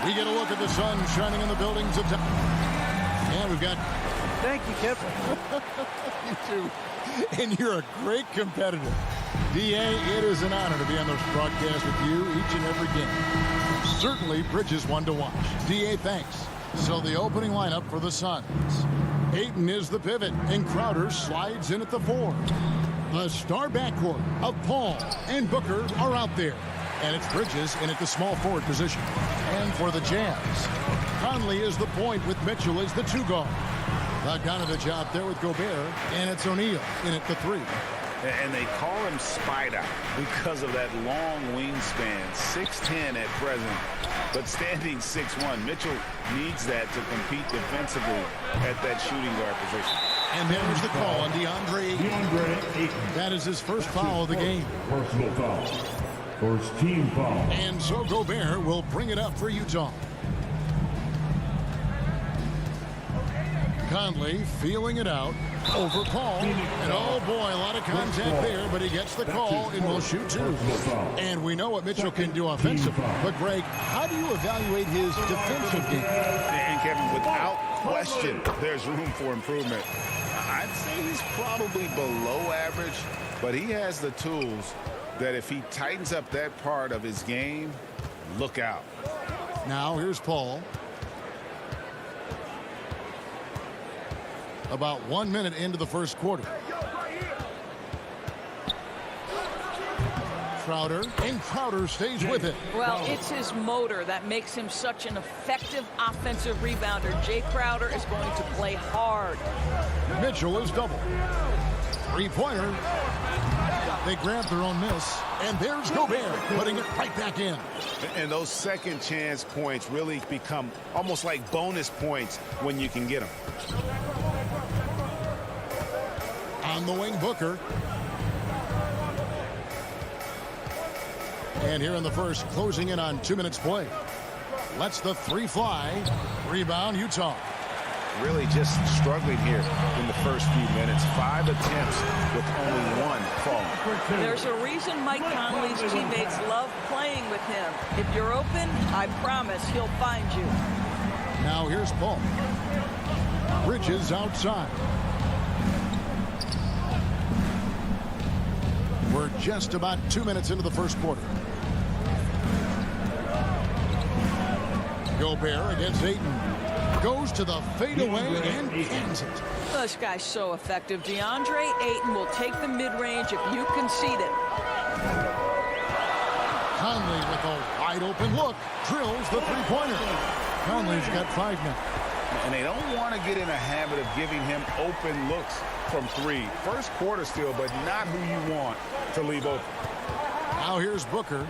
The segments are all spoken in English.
We get a look at the sun shining in the buildings of town. And we've got... Thank you, Kevin. You too. And you're a great competitor. D.A., it is an honor to be on this broadcast with you each and every game. Certainly, Bridges one to watch. D.A., thanks. So the opening lineup for the Suns. Ayton is the pivot, and Crowder slides in at the 4. The star backcourt of Paul and Booker are out there. And it's Bridges in at the small forward position. And for the Jazz, Conley is the point with Mitchell as the 2 guard. Bogdanovich out there with Gobert, and it's O'Neal in at the 3. And they call him Spider because of that long wingspan, 6'10" at present, but standing 6'1". Mitchell needs that to compete defensively at that shooting guard position. And there's the call on DeAndre Ayton. That is his first foul of the game. Personal foul. First team foul. And so Gobert will bring it up for Utah. Conley feeling it out over Paul. And oh boy, a lot of contact there, but he gets the call and will shoot 2. And we know what Mitchell can do offensively. But Greg, how do you evaluate his defensive game? And Kevin, without question, there's room for improvement. I'd say he's probably below average, but he has the tools that if he tightens up that part of his game, look out. Now here's Paul. About 1 minute into the first quarter. Crowder, and Crowder stays with it. Well, it's his motor that makes him such an effective offensive rebounder. Jay Crowder is going to play hard. Mitchell is double. Three-pointer. They grab their own miss, and there's Gobert putting it right back in. And those second chance points really become almost like bonus points when you can get them. On the wing, Booker. And here in the first, closing in on 2 minutes play. Lets the 3 fly. Rebound, Utah. Really just struggling here in the first few minutes. 5 attempts with only 1 falling. There's a reason Mike Conley's teammates love playing with him. If you're open, I promise he'll find you. Now here's Paul. Bridges outside. We're just about 2 minutes into the first quarter. Gobert against Ayton. Goes to the fadeaway and ends it. This guy's so effective. DeAndre Ayton will take the mid-range if you concede it. Conley with a wide open look. Drills the three-pointer. Conley's got 5 now. And they don't want to get in a habit of giving him open looks from 3. First quarter still, but not who you want to leave open. Now here's Booker.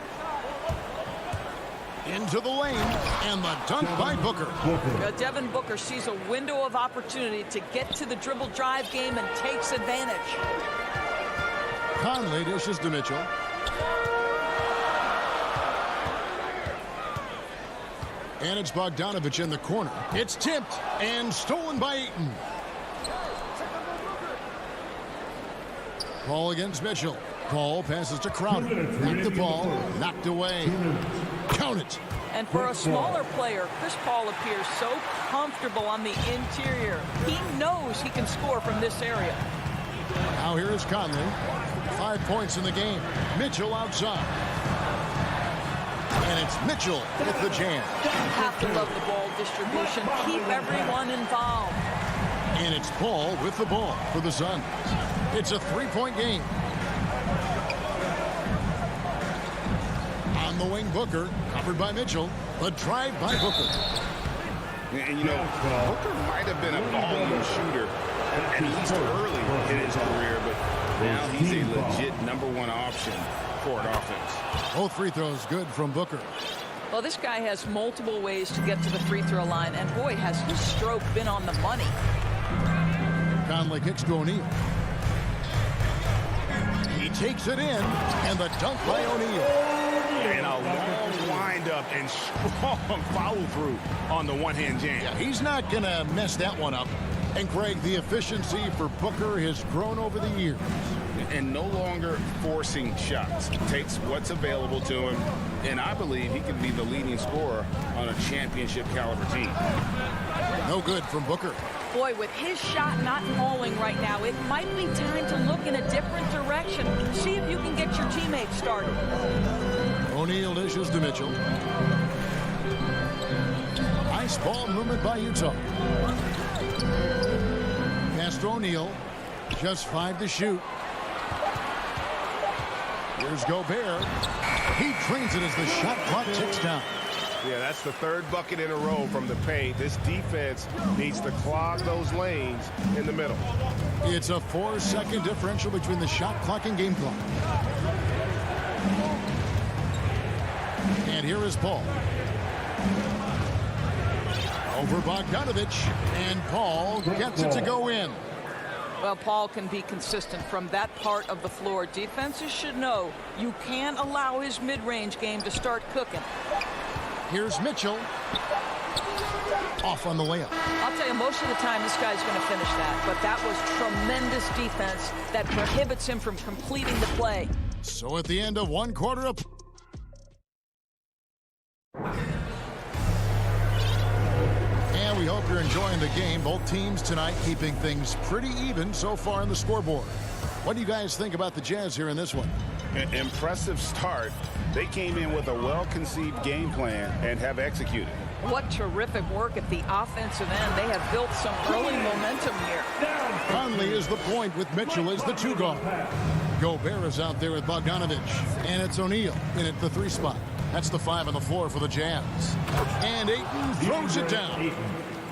Into the lane, and the dunk by Booker. Devin Booker sees a window of opportunity to get to the dribble drive game and takes advantage. Conley dishes to Mitchell. And it's Bogdanovich in the corner. It's tipped and stolen by Ayton. Paul against Mitchell. Paul passes to Crowder. Knocked the ball, knocked away. Count it. And for a smaller player, Chris Paul appears so comfortable on the interior. He knows he can score from this area. Now here is Conley. 5 points in the game. Mitchell outside. And it's Mitchell with the jam. Have to love the ball distribution. Keep everyone involved. And it's Paul with the ball for the Suns. It's a 3-point game. On the wing, Booker, covered by Mitchell. The drive by Booker. And, you know, Booker might have been a volume shooter at least early in his career, but now he's a legit #1 option for an offense. Both free throws good from Booker. Well, this guy has multiple ways to get to the free throw line, and boy, has his stroke been on the money. Conley kicks to O'Neal. He takes it in, and the dunk by O'Neal. And a long windup and strong follow-through on the one-hand jam. Yeah, he's not going to mess that one up. And, Craig, the efficiency for Booker has grown over the years. And no longer forcing shots. Takes what's available to him, and I believe he can be the leading scorer on a championship-caliber team. No good from Booker. Boy, with his shot not falling right now, it might be time to look in a different direction. See if you can get your teammates started. O'Neal dishes to Mitchell. Nice ball movement by Utah. Pass to O'Neal. Just 5 to shoot. Here's Gobert. He trains it as the shot clock ticks down. Yeah, that's the 3rd bucket in a row from the paint. This defense needs to clog those lanes in the middle. It's a 4-second differential between the shot clock and game clock. And here is Paul. Over Bogdanovich, and Paul gets it to go in. Well, Paul can be consistent from that part of the floor. Defenses should know you can't allow his mid-range game to start cooking. Here's Mitchell. Off on the layup. I'll tell you, most of the time this guy's going to finish that, but that was tremendous defense that prohibits him from completing the play. So at the end of 1 quarter of... And we hope you're enjoying the game. Both teams tonight keeping things pretty even so far on the scoreboard. What do you guys think about the Jazz here in this one? Impressive start. They came in with a well-conceived game plan and have executed. What terrific work at the offensive end. They have built some early momentum here. Conley is the point with Mitchell as the 2 guard. Gobert is out there with Bogdanovich. And it's O'Neal in at the 3 spot. That's the 5 on the floor for the Jazz. And Ayton throws it down.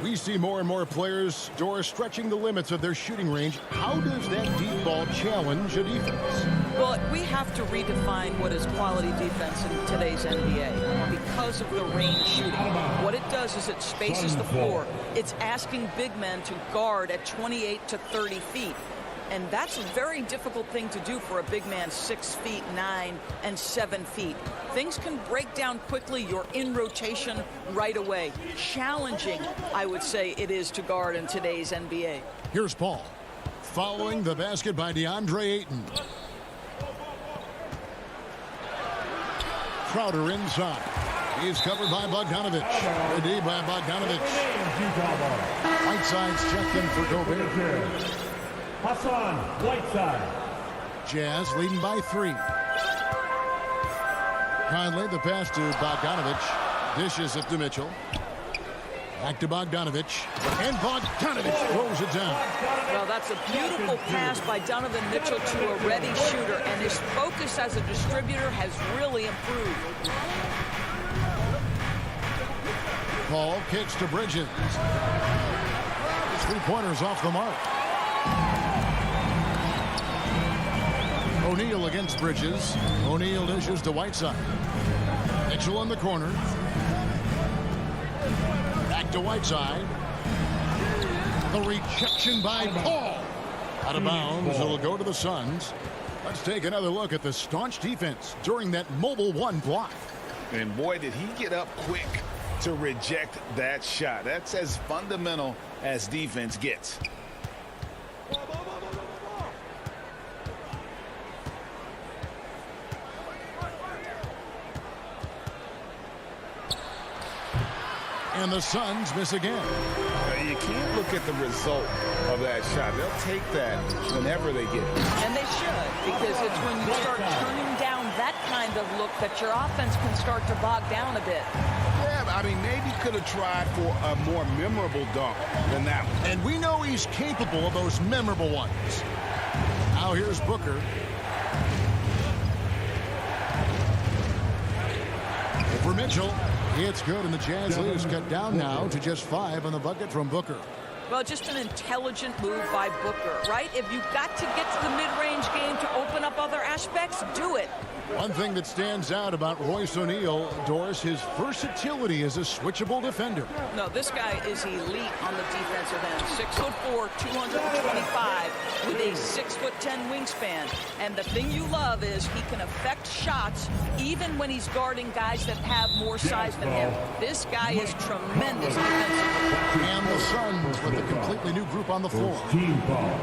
We see more and more players, Doris, stretching the limits of their shooting range. How does that deep ball challenge a defense? Well, we have to redefine what is quality defense in today's NBA because of the range shooting. What it does is it spaces the floor. It's asking big men to guard at 28 to 30 feet. And that's a very difficult thing to do for a big man 6 feet 9 and 7 feet. Things can break down quickly. You're in rotation right away. Challenging, I would say, it is to guard in today's NBA. Here's Paul. Following the basket by DeAndre Ayton. Crowder inside. He's covered by Bogdanovich. Ready by Bogdanovich. Whiteside's checked in for Gobert. Hassan Whiteside. Jazz leading by 3. Conley, the pass to Bogdanovich. Dishes it to Mitchell. Back to Bogdanovich. And Bogdanovich throws it down. Well, that's a beautiful pass by Donovan Mitchell to a ready shooter, and his focus as a distributor has really improved. Paul kicks to Bridges. 3-pointers off the mark. O'Neal against Bridges. O'Neal dishes to Whiteside. Mitchell in the corner. Back to Whiteside. The rejection by Paul. Out of bounds. It'll go to the Suns. Let's take another look at the staunch defense during that mobile 1 block. And boy, did he get up quick to reject that shot. That's as fundamental as defense gets. And the Suns miss again. You can't look at the result of that shot. They'll take that whenever they get it. And they should, because it's when you start turning down that kind of look that your offense can start to bog down a bit. Yeah, I mean, maybe could have tried for a more memorable dunk than that one. And we know he's capable of those memorable ones. Now here's Booker. For Mitchell. It's good, and the Jazz lead is cut down now to just 5 on the bucket from Booker. Well, just an intelligent move by Booker, right? If you've got to get to the mid-range game to open up other aspects, do it. One thing that stands out about Royce O'Neal, Doris, his versatility as a switchable defender. No, this guy is elite on the defensive end. 6'4", 225, with a 6'10" wingspan. And the thing you love is he can affect shots even when he's guarding guys that have more size than him. This guy is tremendous defensively. And the Suns with a completely new group on the floor. Team foul.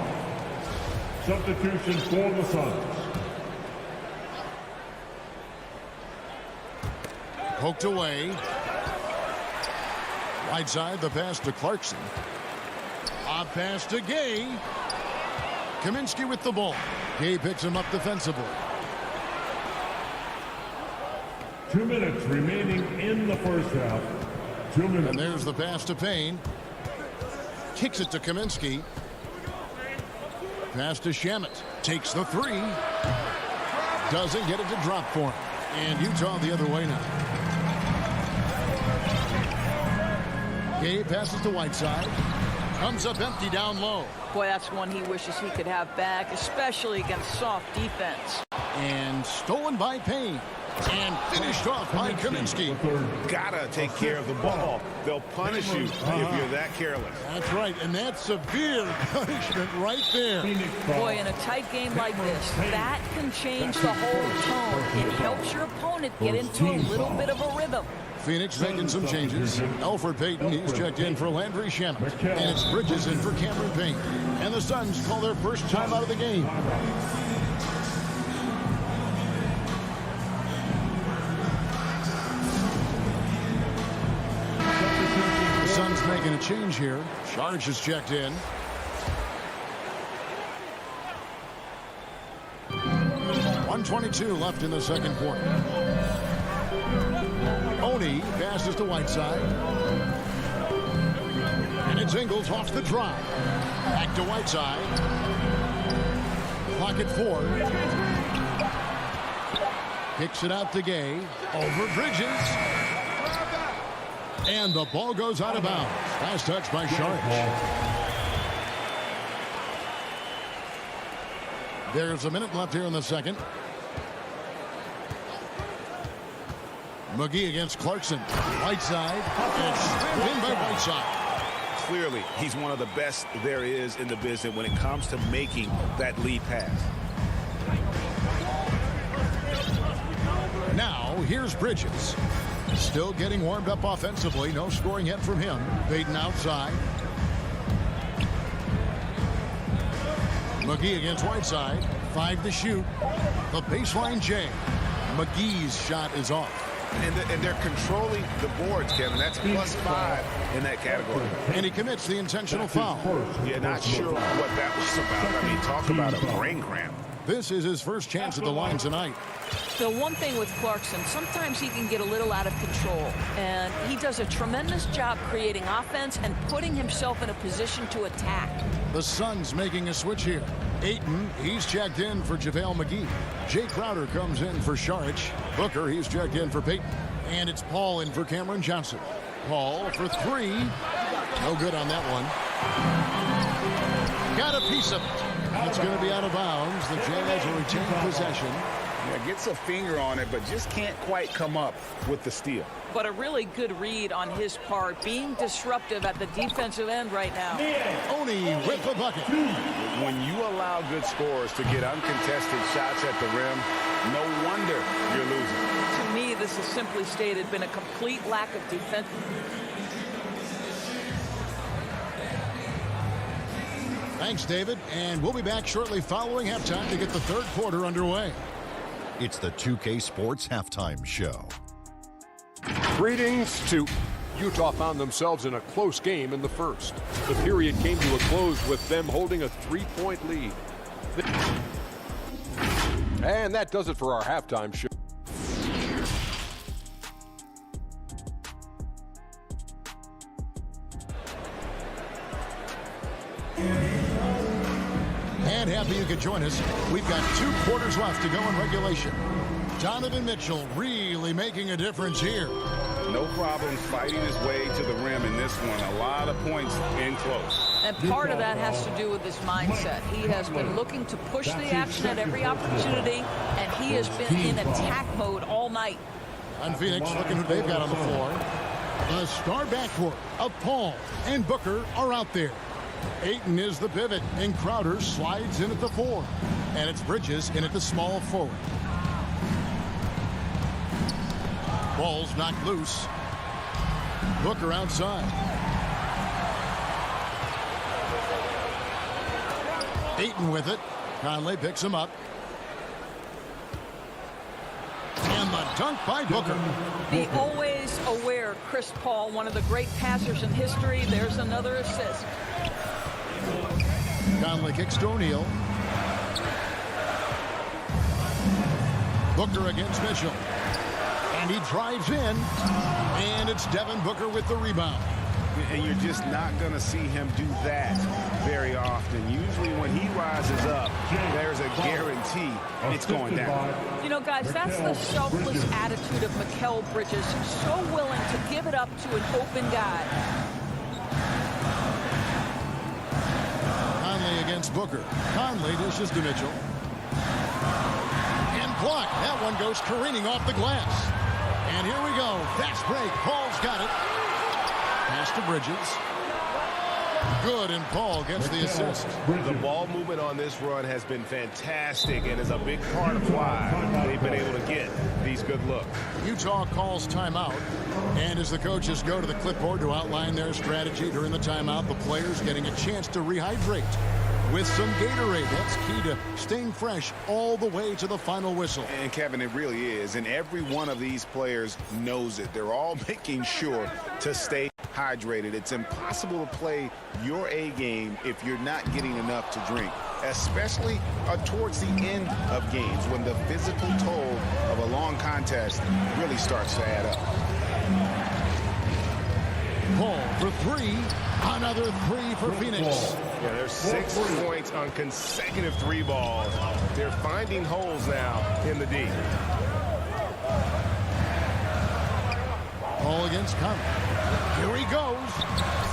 Substitution for the Suns. Poked away. Right side, the pass to Clarkson. Off pass to Gay. Kaminsky with the ball. Gay picks him up defensively. 2 minutes remaining in the first half. 2 minutes. And there's the pass to Payne. Kicks it to Kaminsky. Pass to Shamet. Takes the three. Doesn't get it to drop for him. And Utah the other way now. Gay passes to Whiteside. Comes up empty down low. Boy, that's one he wishes he could have back, especially against soft defense. And stolen by Payne. And finished off by Kaminsky. Gotta take care of the ball. They'll punish you if you're that careless. That's right, and that's severe punishment right there. Boy, in a tight game like this, that can change the whole tone. It helps your opponent get into a little bit of a rhythm. Phoenix making some changes. Elfrid Payton, he's checked in for Landry Shamet. And it's Bridges in for Cameron Payne. And the Suns call their first time out of the game. The Suns making a change here. Saric is checked in. .122 left in the second quarter. Oni passes to Whiteside. And it's Ingles off the drive. Back to Whiteside. Clock at 4. Kicks it out to Gay. Over Bridges. And the ball goes out of bounds. Last touch by Saric. There's a minute left here in the second. McGee against Clarkson. Whiteside. And slammed in by Whiteside. Clearly, he's one of the best there is in the business when it comes to making that lead pass. Now, here's Bridges. Still getting warmed up offensively. No scoring yet from him. Payton outside. McGee against Whiteside. 5 to shoot. The baseline J. McGee's shot is off. And they're controlling the boards, Kevin. That's +5 in that category. And he commits the intentional foul. Yeah, not sure what that was about. I mean, talk about a brain cramp. This is his first chance at the line tonight. The one thing with Clarkson, sometimes he can get a little out of control. And he does a tremendous job creating offense and putting himself in a position to attack. The Suns making a switch here. Ayton, he's checked in for JaVale McGee. Jay Crowder comes in for Saric. Booker, he's checked in for Payton. And it's Paul in for Cameron Johnson. Paul for 3. No good on that one. Got a piece of it. It's going to be out of bounds. The Jazz will retain possession. Yeah, gets a finger on it, but just can't quite come up with the steal. But a really good read on his part, being disruptive at the defensive end right now. Oni with the bucket. When you allow good scorers to get uncontested shots at the rim, no wonder you're losing. To me, this has simply stated been a complete lack of defense. Thanks, David. And we'll be back shortly following halftime to get the third quarter underway. It's the 2K Sports Halftime Show. Greetings to Utah found themselves in a close game in the first. The period came to a close with them holding a 3-point lead. And that does it for our halftime show. And happy you could join us. We've got 2 quarters left to go in regulation. Donovan Mitchell really making a difference here. No problems fighting his way to the rim in this one. A lot of points in close. And part of that has to do with his mindset. He has been looking to push the action at every opportunity, and he has been in attack mode all night. On Phoenix, looking who they've got on the floor. The star backcourt of Paul and Booker are out there. Ayton is the pivot, and Crowder slides in at the 4. And it's Bridges in at the small forward. Ball's knocked loose. Booker outside. Ayton with it. Conley picks him up. And the dunk by Booker. Be always aware, Chris Paul, one of the great passers in history. There's another assist. Conley kicks to O'Neal. Booker against Mitchell. And he drives in. And it's Devin Booker with the rebound. And you're just not going to see him do that very often. Usually when he rises up, there's a guarantee it's going down. You know, guys, that's the selfless attitude of Mikal Bridges. So willing to give it up to an open guy. Conley against Booker. Conley dishes to Mitchell. And blocked. That one goes careening off the glass. And here we go. Fast break. Paul's got it. Pass to Bridges. Good, and Paul gets the assist. The ball movement on this run has been fantastic and is a big part of why they've been able to get these good looks. Utah calls timeout. And as the coaches go to the clipboard to outline their strategy during the timeout, the players getting a chance to rehydrate with some Gatorade. That's key to staying fresh all the way to the final whistle. And Kevin, it really is. And every one of these players knows it. They're all making sure to stay hydrated. It's impossible to play your A game if you're not getting enough to drink, especially towards the end of games when the physical toll of a long contest really starts to add up. Paul for 3. Another 3 for Phoenix. Yeah, there's 6 points on consecutive 3 balls. They're finding holes now in the D. Paul against Conley. Here he goes.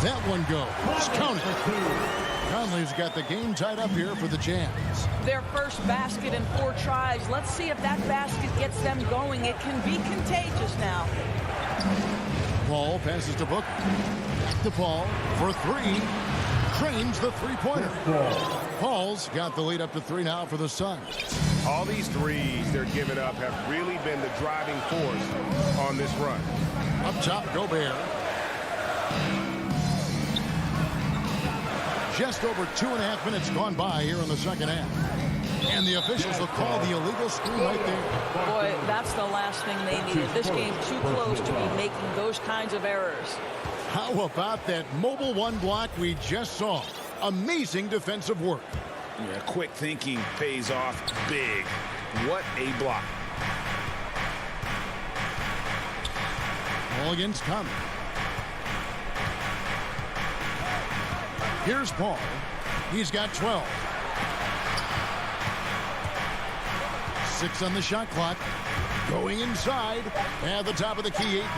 That one goes. Count it. Conley's got the game tied up here for the Jazz. Their first basket in 4 tries. Let's see if that basket gets them going. It can be contagious now. Paul passes to Booker. Back to Paul for 3. Trains the three-pointer. Paul's got the lead up to 3 now for the Suns. All these threes they're giving up have really been the driving force on this run. Up top, Gobert. Just over 2.5 minutes gone by here in the second half. And the officials will call the illegal screen right there. Boy, that's the last thing they needed. This game too close to be making those kinds of errors. How about that mobile 1 block we just saw? Amazing defensive work. Yeah, quick thinking pays off big. What a block. Paul against Conley. Here's Paul. He's got 12. 6 on the shot clock. Going inside. At the top of the key, Ayton.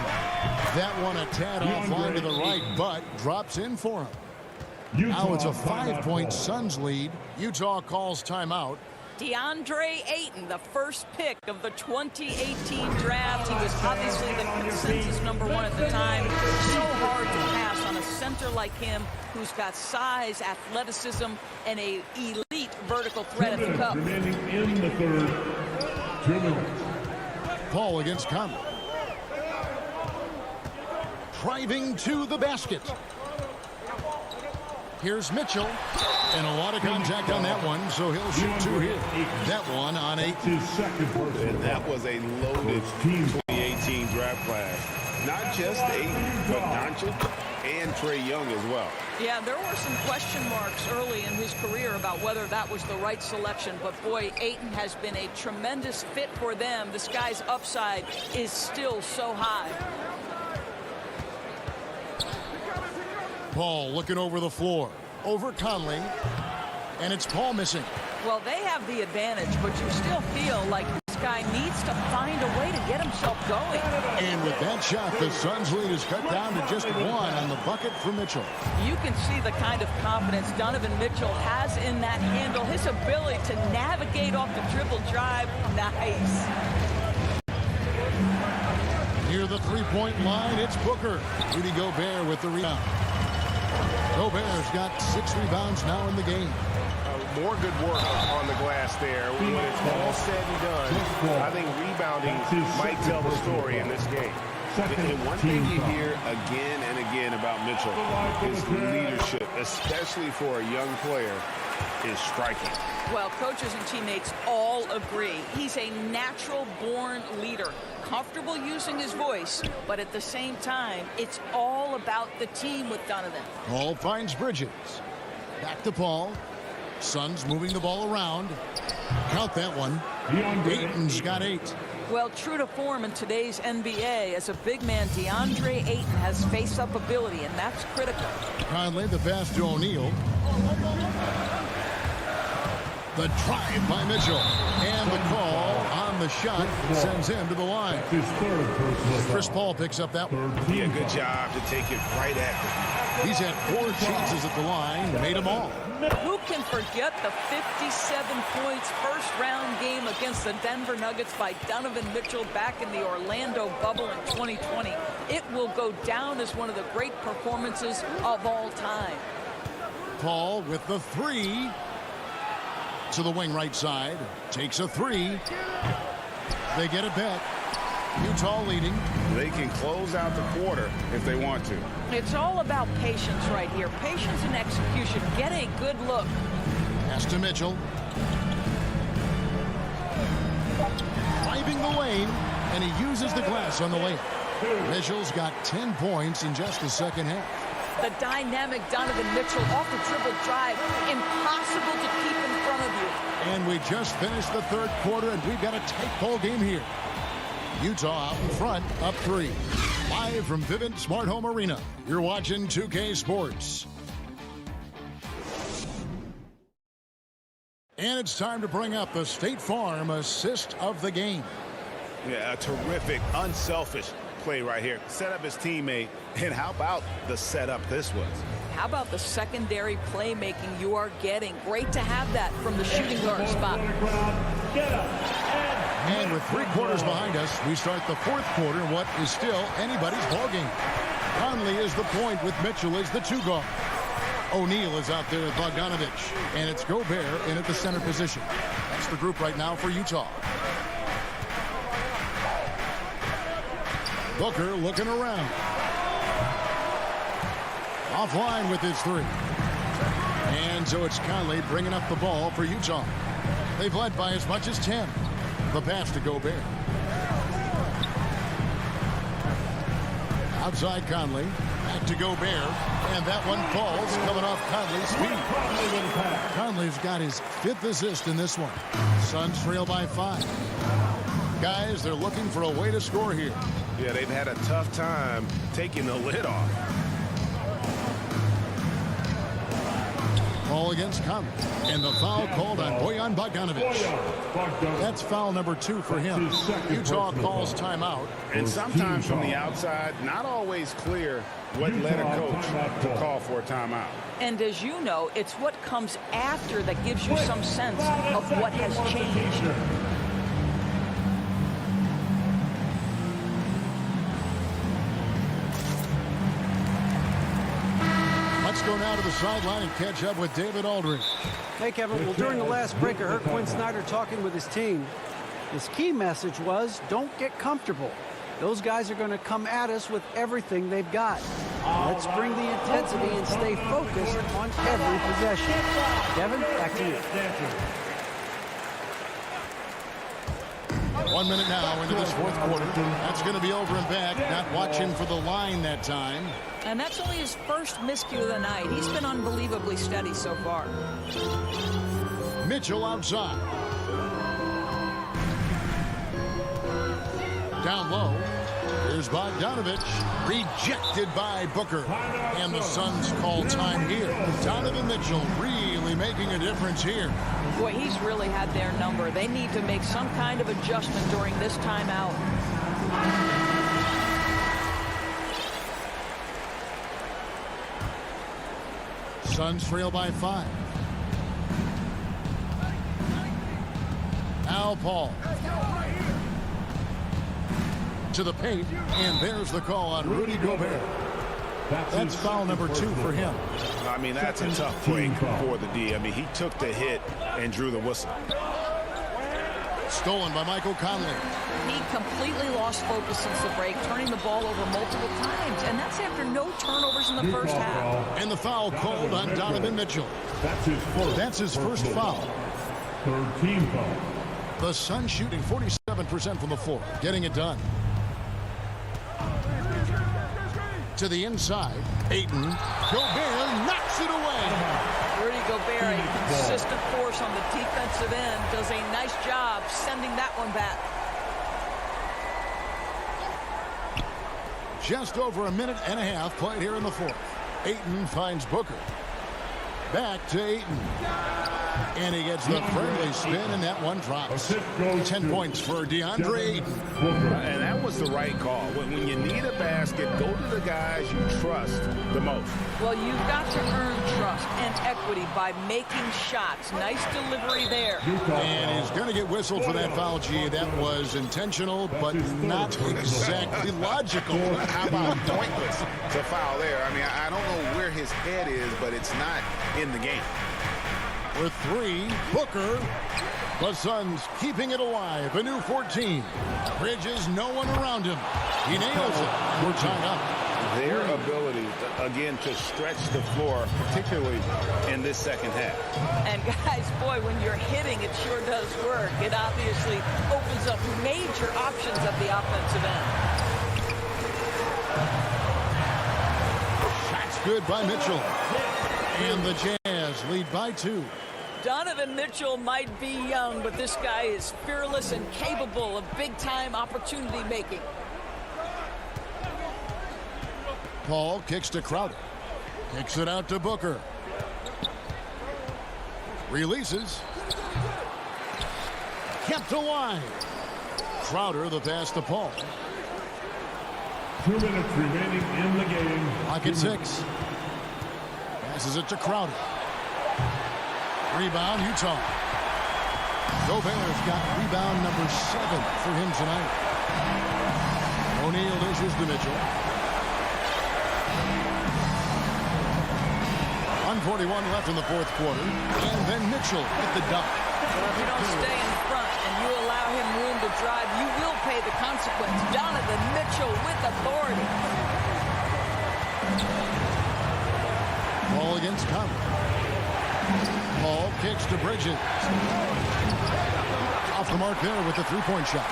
That one a tad offline to the right, but drops in for him. Now it's a 5-point Suns lead. Utah calls timeout. DeAndre Ayton, the first pick of the 2018 draft. He was obviously the consensus #1 at the time. So hard to pass on a center like him who's got size, athleticism, and an elite vertical threat at the cup. Remaining in the third. 2 minutes. Paul against Conley. Driving to the basket. Here's Mitchell. And a lot of contact on that one, so he'll shoot 2 here. That one on 8. And that was a loaded 2018 draft class. Not just Ayton, but Doncic and Trae Young as well. Yeah, there were some question marks early in his career about whether that was the right selection. But, boy, Ayton has been a tremendous fit for them. This guy's upside is still so high. Paul looking over the floor. Over Conley. And it's Paul missing. Well, they have the advantage, but you still feel like this guy needs to find a way to get himself going. And with that shot, the Suns' lead is cut down to just one on the bucket for Mitchell. You can see the kind of confidence Donovan Mitchell has in that handle. His ability to navigate off the dribble drive. Nice. Near the three-point line, it's Booker. Rudy Gobert with the rebound. Gobert's got 6 rebounds now in the game. More good work on the glass there. When it's all said and done, I think rebounding might tell the story in this game. And one thing you hear again and again about Mitchell is leadership, especially for a young player, is striking. Well, coaches and teammates all agree. He's a natural-born leader, comfortable using his voice, but at the same time, it's all about the team with Donovan. Paul finds Bridges. Back to Paul. Suns moving the ball around. Count that one. Ayton's got 8. Well, true to form in today's NBA, as a big man, DeAndre Ayton has face-up ability, and that's critical. Conley, the pass to O'Neal. The drive by Mitchell. And the call on the shot sends him to the line. Chris Paul picks up that one. Yeah, good job to take it right at him. He's had 4 chances at the line, made them all. Who can forget the 57 points first-round game against the Denver Nuggets by Donovan Mitchell back in the Orlando bubble in 2020? It will go down as one of the great performances of all time. Paul with the 3. To the wing right side. Takes a 3. They get it back. Utah leading. They can close out the quarter if they want to. It's all about patience right here. Patience and execution. Get a good look. Pass to Mitchell. Driving the lane, and he uses the glass on the layup. Mitchell's got 10 points in just the second half. The dynamic Donovan Mitchell off the dribble drive. Impossible to keep in front of you. And we just finished the third quarter, and we've got a tight ball game here. Utah out in front, up 3. Live from Vivint Smart Home Arena, you're watching 2K Sports. And it's time to bring up the State Farm assist of the game. Yeah, a terrific, unselfish play right here. Set up his teammate, and how about the setup this was? How about the secondary playmaking you are getting? Great to have that from the shooting guard spot. And with 3 quarters behind us, we start the 4th quarter in what is still anybody's ballgame. Conley is the point with Mitchell as the 2 guard. O'Neal is out there with Bogdanovich, and it's Gobert in at the center position. That's the group right now for Utah. Booker looking around. Offline with his 3. And so it's Conley bringing up the ball for Utah. They've led by as much as 10. The pass to Gobert. Outside Conley. Back to Gobert. And that one falls coming off Conley's feet. Conley's got his 5th assist in this one. Suns trail by 5. Guys, they're looking for a way to score here. Yeah, they've had a tough time taking the lid off. Ball against Conley. And the foul called on Bojan Bogdanovich. That's foul number 2 for him. Utah calls timeout. And sometimes from the outside, not always clear what led a coach to call for a timeout. And as you know, it's what comes after that gives you some sense of what has changed. Go now to the sideline and catch up with David Aldridge. Hey, Kevin. Well, during the last break, I heard Quinn Snyder talking with his team. His key message was, don't get comfortable. Those guys are going to come at us with everything they've got. Let's bring the intensity and stay focused on every possession. Kevin, back to you. 1 minute now into this 4th quarter. That's going to be over and back. Not watching for the line that time. And that's only his first miscue of the night. He's been unbelievably steady so far. Mitchell outside. Down low. Here's Bogdanovich, rejected by Booker. And the Suns call time here. Donovan Mitchell really making a difference here. Boy, he's really had their number. They need to make some kind of adjustment during this timeout. Suns trail by 5. Al Paul. To the paint, and there's the call on Rudy Gobert. That's foul number 2 for him. I mean, that's a tough break for the D. I mean, he took the hit and drew the whistle. Stolen by Michael Conley. He completely lost focus since the break, turning the ball over multiple times, and that's after no turnovers in the first half. And the foul called on Donovan Mitchell. That's his first foul. Third team foul. The Suns shooting 47% from the floor, getting it done. To the inside, Ayton. Gobert knocks it away. Rudy Gobert, a consistent force on the defensive end, does a nice job sending that one back. Just over a minute and a half played here in the fourth. Ayton finds Booker. Back to Ayton. And he gets the friendly spin, and that one drops. 10 points for DeAndre Ayton. And that was the right call. When you need a basket, go to the guys you trust the most. Well, you've got to earn trust and equity by making shots. Nice delivery there. And he's going to get whistled for that foul, G. That was intentional, but not exactly logical. How about pointless to foul there? I mean, I don't know where his head is, but it's not in the game. With 3, Booker. The Suns keeping it alive. A new 14. Bridges, no one around him. He nails it. We're tied up. Their ability, again, to stretch the floor, particularly in this second half. And guys, boy, when you're hitting, it sure does work. It obviously opens up major options at the offensive end. Shots good by Mitchell. And the Jazz lead by 2. Donovan Mitchell might be young, but this guy is fearless and capable of big-time opportunity making. Paul kicks to Crowder. Kicks it out to Booker. Releases. Kept alive. Crowder, the pass to Paul. 2 minutes remaining in the game. Clock at 6. Passes it to Crowder. Rebound, Utah. Gobert's got rebound number 7 for him tonight. O'Neal dishes to Mitchell. 1:41 left in the fourth quarter. And then Mitchell with the dunk. Well, if you don't stay in front and you allow him room to drive, you will pay the consequence. Donovan Mitchell with authority. Ball against Conley. Paul kicks to Bridges. Off the mark there with the three-point shot.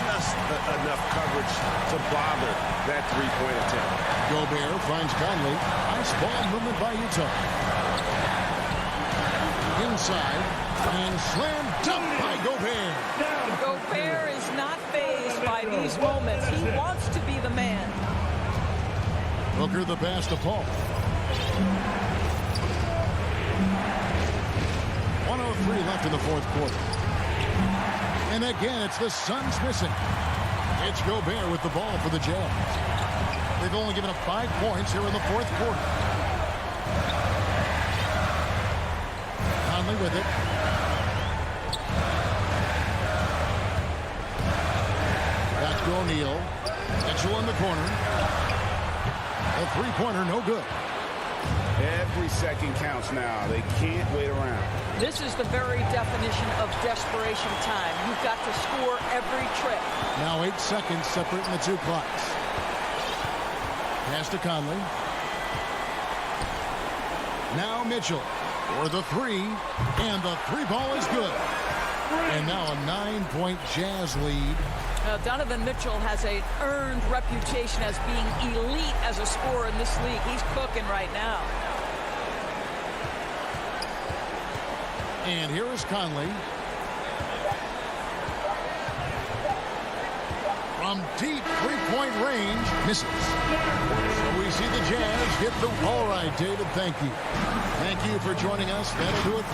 Just enough coverage to bother that three-point attempt. Gobert finds Conley. Nice ball movement by Utah. Inside. And slam dunk by Gobert. Gobert is not fazed by these moments. He wants to be the man. Booker the pass to Paul. 1:03 left in the fourth quarter. And again, it's the Suns missing. It's Gobert with the ball for the Jazz. They've only given up 5 points here in the fourth quarter. Conley with it. Back to O'Neal. Mitchell in the corner. A three-pointer, no good. Every second counts now. They can't wait around. This is the very definition of desperation time. You've got to score every trip. Now 8 seconds separating the two clocks. Pass to Conley. Now Mitchell for the 3. And the 3 ball is good. And now a 9-point Jazz lead. Donovan Mitchell has an earned reputation as being elite as a scorer in this league. He's cooking right now. And here is Conley. from deep three-point range. Misses. So we see the Jazz hit the... All right, David, thank you. Thank you for joining us. That'll do it.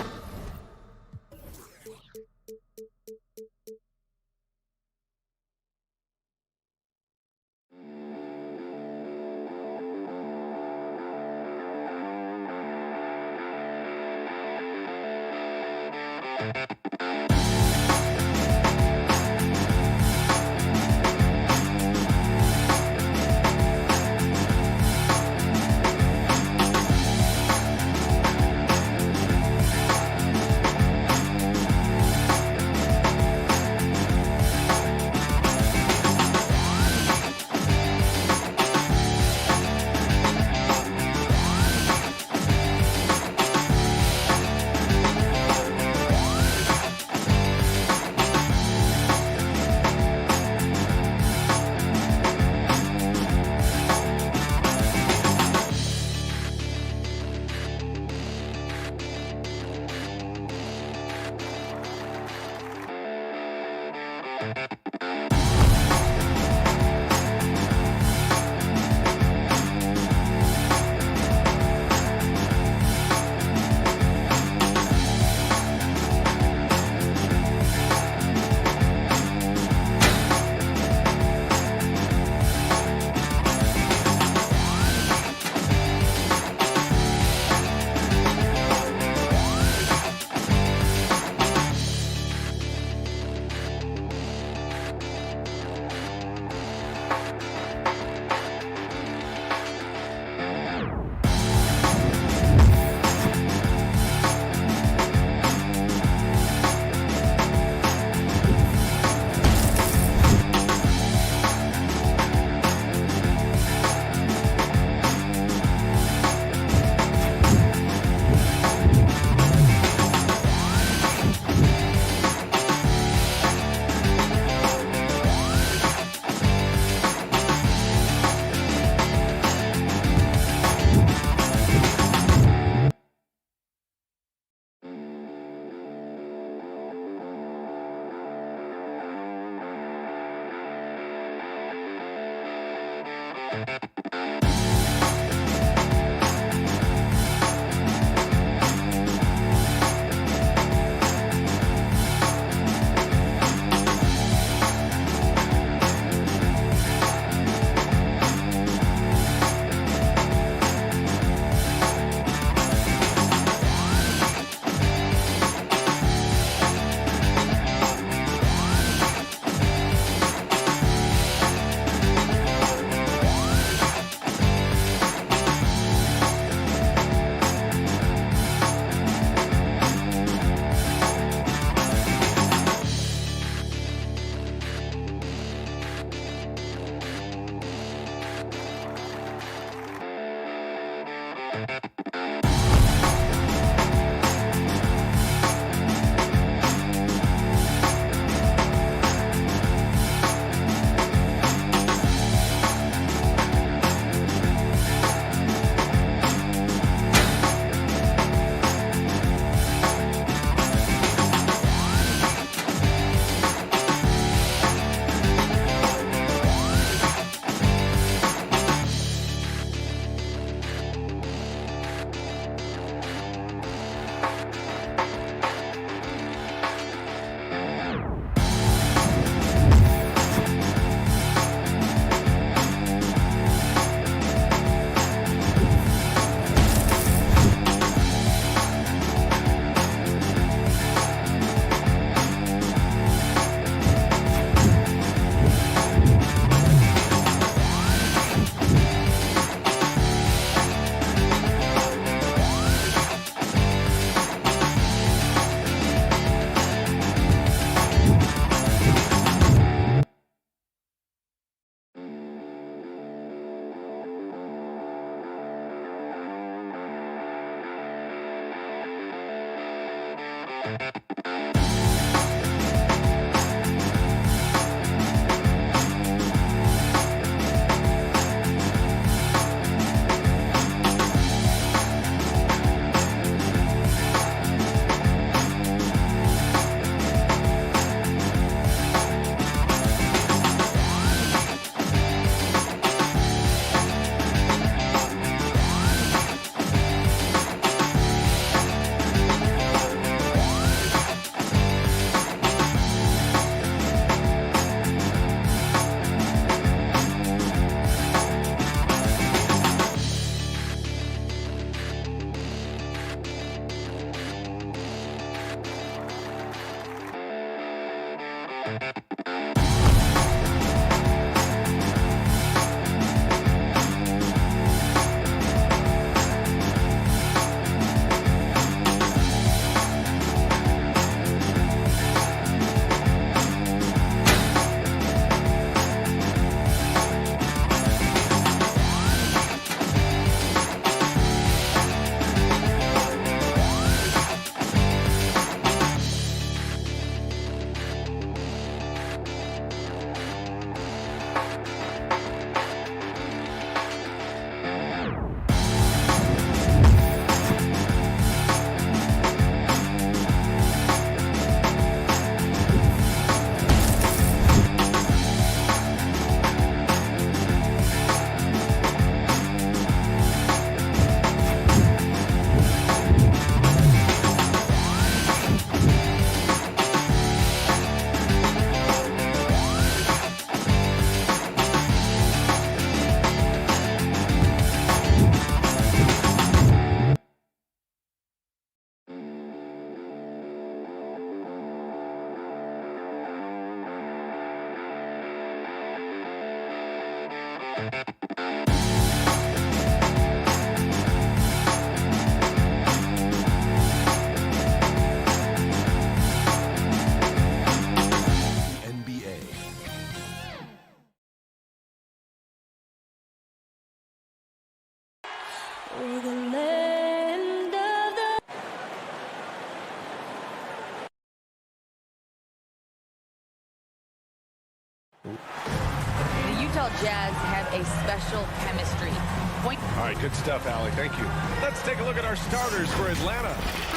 Jazz have a special chemistry. Point. All right, good stuff, Allie. Thank you. Let's take a look at our starters for Atlanta.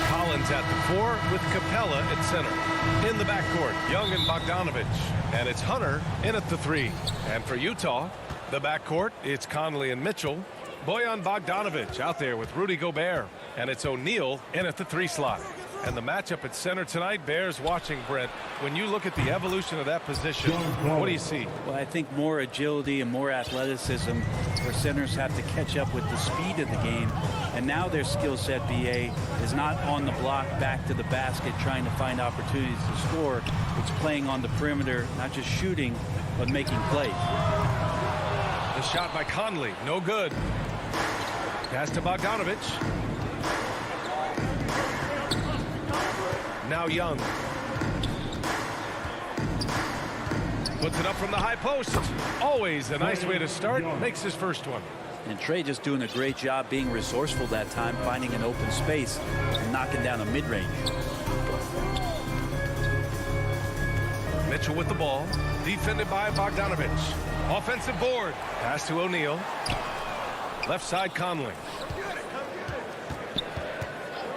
Collins at the 4 with Capella at center. In the backcourt, Young and Bogdanovich. And it's Hunter in at the 3. And for Utah, the backcourt, it's Conley and Mitchell. Bojan Bogdanovich out there with Rudy Gobert. And it's O'Neal in at the 3 slot. And the matchup at center tonight bears watching, Brent. When you look at the evolution of that position, what do you see? Well, I think more agility and more athleticism where centers have to catch up with the speed of the game. And now their skill set, BA, is not on the block back to the basket trying to find opportunities to score. It's playing on the perimeter, not just shooting, but making plays. The shot by Conley, no good. Pass to Bogdanovich. Now Young. Puts it up from the high post. Always a nice way to start. Makes his first one. And Trey just doing a great job being resourceful that time, finding an open space and knocking down a mid-range. Mitchell with the ball. Defended by Bogdanovich. Offensive board. Pass to O'Neal. Left side Conley.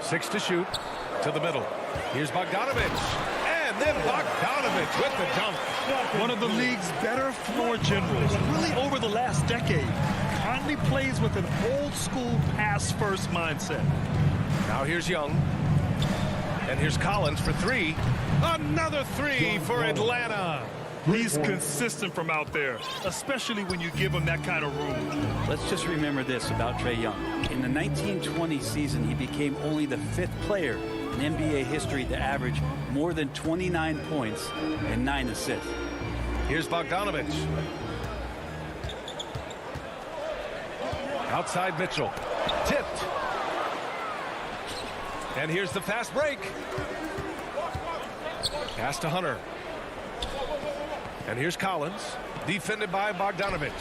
6 to shoot. To the middle. Here's Bogdanovich. And then Bogdanovich with the dunk. One of the league's better floor generals, really over the last decade. Conley plays with an old-school pass-first mindset. Now here's Young. And here's Collins for 3. Another 3 for Atlanta. He's consistent from out there, especially when you give him that kind of room. Let's just remember this about Trae Young. In the 1920 season, he became only the 5th player in NBA history to average more than 29 points and 9 assists. Here's Bogdanovich. Outside Mitchell. Tipped. And here's the fast break. Pass to Hunter. And here's Collins. Defended by Bogdanovich.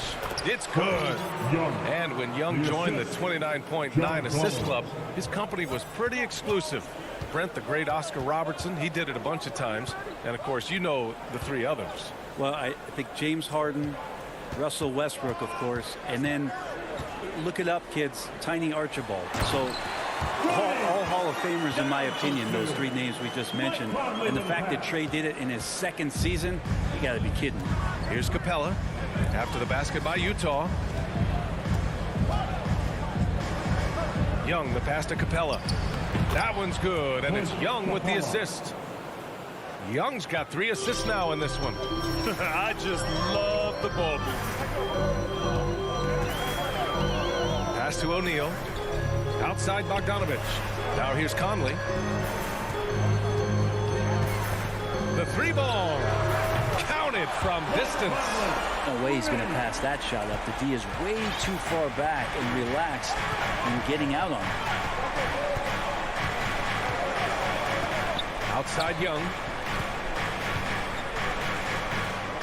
It's good. And when Young joined the 29.9 assist club, his company was pretty exclusive. Brent, the great Oscar Robertson, he did it a bunch of times. And, of course, you know the 3 others. Well, I think James Harden, Russell Westbrook, of course, and then look it up, kids, Tiny Archibald. So all Hall of Famers, in my opinion, those 3 names we just mentioned. And the fact that Trae did it in his 2nd season, you got to be kidding. Here's Capella after the basket by Utah. Young, the pass to Capella. That one's good, and it's Young with the assist. Young's got 3 assists now in this one. I just love the ball movement. Pass to O'Neal. Outside Bogdanovich. Now here's Conley. The 3-ball. Counted from distance. No way he's going to pass that shot up. The D is way too far back and relaxed and getting out on it. Outside Young.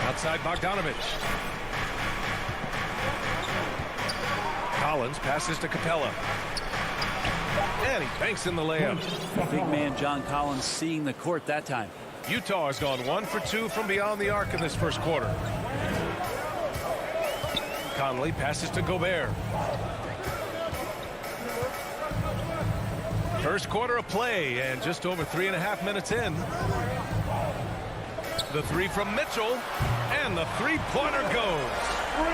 Outside Bogdanovich. Collins passes to Capella. And he banks in the layup. Big man John Collins seeing the court that time. Utah has gone 1 for 2 from beyond the arc in this first quarter. Conley passes to Gobert. First quarter of play and just over 3.5 minutes in. The 3 from Mitchell and the 3-pointer goes.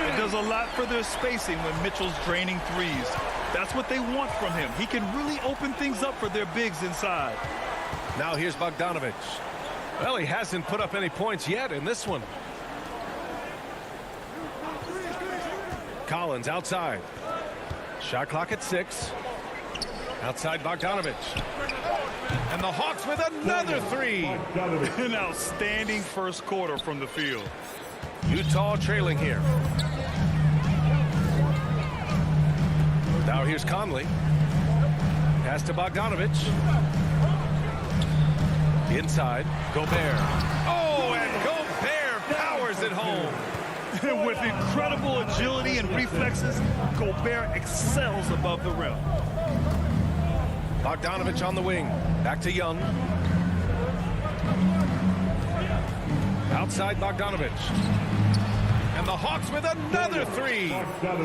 It does a lot for their spacing when Mitchell's draining threes. That's what they want from him. He can really open things up for their bigs inside. Now here's Bogdanovich. Well, he hasn't put up any points yet in this one. Collins outside. Shot clock at 6. Outside Bogdanovich. And the Hawks with another 3. An outstanding first quarter from the field. Utah trailing here. Now here's Conley. Pass to Bogdanovich. Inside, Gobert. Oh, and Gobert powers it home. With incredible agility and reflexes, Gobert excels above the rim. Bogdanovich on the wing. Back to Young. Outside Bogdanovich. And the Hawks with another three.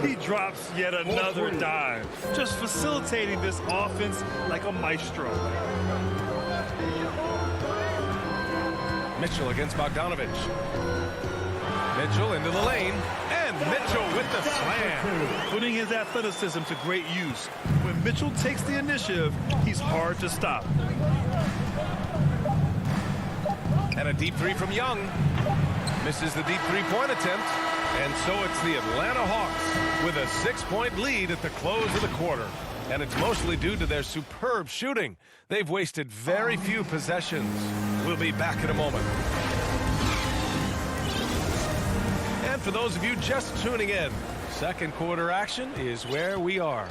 He drops yet another dime, just facilitating this offense like a maestro. Mitchell against Bogdanovich. Mitchell into the lane, and Mitchell with the slam. Putting his athleticism to great use. When Mitchell takes the initiative, he's hard to stop. And a deep three from Young. Misses the deep three-point attempt. And so it's the Atlanta Hawks with a 6-point lead at the close of the quarter. And it's mostly due to their superb shooting. They've wasted very few possessions. We'll be back in a moment. And for those of you just tuning in, second quarter action is where we are.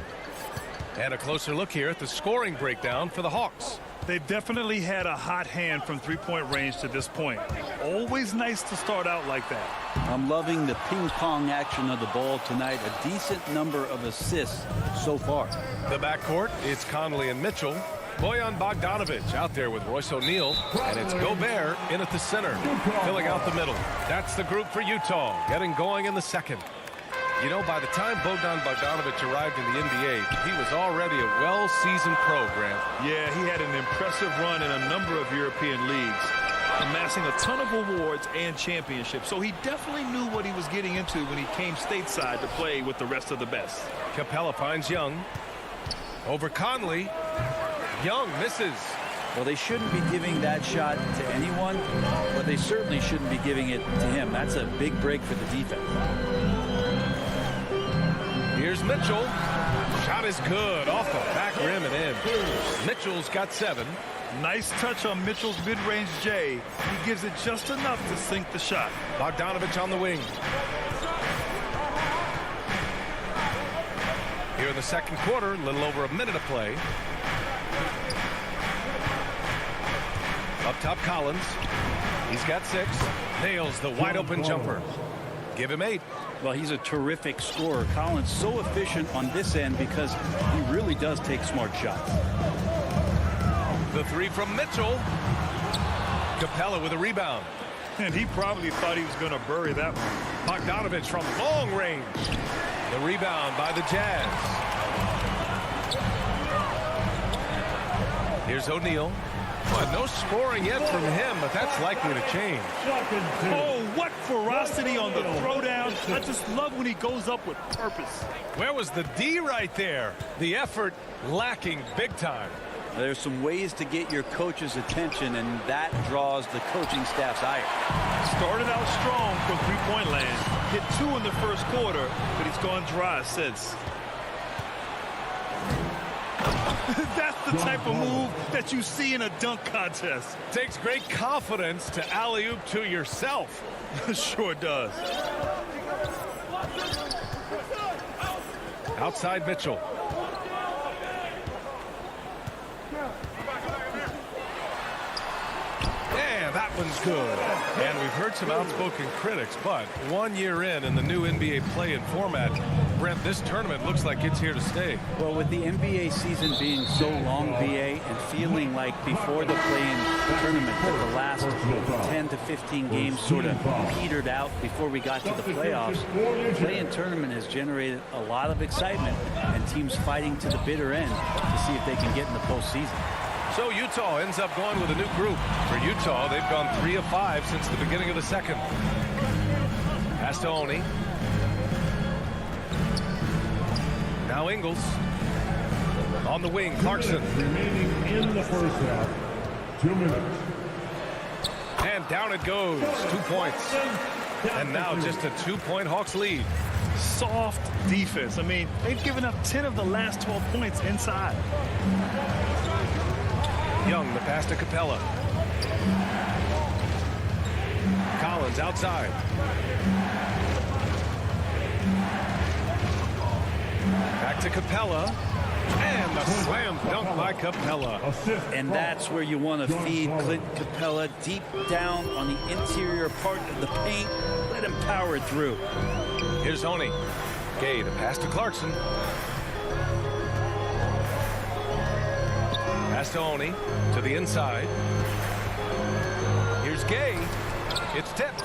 And a closer look here at the scoring breakdown for the Hawks. They've definitely had a hot hand from three-point range to this point. Always nice to start out like that. I'm loving the ping-pong action of the ball tonight. A decent number of assists so far. The backcourt, it's Conley and Mitchell. Bojan Bogdanovich out there with Royce O'Neal. And it's Gobert in at the center, filling out the middle. That's the group for Utah, getting going in the second. You know, by the time Bojan Bogdanovich arrived in the NBA, he was already a well-seasoned program. Yeah, he had an impressive run in a number of European leagues, amassing a ton of awards and championships. So he definitely knew what he was getting into when he came stateside to play with the rest of the best. Capella finds Young. Over Conley. Young misses. Well, they shouldn't be giving that shot to anyone, but they certainly shouldn't be giving it to him. That's a big break for the defense. Here's Mitchell. Shot is good off the back rim and in. Mitchell's got 7. Nice touch on Mitchell's mid-range J. He gives it just enough to sink the shot. Bogdanovich on the wing. Here in the second quarter, a little over a minute of play. Up top, Collins. He's got 6. Nails the wide open jumper. Give him 8. Well, he's a terrific scorer. Collins so efficient on this end because he really does take smart shots. The 3 from Mitchell. Capella with a rebound. And he probably thought he was going to bury that one. Bogdanovich from long range. The rebound by the Jazz. Here's O'Neal. Well, no scoring yet from him, but that's likely to change. Oh, what ferocity on the throwdown. I just love when he goes up with purpose. Where was the D right there? The effort lacking big time. There's some ways to get your coach's attention, and that draws the coaching staff's ire. Started out strong from three-point land. Hit 2 in the first quarter, but he's gone dry since. That's the type of move that you see in a dunk contest. Takes great confidence to alley-oop to yourself. Sure does. Outside Mitchell. And that one's good. And we've heard some outspoken critics, but 1 year in the new NBA play-in format, Brent, this tournament looks like it's here to stay. Well, with the NBA season being so long, BA, and feeling like before the play-in tournament that the last 10 to 15 games sort of petered out before we got to the playoffs, the play-in tournament has generated a lot of excitement and teams fighting to the bitter end to see if they can get in the postseason. So Utah ends up going with a new group. For Utah, they've gone 3 of 5 since the beginning of the second. Pass to Oni. Now Ingles. On the wing, Clarkson. Remaining in the first half. 2 minutes. And down it goes. 2 points. And now just a 2-point Hawks lead. Soft defense. I mean, they've given up 10 of the last 12 points inside. Young, the pass to Capella. Collins outside. Back to Capella. And the slam dunk by Capella. And that's where you want to feed Clint Capella deep down on the interior part of the paint. Let him power it through. Here's Oni. Gay, the pass to Clarkson. Pass to Oni, to the inside. Here's Gay. It's tipped.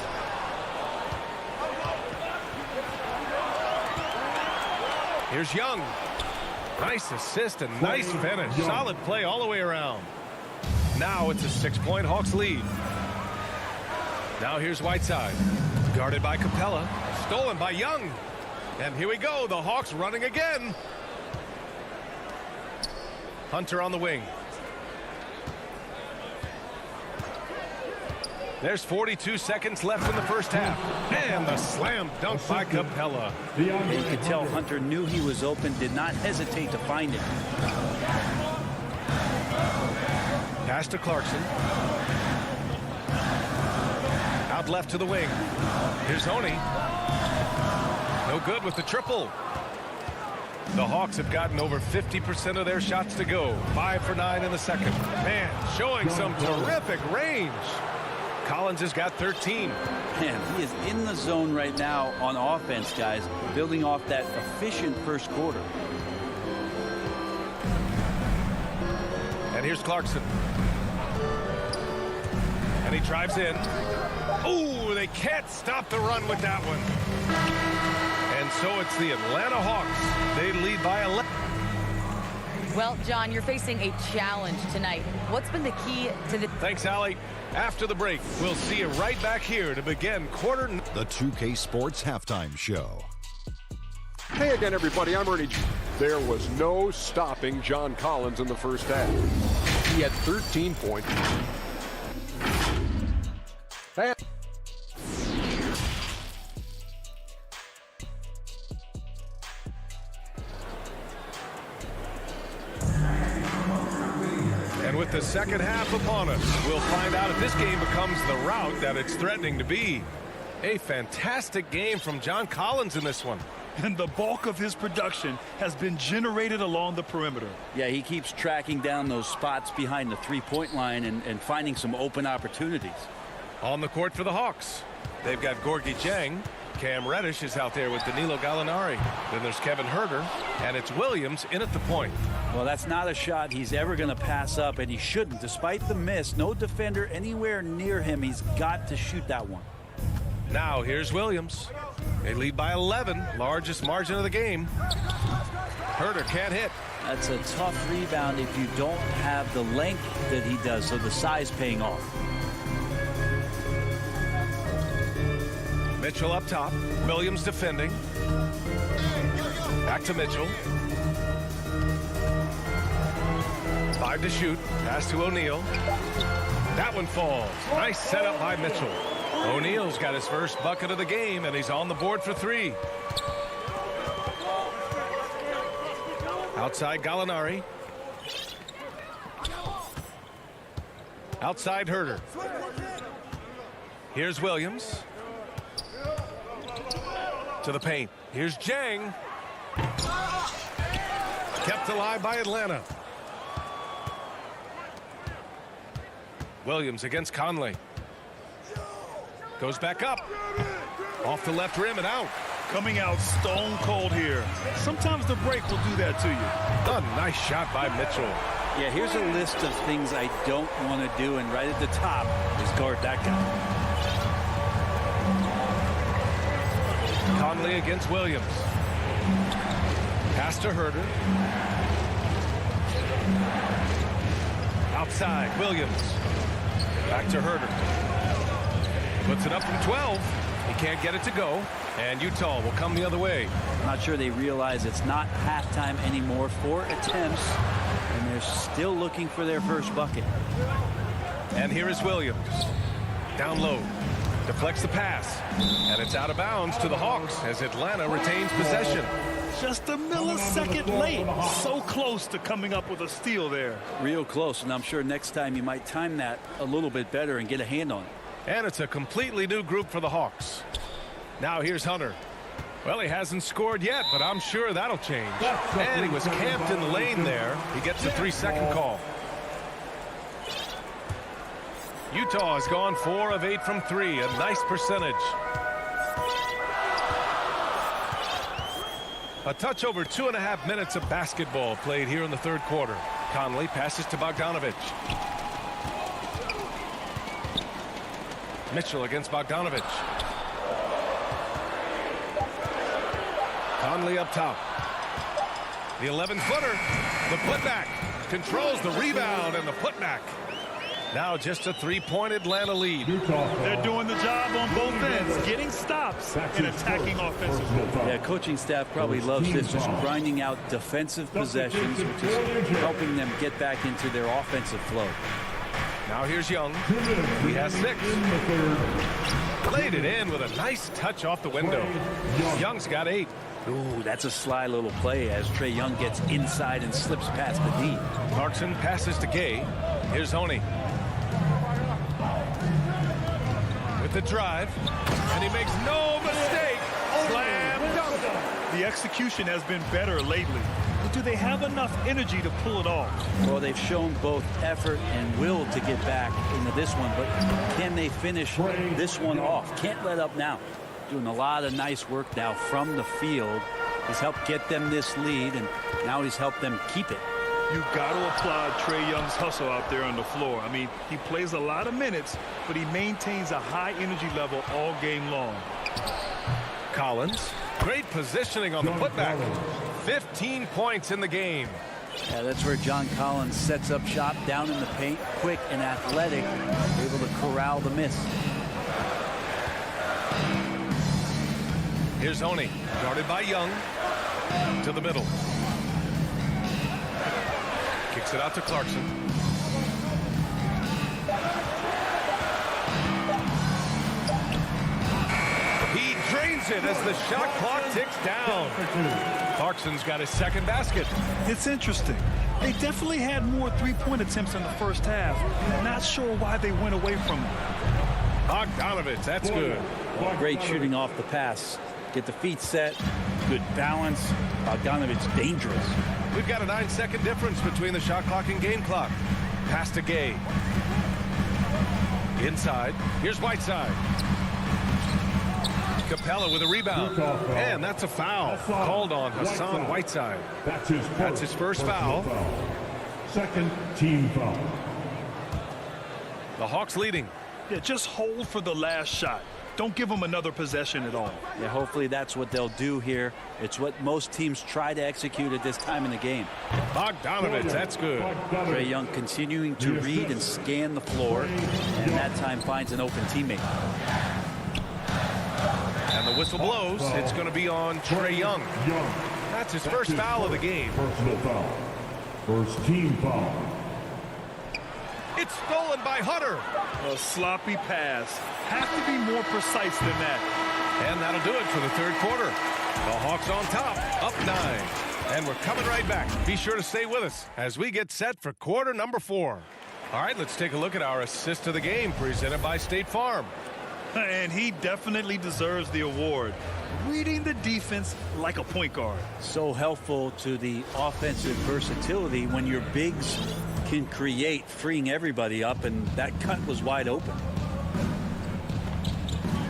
Here's Young. Nice assist and nice finish. Solid play all the way around. Now it's a 6-point Hawks lead. Now here's Whiteside. Guarded by Capella. Stolen by Young. And here we go. The Hawks running again. Hunter on the wing. There's 42 seconds left in the first half. And the slam dunk by Capella. You could tell Hunter knew he was open, did not hesitate to find him. Pass to Clarkson. Out left to the wing. Here's Honey. No good with the triple. The Hawks have gotten over 50% of their shots to go. 5 for 9 in the second. Man, showing some terrific range. Collins has got 13. Man, he is in the zone right now on offense, guys, building off that efficient first quarter. And here's Clarkson. And he drives in. Ooh, they can't stop the run with that one. And so it's the Atlanta Hawks. They lead by 11. Well, John, you're facing a challenge tonight. What's been the key to the... Thanks, Allie. After the break, we'll see you right back here to begin quarter... The 2K Sports Halftime Show. Hey again, everybody. I'm Ernie. There was no stopping John Collins in the first half. He had 13 points. And with the second half upon us, we'll find out if this game becomes the rout that it's threatening to be. A fantastic game from John Collins in this one. And the bulk of his production has been generated along the perimeter. Yeah, he keeps tracking down those spots behind the three-point line and finding some open opportunities. On the court for the Hawks, they've got Gorgie Jang. Cam Reddish is out there with Danilo Gallinari. Then there's Kevin Huerter, and it's Williams in at the point. Well, that's not a shot he's ever going to pass up, and he shouldn't. Despite the miss, no defender anywhere near him. He's got to shoot that one. Now here's Williams. They lead by 11, largest margin of the game. Huerter can't hit. That's a tough rebound if you don't have the length that he does, so the size paying off. Mitchell up top. Williams defending. Back to Mitchell. 5 to shoot. Pass to O'Neal. That one falls. Nice setup by Mitchell. O'Neal's got his first bucket of the game, and he's on the board for 3. Outside Gallinari. Outside Huerter. Here's Williams. To the paint. Here's Jang. Kept alive by Atlanta. Williams against Conley. Goes back up. Off the left rim and out. Coming out stone cold here. Sometimes the break will do that to you. A nice shot by Mitchell. Yeah, here's a list of things I don't want to do, and right at the top is guard that guy. Conley against Williams. Pass to Huerter. Outside, Williams. Back to Huerter. Puts it up from 12. He can't get it to go. And Utah will come the other way. I'm not sure they realize it's not halftime anymore. 4 attempts, and they're still looking for their first bucket. And here is Williams. Down low. Deflects the pass. And it's out of bounds to the Hawks as Atlanta retains possession. Just a millisecond late. So close to coming up with a steal there. Real close, and I'm sure next time you might time that a little bit better and get a hand on it. And it's a completely new group for the Hawks. Now here's Hunter. Well, he hasn't scored yet, but I'm sure that'll change. And he was camped in the lane there. He gets a 3-second call. Utah has gone 4 of 8 from 3, a nice percentage. A touch over 2.5 minutes of basketball played here in the third quarter. Conley passes to Bogdanovic. Mitchell against Bogdanovic. Conley up top. The 11-footer. The putback. Controls the rebound and the putback. Now just a three-point Atlanta lead. They're doing the job on both ends, getting stops and attacking offensively. Yeah, coaching staff probably loves this, just grinding out defensive possessions, which is helping them get back into their offensive flow. Now here's Young. He has 6. Laid it in with a nice touch off the window. Young's got 8. Ooh, that's a sly little play as Trae Young gets inside and slips past the D. Clarkson passes to Gay. Here's Honey. With the drive, and he makes no mistake. Slam dunk. The execution has been better lately. But do they have enough energy to pull it off? Well, they've shown both effort and will to get back into this one, but can they finish this one off? Can't let up now. Doing a lot of nice work now from the field. He's helped get them this lead, and now he's helped them keep it. You've got to applaud Trae Young's hustle out there on the floor. I mean, he plays a lot of minutes, but he maintains a high energy level all game long. Collins, great positioning on the putback. 15 points in the game. Yeah, that's where John Collins sets up shop down in the paint, quick and athletic, able to corral the miss. Here's Honey, guarded by Young, to the middle. Kicks it out to Clarkson. He drains it as the shot clock ticks down. Clarkson's got his second basket. It's interesting. They definitely had more three-point attempts in the first half. Not sure why they went away from it. Bogdanovich, that's good. Great shooting off the pass. Get the feet set, good balance. Bogdanovich dangerous. We've got a 9-second difference between the shot clock and game clock. Pass to Gay. Inside. Here's Whiteside. Capella with a rebound. And that's a foul called on Hassan Whiteside. That's his first foul. Second team foul. The Hawks leading. Yeah, just hold for the last shot. Don't give them another possession at all. Yeah, hopefully that's what they'll do here. It's what most teams try to execute at this time in the game. Bogdanovich, that's good. Trae Young continuing to read and scan the floor, and that time finds an open teammate. And the whistle blows. It's going to be on Trae Young. That's his first foul of the game. Personal foul. First team foul. It's stolen by Hunter. A sloppy pass. Have to be more precise than that. And that'll do it for the third quarter. The Hawks on top, up 9. And we're coming right back. Be sure to stay with us as we get set for quarter number 4. All right, let's take a look at our assist of the game presented by State Farm. And he definitely deserves the award. Reading the defense like a point guard. So helpful to the offensive versatility when your bigs can create, freeing everybody up, and that cut was wide open.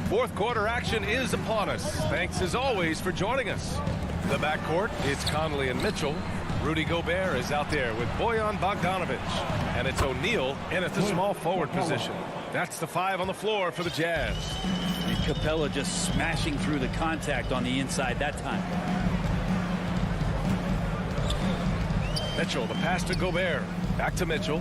Fourth quarter action is upon us. Thanks as always for joining us. The backcourt, it's Conley and Mitchell. Rudy Gobert is out there with Bojan Bogdanovich. And it's O'Neal in at the small forward position. That's the 5 on the floor for the Jazz. And Capella just smashing through the contact on the inside that time. Mitchell, the pass to Gobert. Back to Mitchell.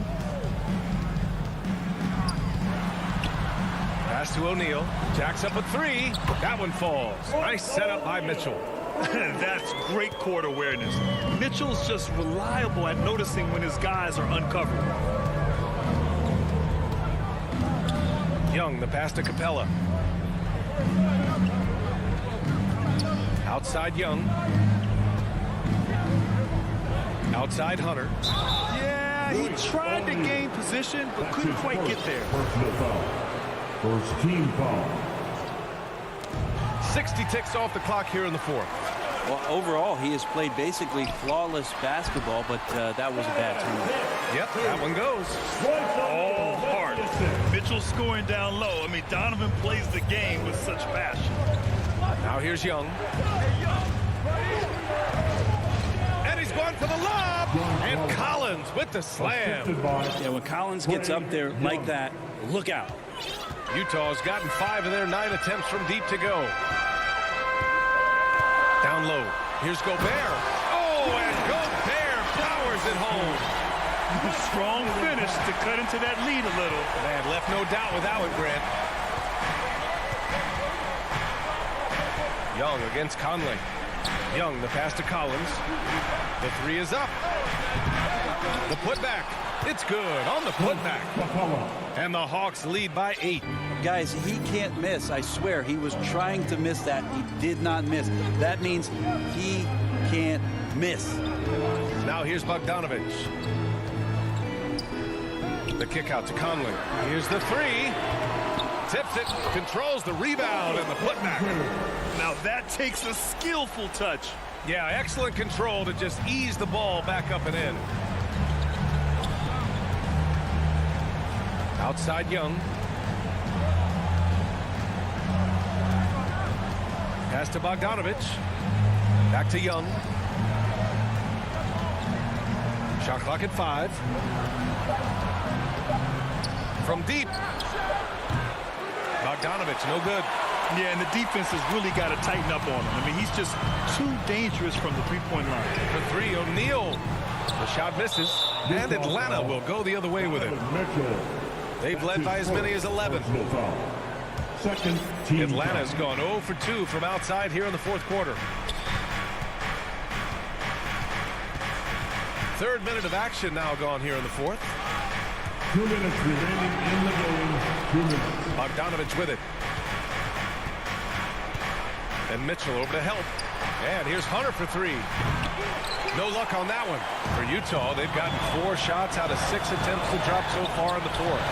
Pass to O'Neal. Jacks up a 3. That one falls. Nice setup by Mitchell. That's great court awareness. Mitchell's just reliable at noticing when his guys are uncovered. Young, the pass to Capella. Outside Young. Outside Hunter. Yeah, he tried to gain position, but couldn't quite get there. Personal foul. First team foul. 60 ticks off the clock here in the fourth. Well, overall, he has played basically flawless basketball, but that was a bad turnover. Yep, that one goes. All hard. Mitchell scoring down low. I mean, Donovan plays the game with such passion. Now here's Young. And he's going for the lob. And Collins with the slam. Yeah, when Collins gets up there like that, look out. Utah's gotten 5 of their 9 attempts from deep to go. Down low. Here's Gobert. Oh, and drives it home. Strong finish to cut into that lead a little. Man, left no doubt with that one, Grant. Young against Conley. Young, the pass to Collins. The three is up. The putback. It's good on the putback. And the Hawks lead by 8. Guys, he can't miss. I swear, he was trying to miss that. He did not miss. That means he can't miss. Now here's Bogdanovich. The kick out to Conley. Here's the three. Tips it, controls the rebound and the putback. Now that takes a skillful touch. Yeah, excellent control to just ease the ball back up and in. Outside Young. Pass to Bogdanovich. Back to Young. Shot clock at 5. From deep. Bogdanovich, no good. Yeah, and the defense has really got to tighten up on him. I mean, he's just too dangerous from the three-point line. The three, O'Neal. The shot misses, and Atlanta will go the other way with it. They've led by as many as 11. Atlanta's gone 0 for 2 from outside here in the fourth quarter. Third minute of action now gone here in the fourth. 2 minutes remaining in the game. 2 minutes. Bogdanovich with it. And Mitchell over to help. And here's Hunter for 3. No luck on that one. For Utah, they've gotten 4 shots out of 6 attempts to drop so far in the fourth.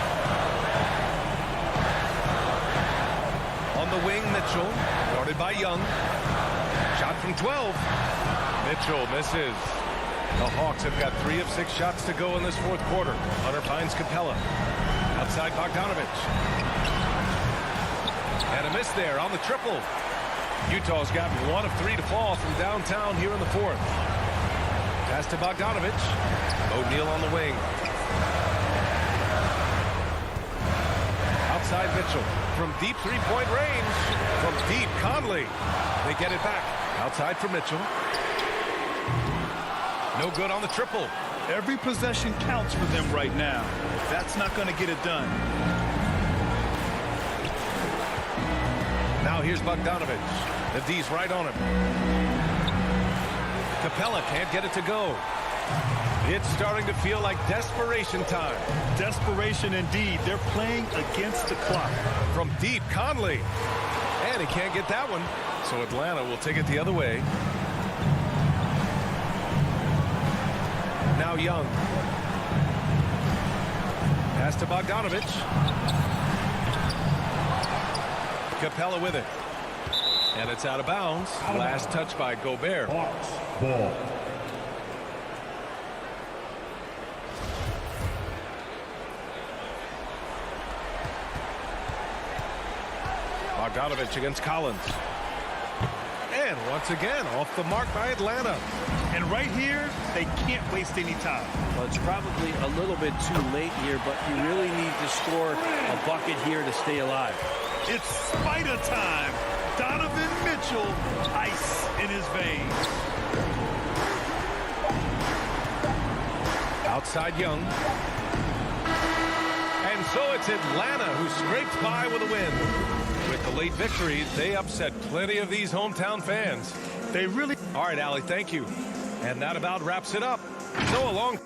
On the wing, Mitchell. Guarded by Young. Shot from 12. Mitchell misses. The Hawks have got 3 of 6 shots to go in this fourth quarter. Hunter finds Capella. Outside Bogdanovich. And a miss there on the triple. Utah's got 1 of 3 to fall from downtown here in the fourth. Pass to Bogdanovich. O'Neal on the wing. Outside Mitchell. From deep three-point range. From deep, Conley. They get it back. Outside for Mitchell. No good on the triple. Every possession counts for them right now. That's not going to get it done. Now here's Bogdanovich. The D's right on him. Capella can't get it to go. It's starting to feel like desperation time. Desperation indeed. They're playing against the clock. From deep, Conley. And he can't get that one. So Atlanta will take it the other way. Now Young. Pass to Bogdanovich. Capella with it. And it's out of bounds. Last touch by Gobert. Hawks ball. Bogdanovich against Collins. And once again, off the mark by Atlanta. And right here, they can't waste any time. Well, it's probably a little bit too late here, but you really need to score a bucket here to stay alive. It's spider time. Donovan Mitchell, ice in his veins. Outside Young. And so it's Atlanta who scraped by with a win. With the late victory, they upset plenty of these hometown fans. They really... All right, Allie, thank you. And that about wraps it up. So along.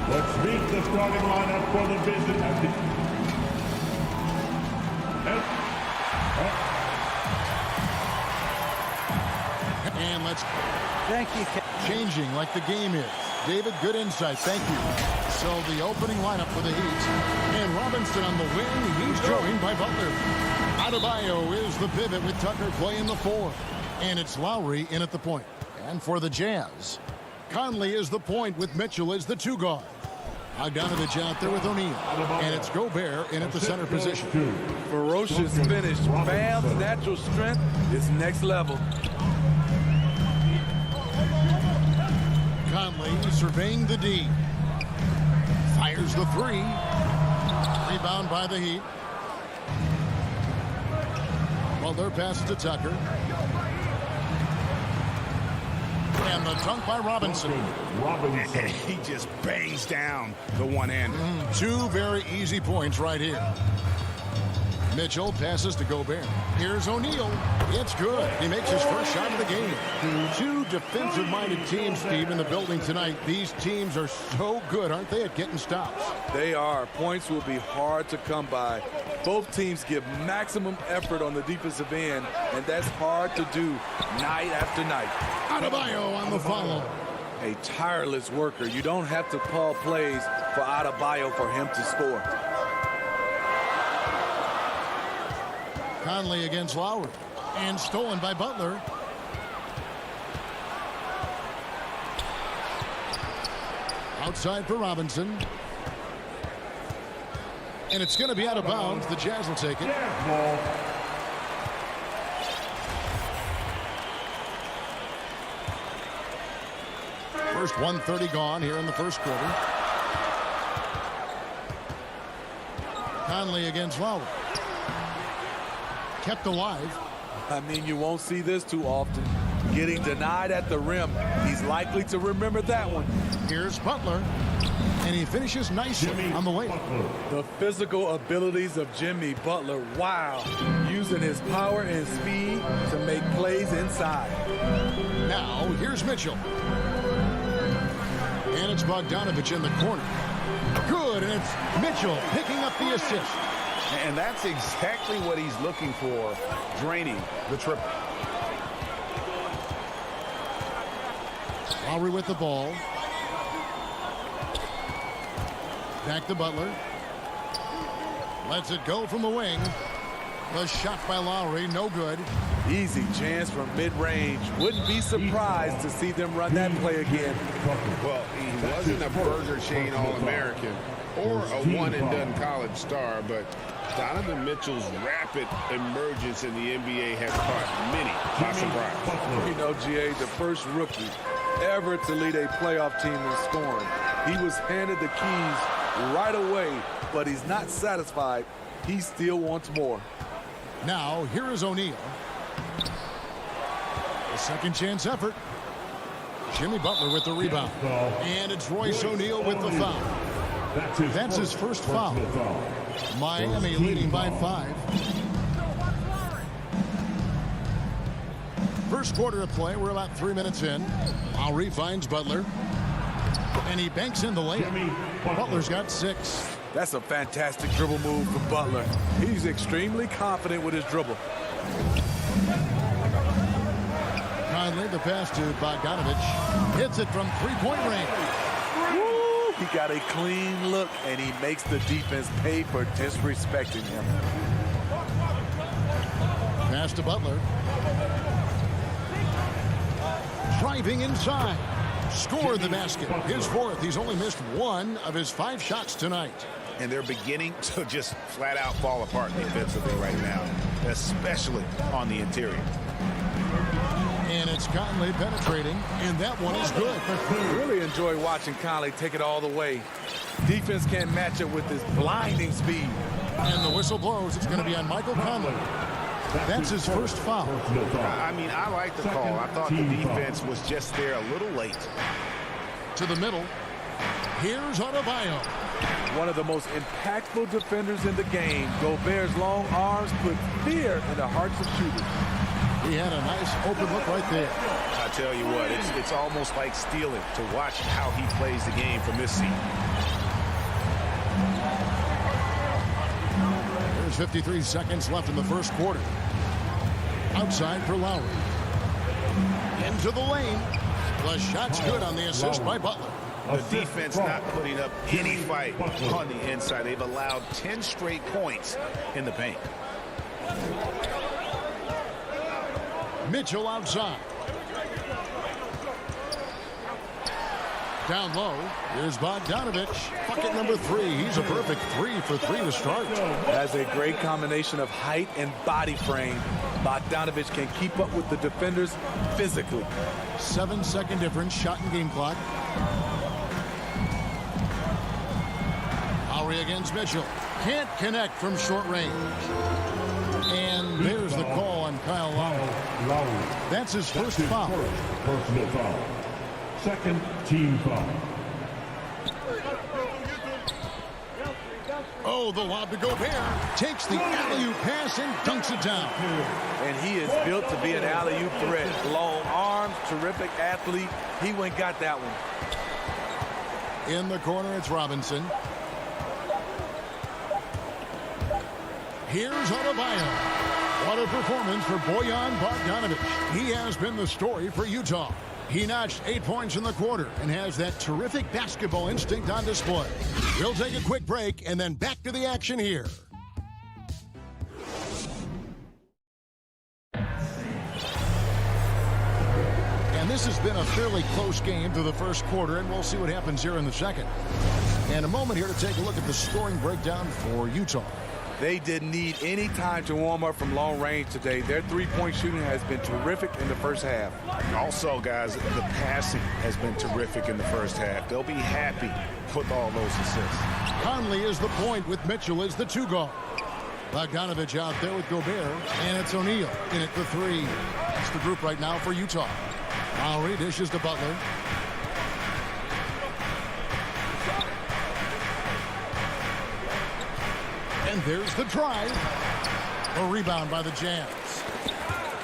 Let's meet the starting lineup for the visit. And let's Thank you. changing like the game is. David, good insight. Thank you. So the opening lineup for the Heat. And Robinson on the wing. He's joined by Butler. Adebayo is the pivot with Tucker playing the 4. And it's Lowry in at the point. And for the Jazz, Conley is the point with Mitchell as the 2 guard. Bogdanovich out there with O'Neal. And it's Gobert in at the center position. Ferocious finish. Bam's natural strength is next level. Conley surveying the D. Fires the 3. Rebound by the Heat. Butler passes to Tucker. And the dunk by Robinson. He just bangs down the one-hander. 2 very easy points right here. Mitchell passes to Gobert. Here's O'Neal. It's good. He makes his first shot of the game. 2 defensive-minded teams, Steve, in the building tonight. These teams are so good, aren't they, at getting stops? They are. Points will be hard to come by. Both teams give maximum effort on the defensive end, and that's hard to do night after night. Adebayo on the follow. A tireless worker. You don't have to call plays for Adebayo for him to score. Conley against Lowry. And stolen by Butler. Outside for Robinson. And it's going to be out of bounds. The Jazz will take it. First 1:30 gone here in the first quarter. Conley against Lowry. Kept alive. I mean, you won't see this too often. Getting denied at the rim. He's likely to remember that one. Here's Butler. And he finishes nicely on the layup. The physical abilities of Jimmy Butler. Wow. Using his power and speed to make plays inside. Now, here's Mitchell. And it's Bogdanovich in the corner. Good, and it's Mitchell picking up the assist. And that's exactly what he's looking for, draining the triple. Lowry with the ball. Back to Butler. Lets it go from the wing. The shot by Lowry, no good. Easy chance from mid-range. Wouldn't be surprised to see them run that play again. Well, he wasn't a Burger Chain All-American or a one-and-done college star, but Donovan Mitchell's rapid emergence in the NBA has caught many by surprise. You know, GA, the first rookie ever to lead a playoff team in scoring. He was handed the keys right away, but he's not satisfied. He still wants more. Now, here is O'Neal. A second chance effort. Jimmy Butler with the rebound. And it's Royce O'Neal with the foul. That's his first foul. Miami leading by 5. First quarter of play. We're about 3 minutes in. Lowry finds Butler. And he banks in the layup. Butler's got 6. That's a fantastic dribble move from Butler. He's extremely confident with his dribble. Conley, the pass to Bogdanovich. Hits it from three-point range. Woo! He got a clean look, and he makes the defense pay for disrespecting him. Pass to Butler. Driving inside. Scored the basket. His 4th. He's only missed 1 of his 5 shots tonight. And they're beginning to just flat out fall apart defensively right now, especially on the interior. And it's Conley penetrating, and that one is good. Really enjoy watching Conley take it all the way. Defense can't match it with his blinding speed. And the whistle blows. It's going to be on Michael Conley. That's his first foul. I mean, I like the call. I thought the defense was just there a little late. To the middle. Here's Adebayo. One of the most impactful defenders in the game. Gobert's long arms put fear in the hearts of shooters. He had a nice open look right there. I tell you what, it's almost like stealing to watch how he plays the game from this seat. There's 53 seconds left in the first quarter. Outside for Lowry. Into the lane. The shot's good on the assist by Butler. The defense not putting up any fight on the inside. They've allowed 10 straight points in the paint. Mitchell outside. Down low is Bogdanovich. Bucket number 3. He's a perfect 3 for 3 to start. Has a great combination of height and body frame. Bogdanovich can keep up with the defenders physically. 7-second difference, shot and game clock. Lowry against Mitchell. Can't connect from short range. And there's the call on Kyle Lowry. That's his first foul. Personal foul. Second team foul. Oh, the lob to Gobert. Takes the alley-oop pass and dunks it down. And he is built to be an alley-oop threat. Long arms, terrific athlete. He went and got that one. In the corner, it's Robinson. Here's Adebayo. What a performance for Bojan Bogdanovic. He has been the story for Utah. He notched 8 points in the quarter and has that terrific basketball instinct on display. We'll take a quick break and then back to the action here. And this has been a fairly close game through the first quarter, and we'll see what happens here in the second. And a moment here to take a look at the scoring breakdown for Utah. They didn't need any time to warm up from long range today. Their three-point shooting has been terrific in the first half. Also, guys, the passing has been terrific in the first half. They'll be happy with all those assists. Conley is the point with Mitchell as the 2 guard. Bogdanovich out there with Gobert, and it's O'Neal in at the 3. That's the group right now for Utah. Lowry dishes to Butler. And there's the drive. A rebound by the Jazz.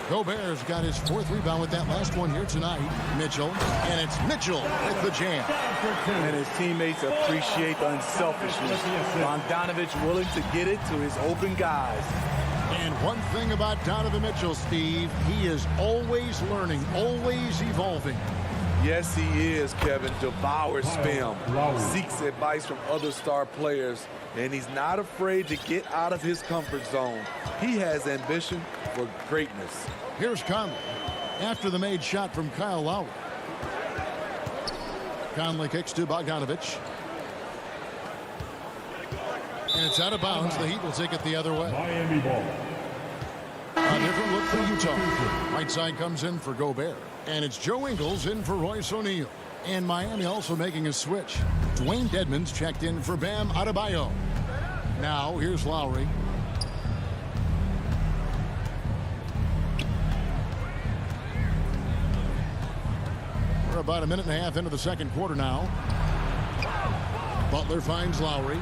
Gobert's got his 4th rebound with that last one here tonight. Mitchell, and it's Mitchell with the jam. And his teammates appreciate the unselfishness. Bogdanovich willing to get it to his open guys. And one thing about Donovan Mitchell, Steve, he is always learning, always evolving. Yes, he is, Kevin. Devours film, seeks advice from other star players, and he's not afraid to get out of his comfort zone. He has ambition for greatness. Here's Conley after the made shot from Kyle Lowry. Conley kicks to Bogdanovich. And it's out of bounds. The Heat will take it the other way. Miami ball. A different look for Utah. Whiteside comes in for Gobert. And it's Joe Ingles in for Royce O'Neal. And Miami also making a switch. Dwayne Dedmon's checked in for Bam Adebayo. Now here's Lowry. We're about a minute and a half into the second quarter now. Butler finds Lowry.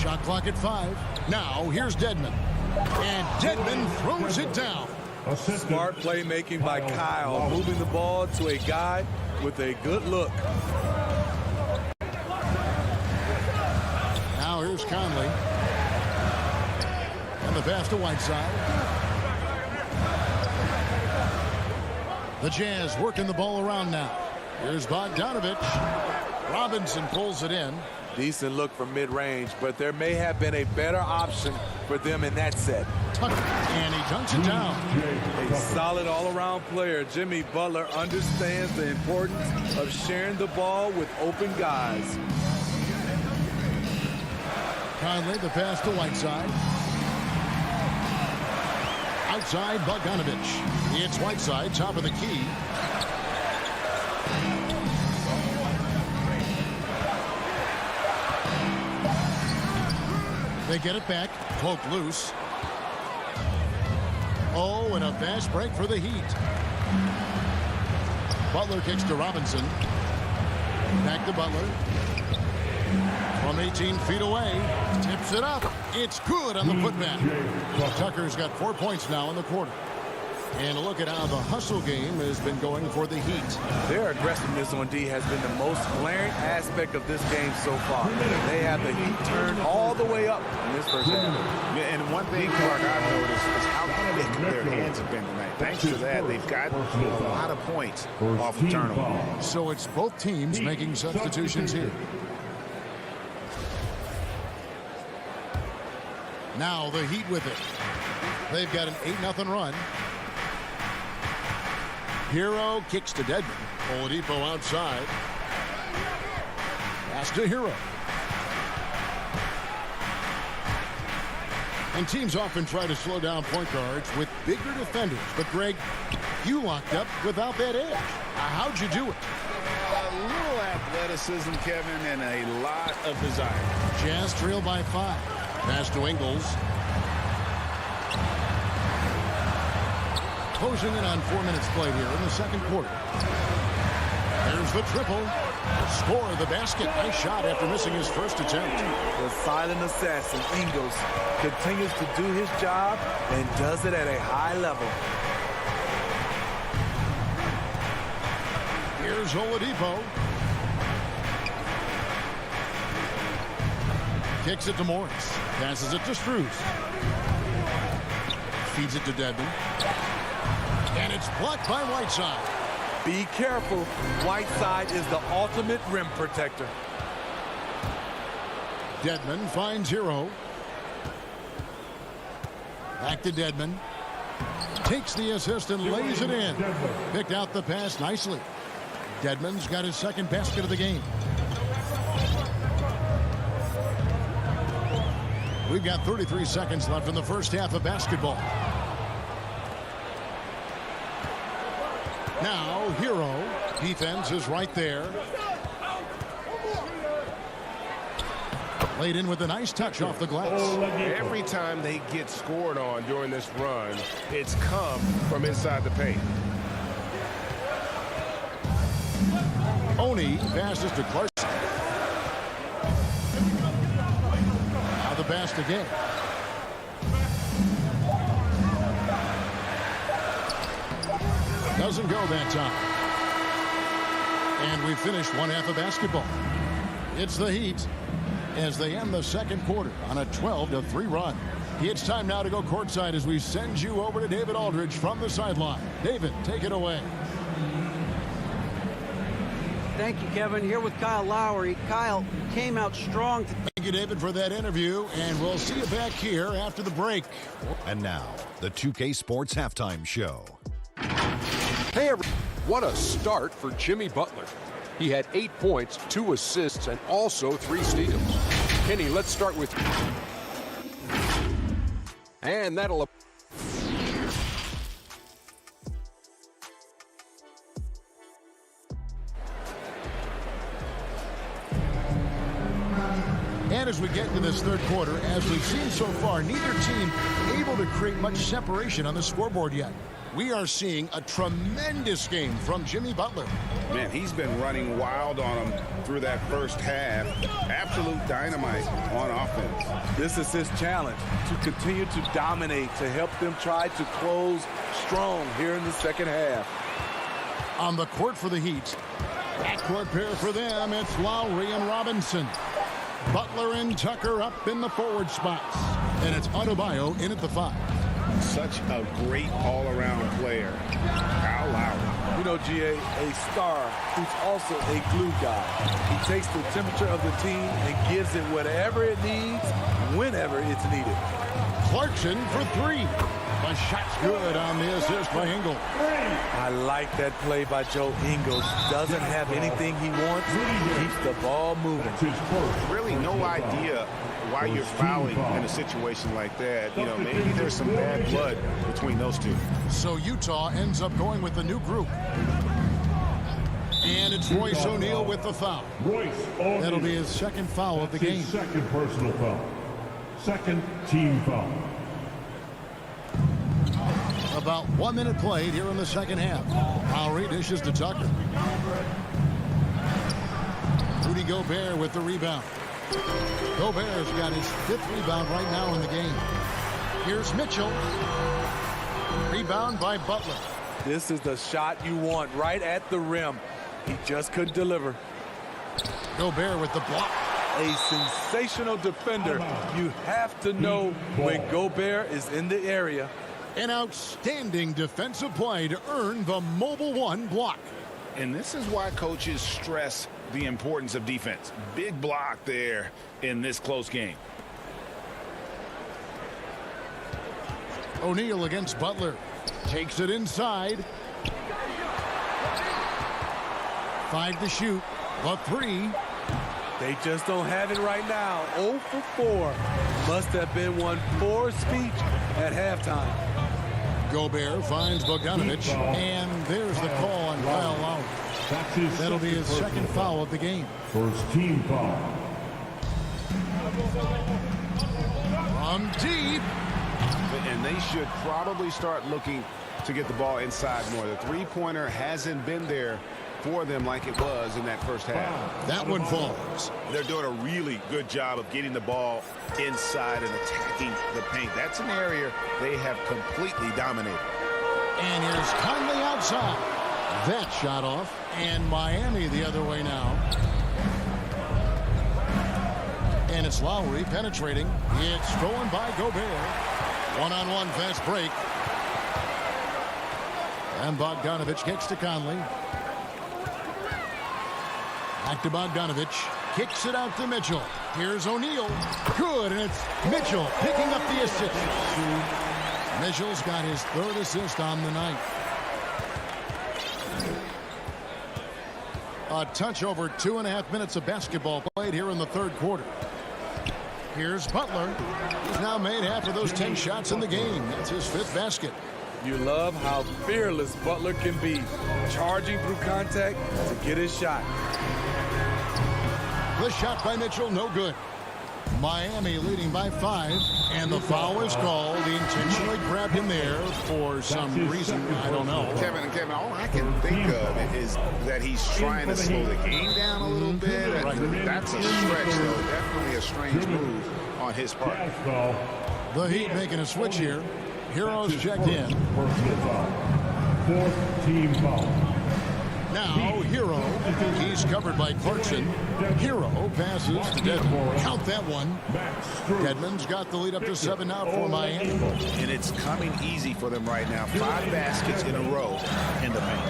Shot clock at 5. Now here's Dedmon. And Dedmon throws it down. Smart playmaking by Kyle, moving the ball to a guy with a good look. Now here's Conley. And the pass to Whiteside. The Jazz working the ball around now. Here's Bogdanovich. Robinson pulls it in. Decent look from mid-range, but there may have been a better option for them in that set. And he dunks it down. A solid all-around player. Jimmy Butler understands the importance of sharing the ball with open guys. Conley, the pass to Whiteside. Outside, Bogdanovich. It's Whiteside, top of the key. They get it back. Cloak loose. Oh, and a fast break for the Heat. Butler kicks to Robinson. Back to Butler. From 18 feet away. Tips it up. It's good on the putback. Tucker's got 4 points now in the quarter. And look at how the hustle game has been going for the Heat. Their aggressiveness on D has been the most glaring aspect of this game so far. They have the Heat turned all the way up in this first half. Yeah, and one thing, Clark, I've noticed is how thick their hands have been tonight. Thanks to that, they've gotten a lot of points off the turnover. So it's both teams making substitutions here. Now the Heat with it. They've got an 8-0 run. Hero kicks to Dedmon. Oladipo outside. Pass to Hero. And teams often try to slow down point guards with bigger defenders. But, Greg, you locked up without that edge. How'd you do it? A little athleticism, Kevin, and a lot of desire. Jazz trail by 5. Pass to Ingles. Closing in on 4 minutes played here in the second quarter. There's the triple. Score the basket. Nice shot after missing his first attempt. The silent assassin, Ingles, continues to do his job and does it at a high level. Here's Oladipo. Kicks it to Morris. Passes it to Strus. Feeds it to Dedmon. And it's blocked by Whiteside. Be careful. Whiteside is the ultimate rim protector. Dedmon finds Hero. Back to Dedmon. Takes the assist and lays it in. Picked out the pass nicely. Dedmon's got his second basket of the game. We've got 33 seconds left in the first half of basketball. Now, Hero. Defense is right there. Laid in with a nice touch off the glass. Every time they get scored on during this run, it's come from inside the paint. Oni passes to Clarkson. Now the pass to Gay. Doesn't go that time. And we finished one half of basketball. It's the Heat as they end the second quarter on a 12-3 run. It's time now to go courtside as we send you over to David Aldridge from the sideline. David, take it away. Thank you, Kevin. Here with Kyle Lowry. Kyle came out strong. Thank you, David, for that interview, and we'll see you back here after the break. And now, the 2K Sports Halftime Show. Hey, what a start for Jimmy Butler. He had 8 points, 2 assists, and also 3 steals. Kenny, let's start with you. And that'll... And as we get into this third quarter, as we've seen so far, neither team able to create much separation on the scoreboard yet. We are seeing a tremendous game from Jimmy Butler. Man, he's been running wild on them through that first half. Absolute dynamite on offense. This is his challenge, to continue to dominate, to help them try to close strong here in the second half. On the court for the Heat, backcourt pair for them, it's Lowry and Robinson. Butler and Tucker up in the forward spots. And it's Adebayo in at the 5. Such a great all-around player. Kyle Lowry. You know, GA, a star who's also a glue guy. He takes the temperature of the team and gives it whatever it needs, whenever it's needed. Clarkson for 3. The shot's good on the assist by Ingles. I like that play by Joe Ingles. Doesn't have anything he wants. Keeps the ball moving. Really no idea why you're fouling in a situation like that. You know, maybe there's some bad blood between those two. So Utah ends up going with the new group. And it's Royce O'Neal with the foul. That'll be his second foul of the game. Second personal foul. Second team foul. About 1 minute played here in the second half. Lowry dishes to Tucker. Rudy Gobert with the rebound. Gobert's got his 5th rebound right now in the game. Here's Mitchell. Rebound by Butler. This is the shot you want right at the rim. He just couldn't deliver. Gobert with the block. A sensational defender. You have to know when Gobert is in the area. An outstanding defensive play to earn the Mobile One block. And this is why coaches stress the importance of defense. Big block there in this close game. O'Neal against Butler. Takes it inside. 5 to shoot. A 3. They just don't have it right now. 0 for 4. Must have been one poor speech at halftime. Gobert finds Bogdanovic, and there's the call on Kyle Lowry. That'll be his second foul of the game. First team foul. From deep. And they should probably start looking to get the ball inside more. The three-pointer hasn't been there for them like it was in that first half. That one falls. They're doing a really good job of getting the ball inside and attacking the paint. That's an area they have completely dominated. And here's Conley outside. That shot off. And Miami the other way now. And it's Lowry penetrating. It's stolen by Gobert. One-on-one fast break. And Bogdanovic gets to Conley. Back to Bogdanovic. Kicks it out to Mitchell. Here's O'Neal. Good, and it's Mitchell picking up the assist. Mitchell's got his 3rd assist on the night. A touch over 2.5 minutes of basketball played here in the third quarter. Here's Butler. He's now made half of those 10 shots in the game. That's his 5th basket. You love how fearless Butler can be, charging through contact to get his shot. The shot by Mitchell, no good. Miami leading by 5, and the foul is called. He intentionally grabbed him there for some reason. I don't know. Kevin, all I can think of is that he's trying to slow the game down a little bit. That's a stretch, though. Definitely a strange move on his part. The Heat making a switch here. Heroes checked in. 4th team foul. Now, Hero. He's covered by Clarkson. Hero passes to Dedmon. Count that one. Dedmon's got the lead up to 7 now for Miami. And it's coming easy for them right now. 5 baskets in a row in the paint.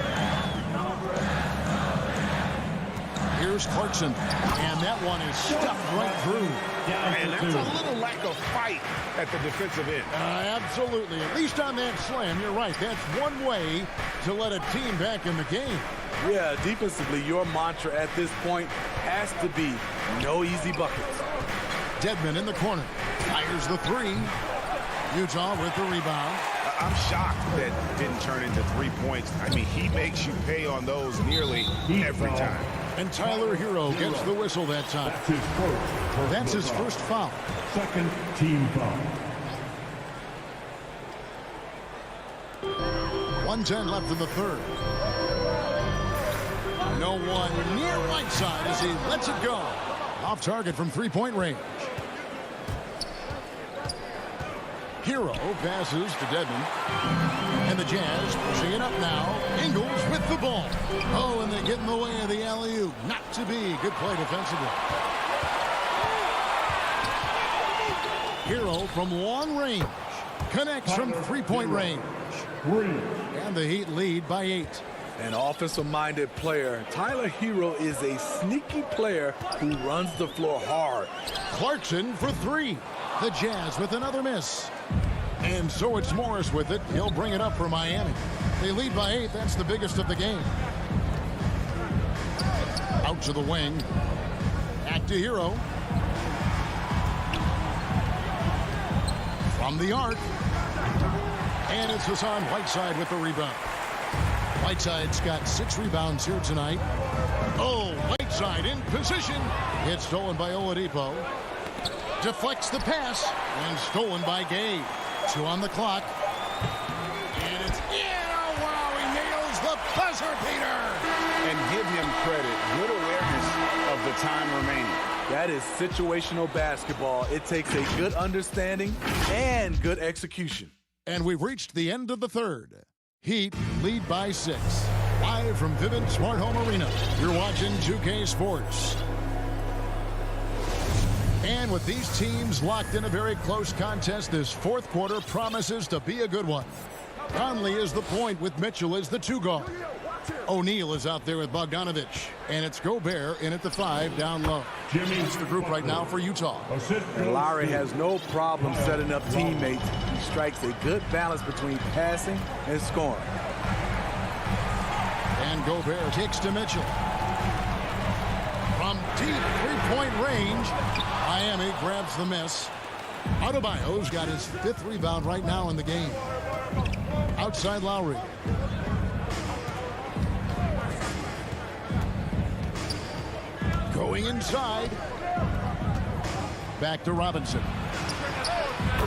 Here's Clarkson. And that one is stuffed right through. And that's a little lack of fight at the defensive end. Absolutely. At least on that slam, you're right. That's one way to let a team back in the game. Yeah, defensively, your mantra at this point has to be no easy buckets. Dedmon in the corner. Fires the 3. Utah with the rebound. I'm shocked that didn't turn into 3 points. I mean, he makes you pay on those nearly every time. And Tyler Hero gets the whistle that time. That's his first foul. 2nd team foul. 1:10 left in the 3rd. No one near right side as he lets it go. Off target from 3-point range. Hero passes to Dedmon. And the Jazz pushing it up now. Ingles with the ball. Oh, and they get in the way of the alley-oop. Not to be. Good play defensively. Hero from long range. Connects from 3-point range. And the Heat lead by 8. An offensive-minded player. Tyler Hero is a sneaky player who runs the floor hard. Clarkson for 3. The Jazz with another miss. And so it's Morris with it. He'll bring it up for Miami. They lead by 8. That's the biggest of the game. Out to the wing. Back to Hero. From the arc. And it's Hassan Whiteside with the rebound. Whiteside's got 6 rebounds here tonight. Oh, Whiteside in position. It's stolen by Oladipo. Deflects the pass and stolen by Gay. 2 on the clock. And it's in. Oh, wow, he nails the buzzer beater. And give him credit. Good awareness of the time remaining. That is situational basketball. It takes a good understanding and good execution. And we've reached the end of the 3rd. Heat lead by 6. Live from Vivint Smart Home Arena. You're watching 2K Sports. And with these teams locked in a very close contest, this 4th quarter promises to be a good one. Conley is the point with Mitchell as the 2 guard. O'Neal is out there with Bogdanovich. And it's Gobert in at the 5 down low. It's the group right now for Utah. And Lowry has no problem setting up teammates. He strikes a good balance between passing and scoring. And Gobert kicks to Mitchell. From deep 3-point range, Miami grabs the miss. Adebayo's got his 5th rebound right now in the game. Outside Lowry. Going inside. Back to Robinson.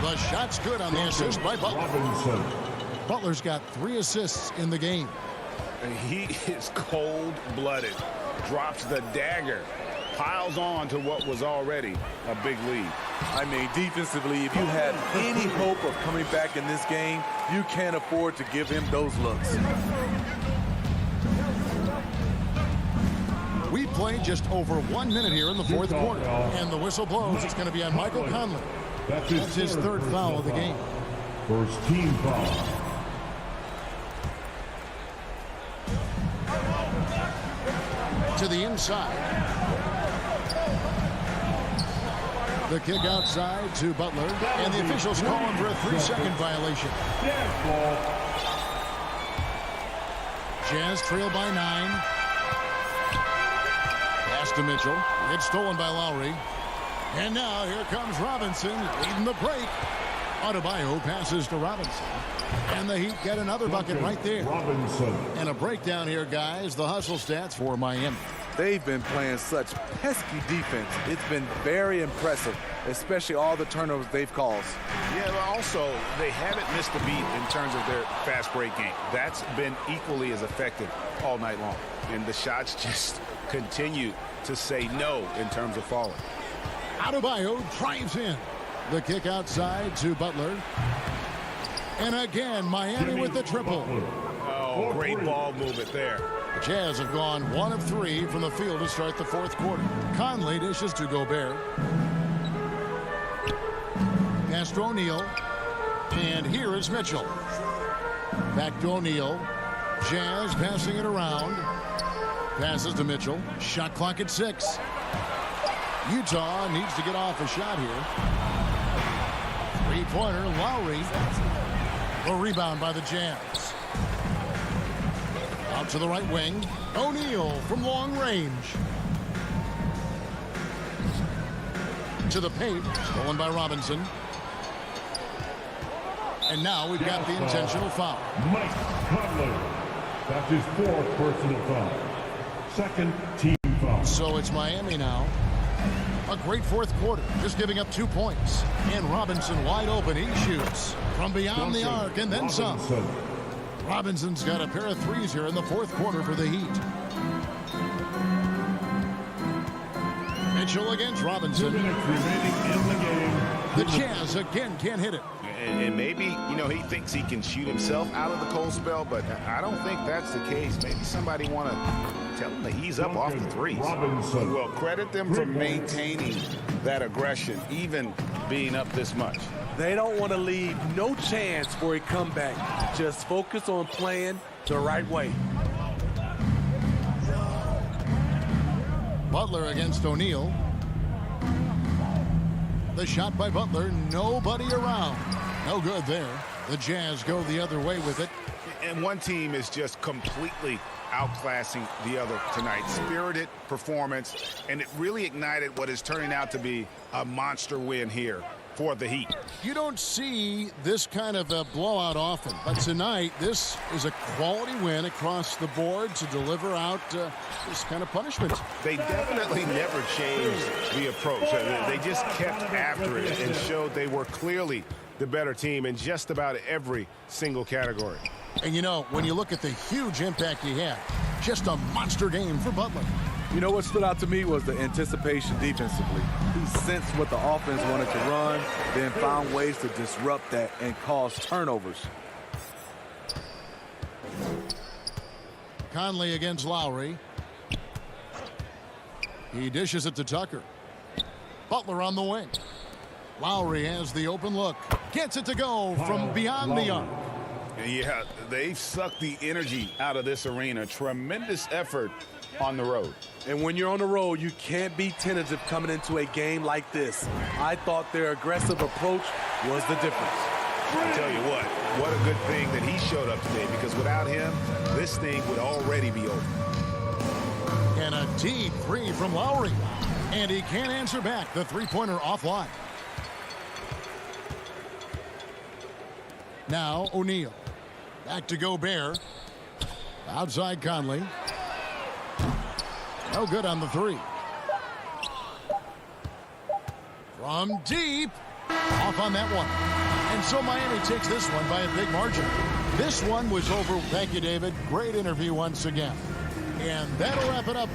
The shot's good on the assist by Butler. Butler's got 3 assists in the game. He is cold-blooded. Drops the dagger. Piles on to what was already a big lead. I mean, defensively, if you had any hope of coming back in this game, you can't afford to give him those looks. We played just over 1 minute here in the 4th quarter. And the whistle blows. It's going to be on Michael Conley. That's his 3rd foul of the game. First team foul. To the inside. The kick outside to Butler. And the officials call him for a 3-second violation. Jazz trail by 9. Pass to Mitchell. It's stolen by Lowry. And now here comes Robinson leading the break. Adebayo passes to Robinson. And the Heat get another bucket right there. Robinson. And a breakdown here, guys. The hustle stats for Miami. They've been playing such pesky defense. It's been very impressive, especially all the turnovers they've caused. Yeah, but also, they haven't missed a beat in terms of their fast break game. That's been equally as effective all night long. And the shots just continue to say no in terms of falling. Adebayo drives in. The kick outside to Butler. And again, Miami with the triple. Oh, great ball movement there. The Jazz have gone 1 of 3 from the field to start the fourth quarter. Conley dishes to Gobert. Pass to O'Neal. And here is Mitchell. Back to O'Neal. Jazz passing it around. Passes to Mitchell. Shot clock at 6. Utah needs to get off a shot here. Three-pointer, Lowry. A rebound by the Jazz. Out to the right wing. O'Neal from long range. To the paint. Stolen by Robinson. And now we've got the intentional foul. Mike Conley. That's his 4th personal foul. 2nd team foul. So it's Miami now. A great fourth quarter, just giving up 2 points. And Robinson wide open. He shoots from beyond the arc and then some. Robinson's got a pair of threes here in the fourth quarter for the Heat. Mitchell against Robinson. 2 minutes remaining in the game. The Jazz again can't hit it. And maybe, he thinks he can shoot himself out of the cold spell, but I don't think that's the case. Maybe somebody want to tell him to ease up off the threes. Robinson. Well, credit them for maintaining that aggression, even being up this much. They don't want to leave no chance for a comeback. Just focus on playing the right way. Butler against O'Neal. The shot by Butler, nobody around. No good there. The Jazz go the other way with it. And one team is just completely outclassing the other tonight. Spirited performance, and it really ignited what is turning out to be a monster win here for the Heat. You don't see this kind of a blowout often, but tonight this is a quality win across the board to deliver out this kind of punishment. They definitely never changed the approach. They just kept after it and showed they were clearly the better team in just about every single category. And when you look at the huge impact he had, just a monster game for Butler. What stood out to me was the anticipation defensively. He sensed what the offense wanted to run, then found ways to disrupt that and cause turnovers. Conley against Lowry. He dishes it to Tucker. Butler on the wing. Lowry has the open look. Gets it to go from beyond the arc. Yeah, they've sucked the energy out of this arena. Tremendous effort on the road. And when you're on the road, you can't be tentative coming into a game like this. I thought their aggressive approach was the difference. I tell you what a good thing that he showed up today, because without him, this thing would already be over. And a deep three from Lowry. And he can't answer back. The three-pointer offline. Now O'Neal. Back to Gobert. Outside Conley. No good on the three. From deep. Off on that one. And so Miami takes this one by a big margin. This one was over. Thank you, David. Great interview once again. And that'll wrap it up.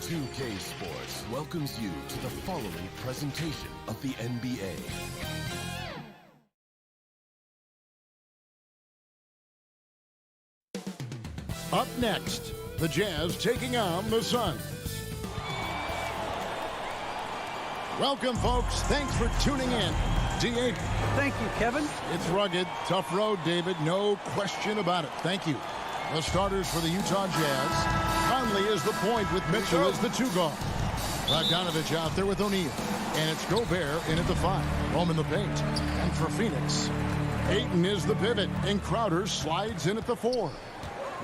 2K Sports welcomes you to the following presentation of the NBA. Up next, the Jazz taking on the Suns. Welcome, folks. Thanks for tuning in. D.A. Thank you, Kevin. It's rugged, tough road, David. No question about it. Thank you. The starters for the Utah Jazz. Conley is the point with Mitchell as the two guard. Bogdanovich out there with O'Neal. And it's Gobert in at the 5. Home in the paint. And for Phoenix, Ayton is the pivot. And Crowder slides in at the 4.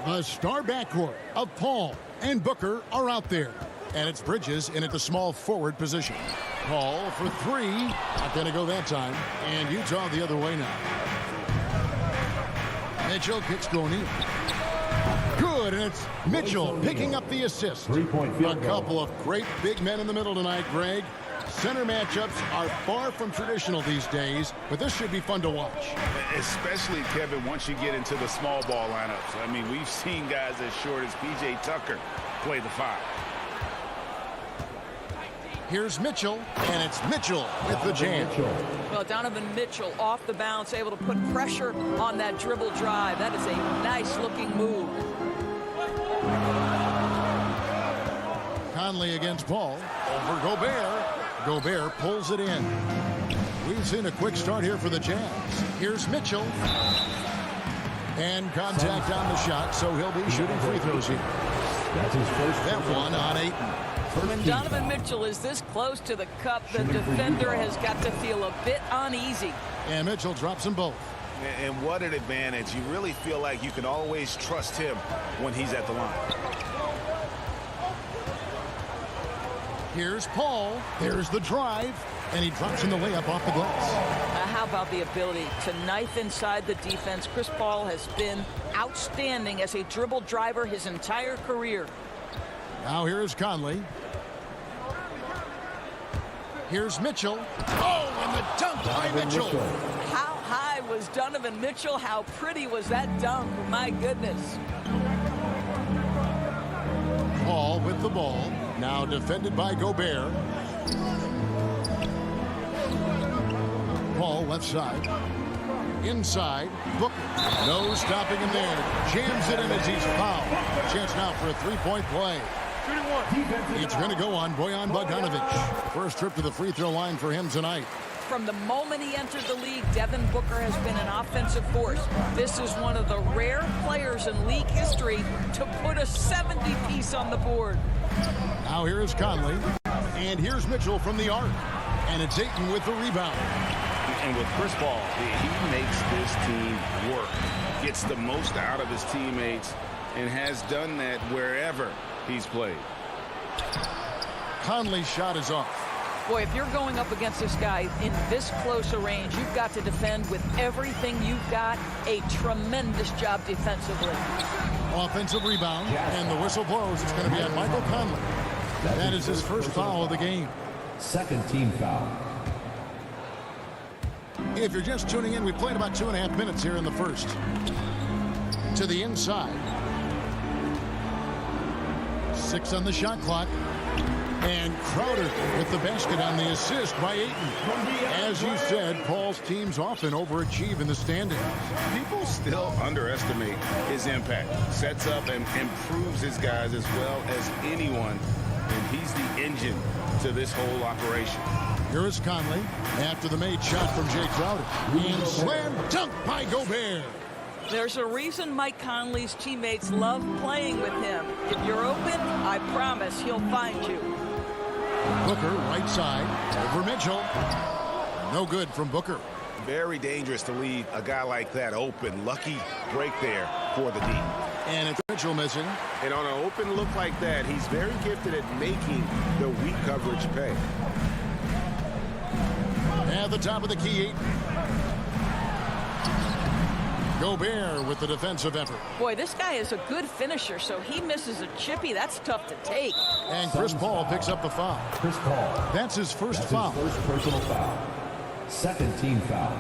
The star backcourt of Paul and Booker are out there. And it's Bridges in at the small forward position. Paul for 3. Not going to go that time. And Utah the other way now. Mitchell kicks to O'Neal. Good, and it's Mitchell picking up the assist. A couple of great big men in the middle tonight, Greg. Center matchups are far from traditional these days, but this should be fun to watch. Especially, Kevin, once you get into the small ball lineups. I mean, we've seen guys as short as P.J. Tucker play the 5. Here's Mitchell, and it's Mitchell with the jam. Well, Donovan Mitchell off the bounce, able to put pressure on that dribble drive. That is a nice-looking move. Conley against Paul. Over Gobert. Gobert pulls it in. We haven't seen a quick start here for the Jazz. Here's Mitchell. And contact on the shot, so he'll be shooting free throws here. That's his first. That one on Ayton. When Donovan Mitchell is this close to the cup, the defender has got to feel a bit uneasy. And Mitchell drops them both. And what an advantage. You really feel like you can always trust him when he's at the line. Here's Paul. There's the drive. And he drops in the layup off the glass. How about the ability to knife inside the defense? Chris Paul has been outstanding as a dribble driver his entire career. Now here's Conley. Here's Mitchell. Oh, and the dunk by Mitchell. How high was Donovan Mitchell? How pretty was that dunk? My goodness. Paul with the ball. Now defended by Gobert. Paul left side. Inside. Booker. No stopping him there. Jams it in as he's fouled. Chance now for a three-point play. It's going to go on Bojan Bogdanovic. First trip to the free throw line for him tonight. From the moment he entered the league, Devin Booker has been an offensive force. This is one of the rare players in league history to put a 70-piece on the board. Now here's Conley. And here's Mitchell from the arc. And it's Ayton with the rebound. And with Chris Paul, he makes this team work. Gets the most out of his teammates and has done that wherever he's played. Conley's shot is off. Boy, if you're going up against this guy in this close a range, you've got to defend with everything you've got. A tremendous job defensively. Offensive rebound, and the whistle blows. It's going to be on Michael Conley. That is his first foul of the game. Second team foul. If you're just tuning in, we played about 2.5 minutes here in the first. To the inside. 6 on the shot clock. And Crowder with the basket on the assist by Ayton. As you said, Paul's teams often overachieve in the standings. People still underestimate his impact. Sets up and improves his guys as well as anyone. And he's the engine to this whole operation. Here is Conley after the made shot from Jay Crowder. And slam dunk by Gobert. There's a reason Mike Conley's teammates love playing with him. If you're open, I promise he'll find you. Booker, right side, over Mitchell. No good from Booker. Very dangerous to leave a guy like that open. Lucky break there for the D. And it's Mitchell missing. And on an open look like that, he's very gifted at making the weak coverage pay. At the top of the key, Ayton. Gobert with the defensive effort. Boy, this guy is a good finisher, so he misses a chippy. That's tough to take. And Chris Paul picks up the foul. Chris Paul. That's his first foul. His first personal foul. Second team foul.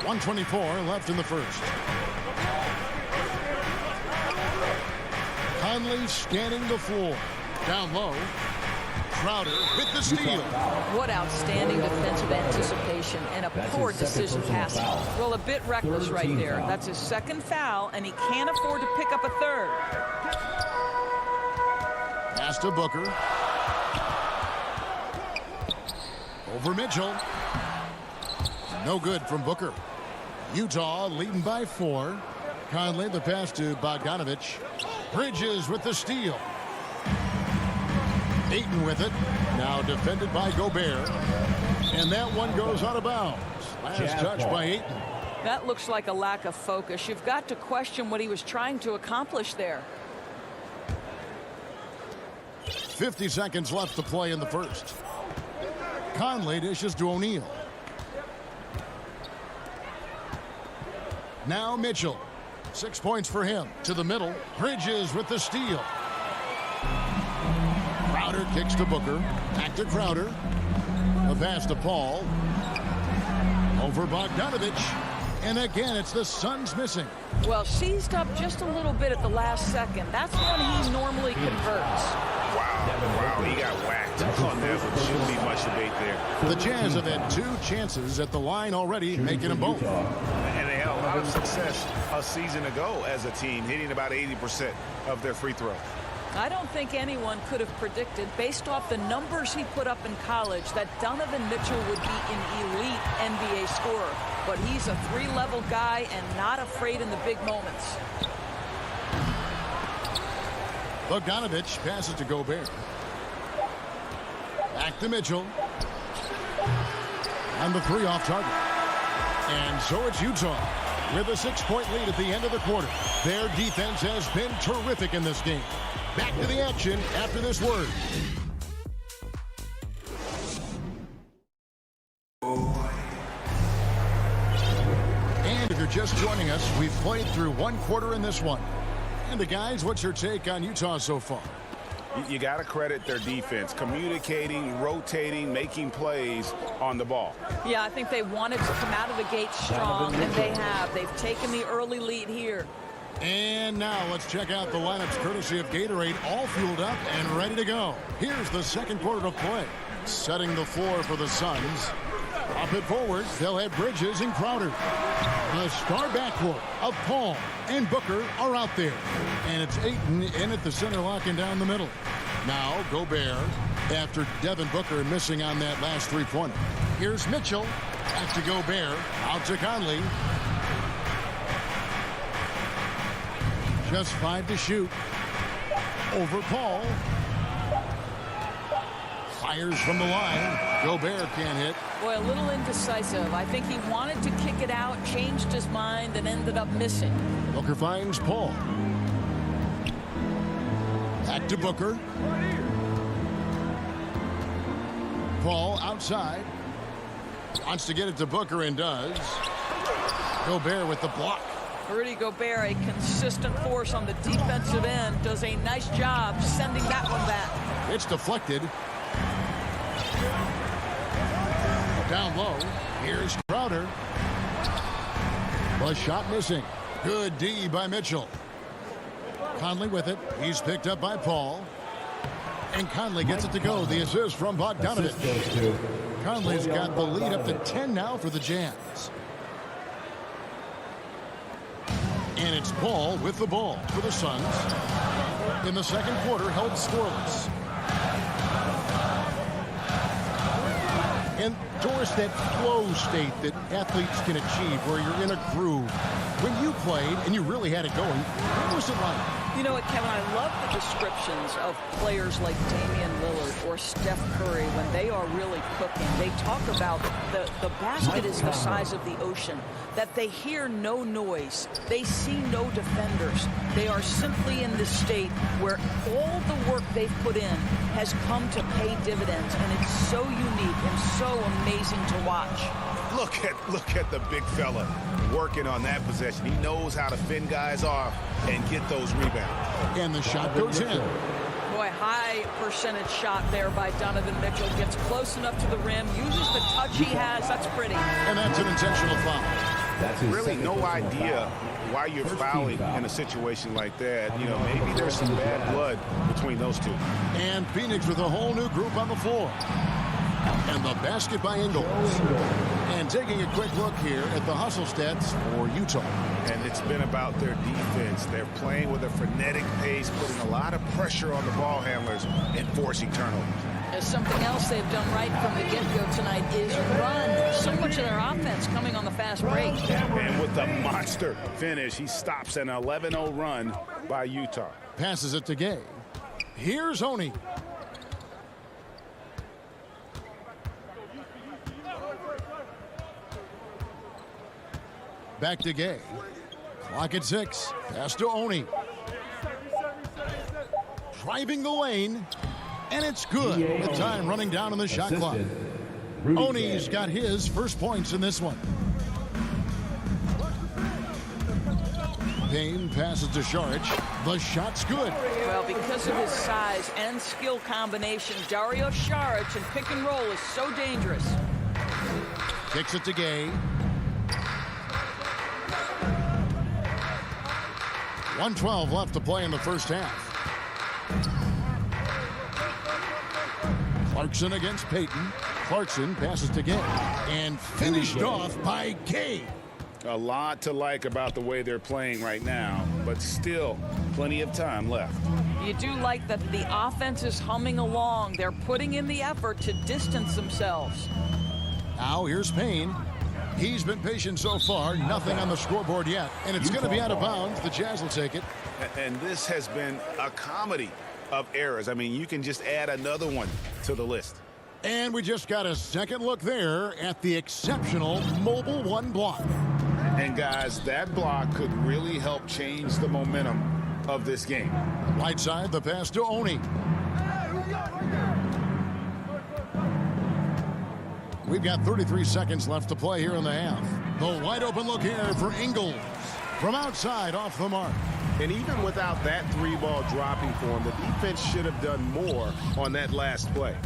1:24 left in the first. Conley scanning the floor. Down low. Crowder with the steal. What outstanding defensive anticipation and a poor decision passing. Well, a bit reckless right there. That's his second foul, and he can't afford to pick up a third. Pass to Booker. Over Mitchell. No good from Booker. Utah leading by 4. Conley the pass to Bogdanovic. Bridges with the steal. Ayton with it. Now defended by Gobert. And that one goes out of bounds. Last touch by Ayton. That looks like a lack of focus. You've got to question what he was trying to accomplish there. 50 seconds left to play in the first. Conley dishes to O'Neal. Now Mitchell. 6 points for him. To the middle. Bridges with the steal. Crowder kicks to Booker. Back to Crowder. The pass to Paul. Over Bogdanovic. And again, it's the Suns missing. Well, seized up just a little bit at the last second. That's when he normally converts. Wow, he got whacked on that one. Shouldn't be much debate there. The Jazz have had 2 chances at the line already, making them both. And they had a lot of success a season ago as a team, hitting about 80% of their free throw. I don't think anyone could have predicted, based off the numbers he put up in college, that Donovan Mitchell would be an elite NBA scorer. But he's a 3-level guy and not afraid in the big moments. Bogdanovich passes to Gobert. Back to Mitchell. And the 3 off target. And so it's Utah with a 6-point lead at the end of the quarter. Their defense has been terrific in this game. Back to the action after this word. And if you're just joining us, we've played through 1 quarter in this one. And the guys, what's your take on Utah so far? You got to credit their defense, communicating, rotating, making plays on the ball. Yeah, I think they wanted to come out of the gate strong, and they have. They've taken the early lead here. And now let's check out the lineups courtesy of Gatorade, all fueled up and ready to go. Here's the second quarter of play. Setting the floor for the Suns. Up it forward, they'll have Bridges and Crowder. The star backcourt of Paul and Booker are out there. And it's Ayton in at the center, locking down the middle. Now Gobert, after Devin Booker missing on that last 3-pointer. Here's Mitchell, back to Gobert, out to Conley. Just 5 to shoot. Over Paul. Fires from the line. Gobert can't hit. Boy, a little indecisive. I think he wanted to kick it out, changed his mind, and ended up missing. Booker finds Paul. Back to Booker. Paul outside. Wants to get it to Booker and does. Gobert with the block. Rudy Gobert, a consistent force on the defensive end, does a nice job sending that one back. It's deflected. Down low. Here's Crowder. The shot missing. Good D by Mitchell. Conley with it. He's picked up by Paul. And Conley gets it to go. The assist from Bogdanovich. Conley's got the lead up to 10 now for the Jazz. And it's Paul with the ball for the Suns. In the second quarter, held scoreless. And Doris, that flow state that athletes can achieve where you're in a groove. When you played and you really had it going, what was it like? You know what, Kevin, I love the descriptions of players like Damian Lillard or Steph Curry when they are really cooking. They talk about the basket is the size of the ocean, that they hear no noise. They see no defenders. They are simply in this state where all the work they've put in has come to pay dividends, and it's so unique and so amazing to watch. Look at the big fella working on that possession. He knows how to fend guys off and get those rebounds. And the shot goes in. Boy, high percentage shot there by Donovan Mitchell. Gets close enough to the rim, uses the touch he has. That's pretty. And that's an intentional foul. Really no idea why you're fouling in a situation like that. You know, maybe there's some bad blood between those two. And Phoenix with a whole new group on the floor. And the basket by Ingles. And taking a quick look here at the hustle stats for Utah. And it's been about their defense. They're playing with a frenetic pace, putting a lot of pressure on the ball handlers and forcing turnovers. There's something else they've done right from the get-go tonight is run. So much of their offense coming on the fast break. And with the monster finish, he stops an 11-0 run by Utah. Passes it to Gay. Here's Oni. Back to Gay. Clock at 6. Pass to Oni. Driving the lane. And it's good. With time running down on the shot clock. Oni's got his first points in this one. Payne passes to Saric. The shot's good. Well, because of his size and skill combination, Dario Saric and pick and roll is so dangerous. Kicks it to Gay. 1:12 left to play in the first half. Clarkson against Payton. Clarkson passes to Gay. And finished off by Gay. A lot to like about the way they're playing right now, but still Plenty of time left. You do like that the offense is humming along. They're putting in the effort to distance themselves. Now here's Payne. He's been patient so far. Nothing on the scoreboard yet. And it's going to be out of bounds. The Jazz will take it. And this has been a comedy of errors. I mean, you can just add another one to the list. And we just got a second look there at the exceptional Mobile One block. And guys, that block could really help change the momentum of this game. Right side, the pass to Oni. We've got 33 seconds left to play here in the half. The wide open look here for Ingles. From outside, off the mark. And even without that three-ball dropping for him, the defense should have done more on that last play.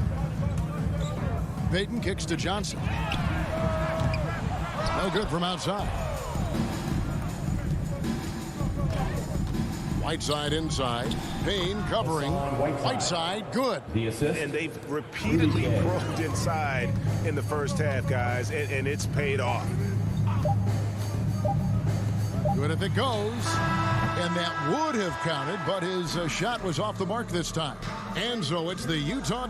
Payton kicks to Johnson. No good from outside. Whiteside inside. Payne covering. Whiteside, good. The assist. And they've repeatedly probed inside in the first half, guys, and it's paid off. Good if it goes. And that would have counted, but his shot was off the mark this time. And so it's the Utah.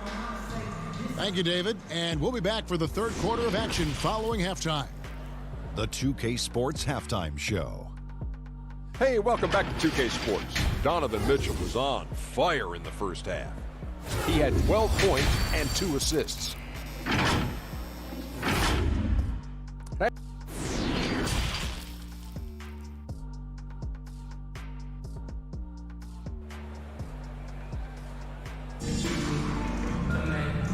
Thank you, David. And we'll be back for the third quarter of action following halftime. The 2K Sports Halftime Show. Hey, welcome back to 2K Sports. Donovan Mitchell was on fire in the first half. He had 12 points and 2 assists.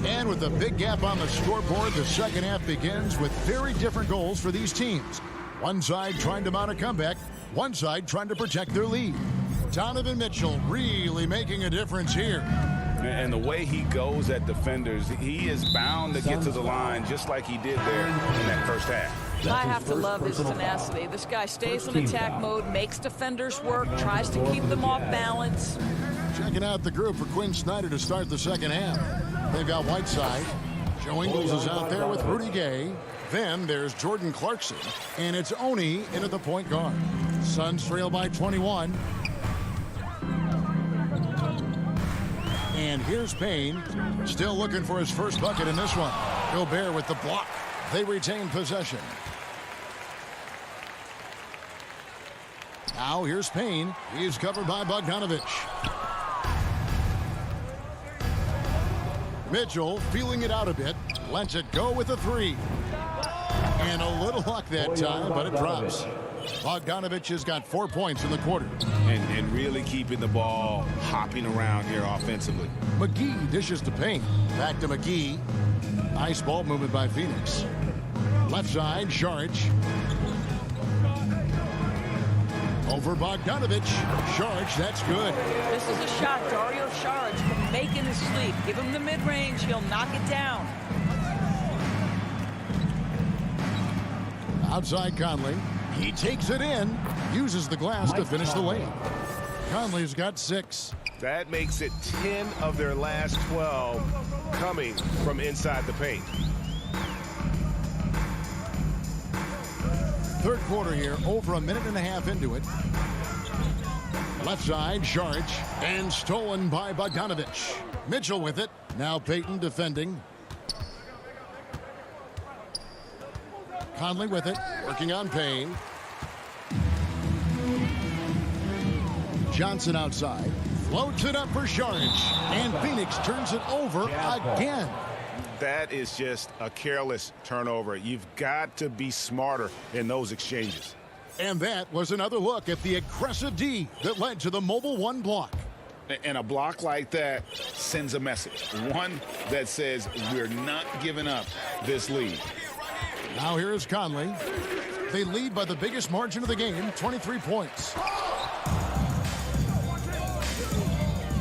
And with a big gap on the scoreboard, the second half begins with very different goals for these teams. One side trying to mount a comeback, one side trying to protect their lead. Donovan Mitchell really making a difference here. And the way he goes at defenders, he is bound to get to the line just like he did there in that first half. I have to love his tenacity. This guy stays in attack mode, makes defenders work, tries to keep them off balance. Checking out the group for Quinn Snyder to start the second half. They've got Whiteside. Joe Ingles is out there with Rudy Gay. Then there's Jordan Clarkson. And it's Oni in at the point guard. Suns trail by 21. And here's Payne. Still looking for his first bucket in this one. Gobert with the block. They retain possession. Now here's Payne. He's covered by Bogdanovich. Mitchell feeling it out a bit. Lets it go with a three. And a little luck that time, but it drops. Bogdanovich has got 4 points in the quarter. And really keeping the ball hopping around here offensively. McGee dishes to Payne. Back to McGee. Nice ball movement by Phoenix. Left side, Saric. Over Bogdanovich. Saric, that's good. This is a shot Dario Saric can make in his sleep. Give him the mid-range, he'll knock it down. Outside Conley. He takes it in. Uses the glass to finish the lane. Conley's got 6. That makes it 10 of their last 12 coming from inside the paint. Third quarter here, over a minute and a half into it. Left side, Saric, and stolen by Bogdanovich. Mitchell with it. Now Payton defending. Conley with it, working on Payne. Johnson outside, floats it up for Saric, and Phoenix turns it over again. That is just a careless turnover. You've got to be smarter in those exchanges. And that was another look at the aggressive D that led to the Mobile One block. And a block like that sends a message. One that says we're not giving up this lead. Now here is Conley. They lead by the biggest margin of the game, 23 points.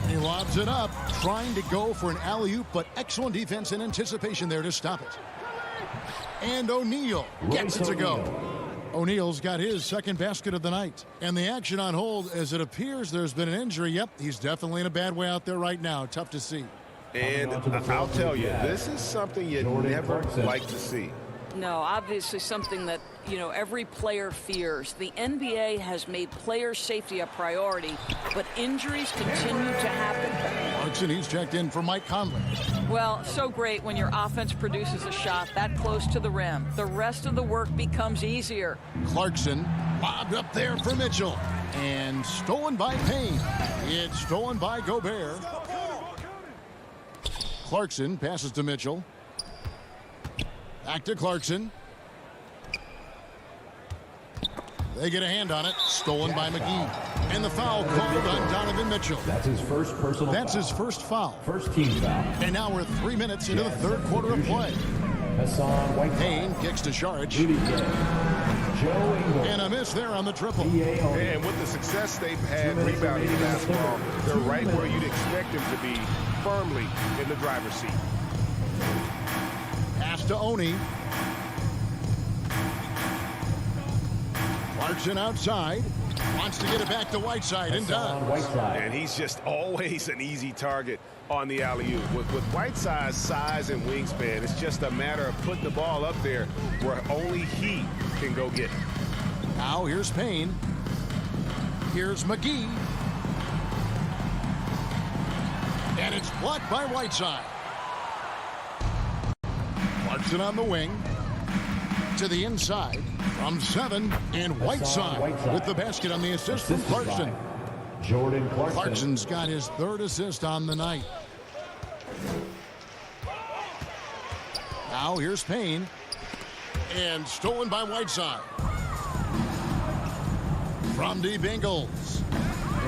He lobs it up, trying to go for an alley-oop, but excellent defense and anticipation there to stop it. And O'Neal gets it to go. O'Neal's got his second basket of the night. And the action on hold, as it appears there's been an injury. Yep, he's definitely in a bad way out there right now. Tough to see. And I'll tell you, this is something you never like to see. No, obviously something that, you know, every player fears. The NBA has made player safety a priority, but injuries continue to happen. Clarkson, he's checked in for Mike Conley. Well, so great when your offense produces a shot that close to the rim. The rest of the work becomes easier. Clarkson lobbed up there for Mitchell. And stolen by Payne. It's stolen by Gobert. Clarkson passes to Mitchell. Back to Clarkson. They get a hand on it. Stolen by McGee. And the foul called on Donovan Mitchell. That's his first personal That's foul. his first foul. First team foul. And now we're 3 minutes into the third quarter of play. Payne kicks to Saric. And a miss there on the triple. And with the success they've had rebounding the basketball, they're right where you'd expect them to be, firmly in the driver's seat. Pass to Oni. Clarkson outside. Wants to get it back to Whiteside and does. And he's just always an easy target on the alley-oop. With Whiteside's size and wingspan, it's just a matter of putting the ball up there where only he can go get it. Now here's Payne. Here's McGee. And it's blocked by Whiteside. Clarkson on the wing. To the inside. From 7. And Whiteside with the basket on the assist from Clarkson. Jordan Clarkson. Clarkson's got his third assist on the night. Now here's Payne. And stolen by Whiteside. From deep Ingles.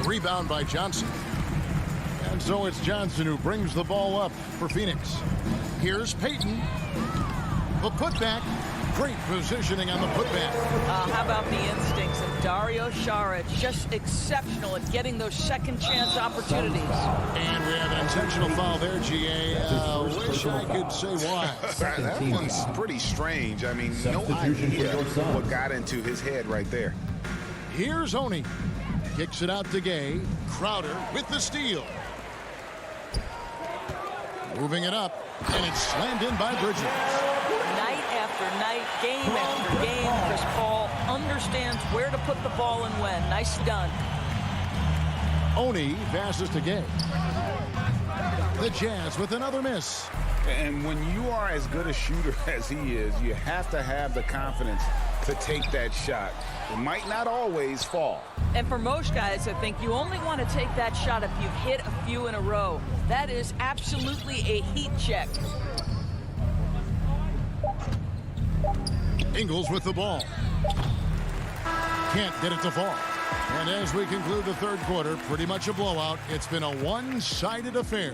The rebound by Johnson. And so it's Johnson who brings the ball up for Phoenix. Here's Payton. The putback. Great positioning on the putback. How about the instincts of Dario Saric? Just exceptional at getting those second chance opportunities. And we have an intentional foul there, GA. Wish I could say why. That one's pretty strange. I mean, no idea what got into his head right there. Here's Oni. Kicks it out to Gay. Crowder with the steal. Moving it up. And it's slammed in by Bridges. Night after night, game after game, Chris Paul understands where to put the ball and when. Nice done. Oni passes to Gay. The Jazz with another miss. And when you are as good a shooter as he is, you have to have the confidence to take that shot. It might not always fall. And for most guys, I think you only want to take that shot if you've hit a few in a row. That is absolutely a heat check. Ingles with the ball. Can't get it to fall. And as we conclude the third quarter, pretty much a blowout. It's been a one-sided affair.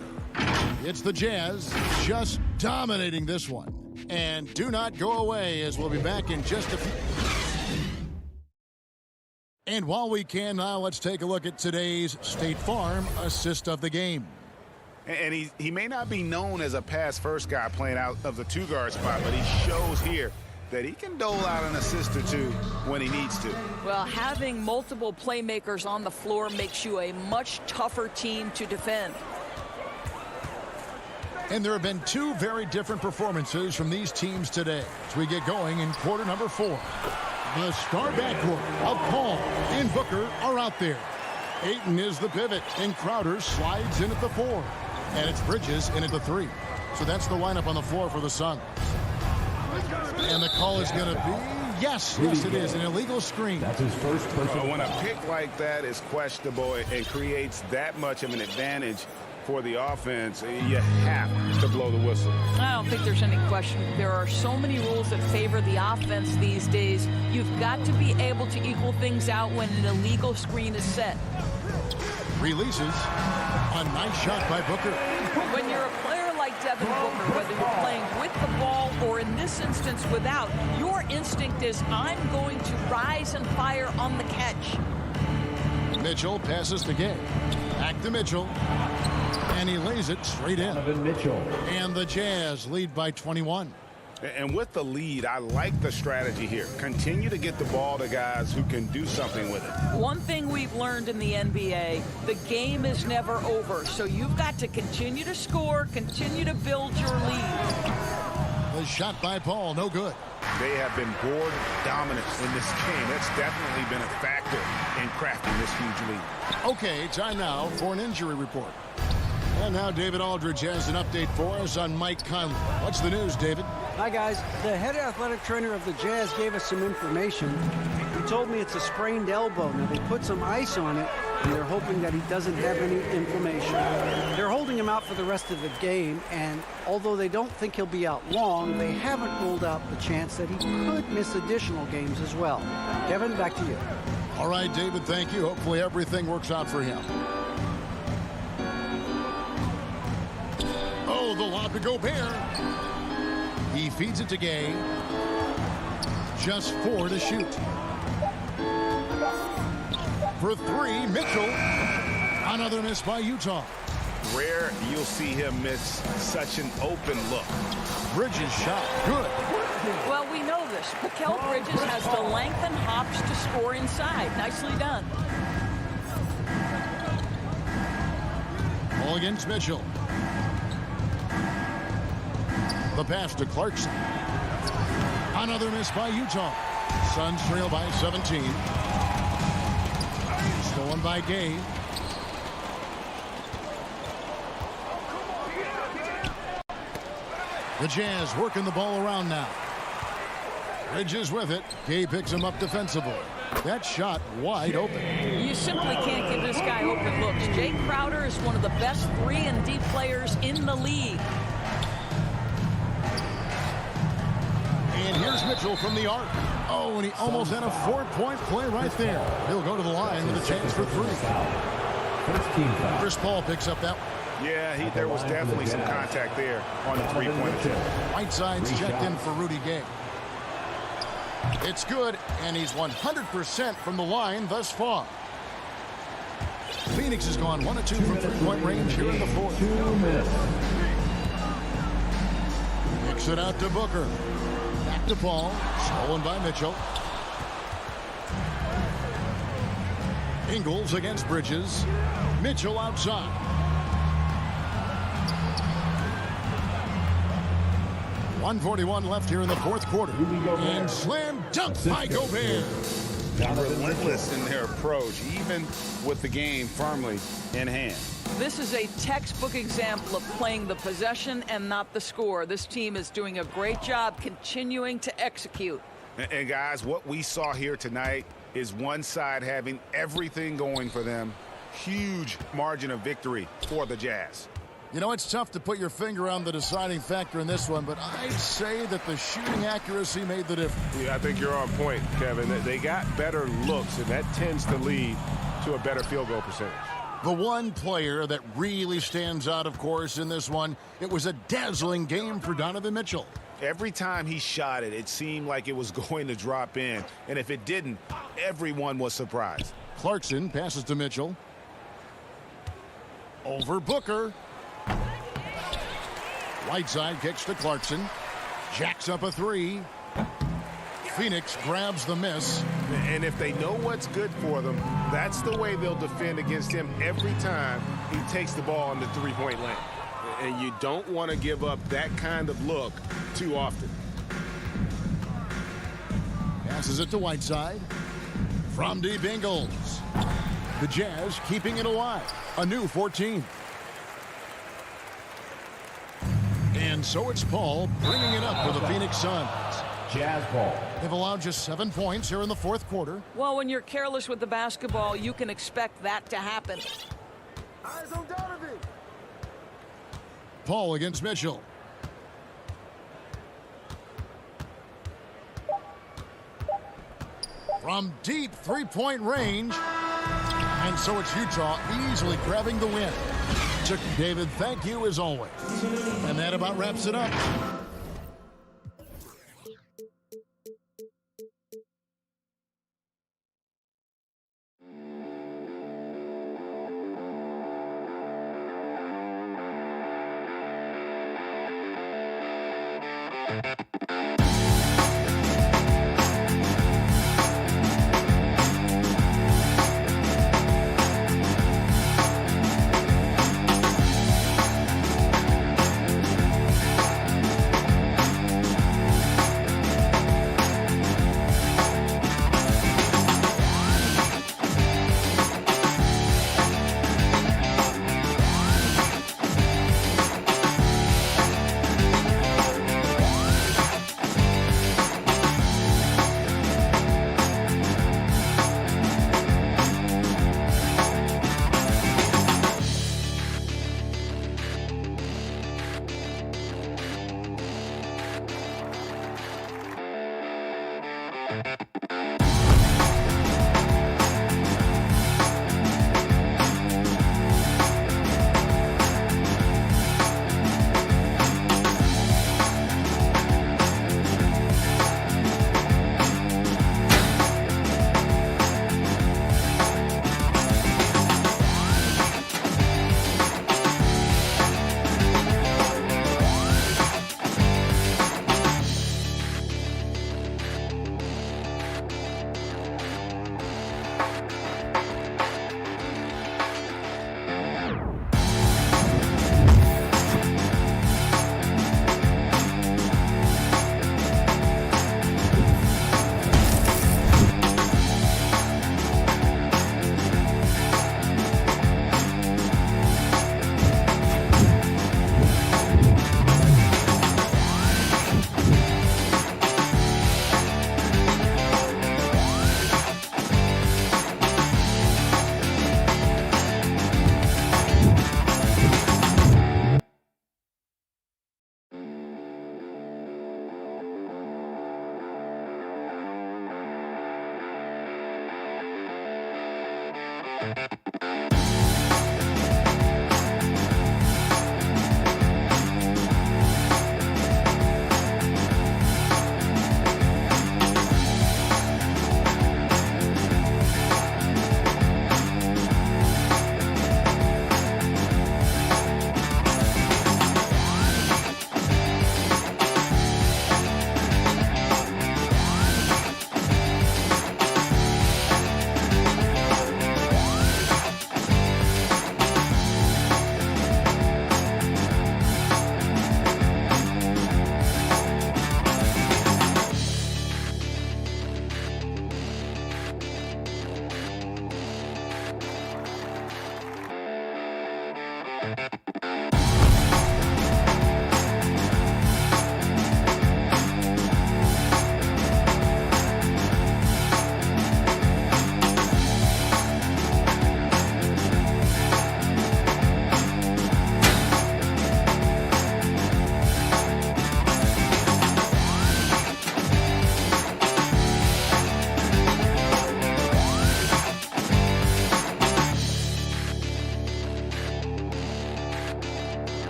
It's the Jazz just dominating this one. And do not go away, as we'll be back in just a few. And while we can now, let's take a look at today's State Farm assist of the game. And he may not be known as a pass-first guy playing out of the two-guard spot, but he shows here that he can dole out an assist or two when he needs to. Well, having multiple playmakers on the floor makes you a much tougher team to defend. And there have been two very different performances from these teams today as we get going in quarter number 4. The star backcourt of Paul and Booker are out there. Ayton is the pivot, and Crowder slides in at the 4. And it's Bridges in at the 3. So that's the lineup on the floor for the Suns. And the call is going to be, yes, it is, an illegal screen. That's his first personal. When a pick like that is questionable and creates that much of an advantage for the offense, you have to blow the whistle. I don't think there's any question. There are so many rules that favor the offense these days. You've got to be able to equal things out when an illegal screen is set. Releases. A nice shot by Booker. When you're a player like Devin Booker, whether you're playing with the ball or in this instance without, your instinct is, I'm going to rise and fire on the catch. Mitchell passes to Gay. Back to Mitchell. And he lays it straight in. And the Jazz lead by 21. And with the lead, I like the strategy here. Continue to get the ball to guys who can do something with it. One thing we've learned in the NBA, the game is never over. So you've got to continue to score, continue to build your lead. The shot by Paul, no good. They have been board dominant in this game. That's definitely been a factor in crafting this huge lead. Okay, time now for an injury report. And now David Aldridge has an update for us on Mike Conley. What's the news, David? Hi, guys. The head athletic trainer of the Jazz gave us some information. He told me it's a sprained elbow. Now, they put some ice on it, and they're hoping that he doesn't have any inflammation. They're holding him out for the rest of the game, and although they don't think he'll be out long, they haven't ruled out the chance that he could miss additional games as well. Kevin, back to you. All right, David, thank you. Hopefully everything works out for him. Oh, the lob to Gobert. He feeds it to Gay. Just 4 to shoot. For 3, Mitchell. Another miss by Utah. Rare you'll see him miss such an open look. Bridges shot. Good. Well, we know this. Mikal Bridges has the length and hops to score inside. Nicely done. Ball against Mitchell. The pass to Clarkson. Another miss by Utah. Suns trail by 17. Stolen by Gay. The Jazz working the ball around now. Bridges with it. Gay picks him up defensively. That shot wide open. You simply can't give this guy open looks. Jay Crowder is one of the best 3-and-D players in the league. And here's Mitchell from the arc. Oh, and he almost had a 4-point play right there. He'll go to the line with a chance for 3. Chris Paul picks up that one. Yeah, there was definitely some contact there on the 3-point attempt. Whiteside's checked in for Rudy Gay. It's good, and he's 100% from the line thus far. Phoenix has gone 1 of 2 from 3-point range here in the 4th. Kicks it out to Booker. Back to Paul. Stolen by Mitchell. Ingles against Bridges. Mitchell outside. .141 left here in the 4th quarter. And slam dunk by Gobert. Relentless in their approach, even with the game firmly in hand. This is a textbook example of playing the possession and not the score. This team is doing a great job continuing to execute. And guys, what we saw here tonight is one side having everything going for them. Huge margin of victory for the Jazz. You know, it's tough to put your finger on the deciding factor in this one, but I'd say that the shooting accuracy made the difference. Yeah, I think you're on point, Kevin. They got better looks, and that tends to lead to a better field goal percentage. The one player that really stands out, of course, in this one, it was a dazzling game for Donovan Mitchell. Every time he shot it, it seemed like it was going to drop in. And if it didn't, everyone was surprised. Clarkson passes to Mitchell. Over Booker. Whiteside kicks to Clarkson. Jacks up a 3. Phoenix grabs the miss. And if they know what's good for them, that's the way they'll defend against him every time he takes the ball in the 3-point lane. And you don't want to give up that kind of look too often. Passes it to Whiteside. From deep Ingles. The Jazz keeping it alive. A new 14. And so it's Paul bringing it up for the Phoenix Suns. Jazz ball. They've allowed just 7 points here in the 4th quarter. Well, when you're careless with the basketball, you can expect that to happen. Eyes on Donovan. Paul against Mitchell. From deep 3-point range. And so it's Utah easily grabbing the win. Chuck, David, thank you as always. And that about wraps it up.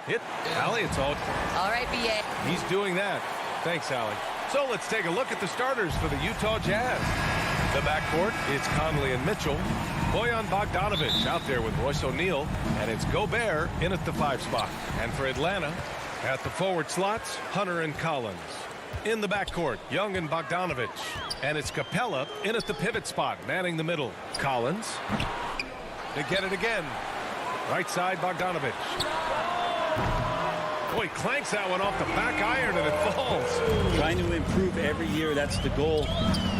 Hit, Allie, it's all right, BA. He's doing that. Thanks, Allie. So let's take a look at the starters for the Utah Jazz. The backcourt, it's Conley and Mitchell. Bojan Bogdanovic out there with Royce O'Neal. And it's Gobert in at the 5 spot. And for Atlanta, at the forward slots, Hunter and Collins. In the backcourt, Young and Bogdanovic. And it's Capella in at the pivot spot, manning the middle. Collins. They get it again. Right side, Bogdanovic. Boy, clanks that one off the back iron and it falls. Trying to improve every year. That's the goal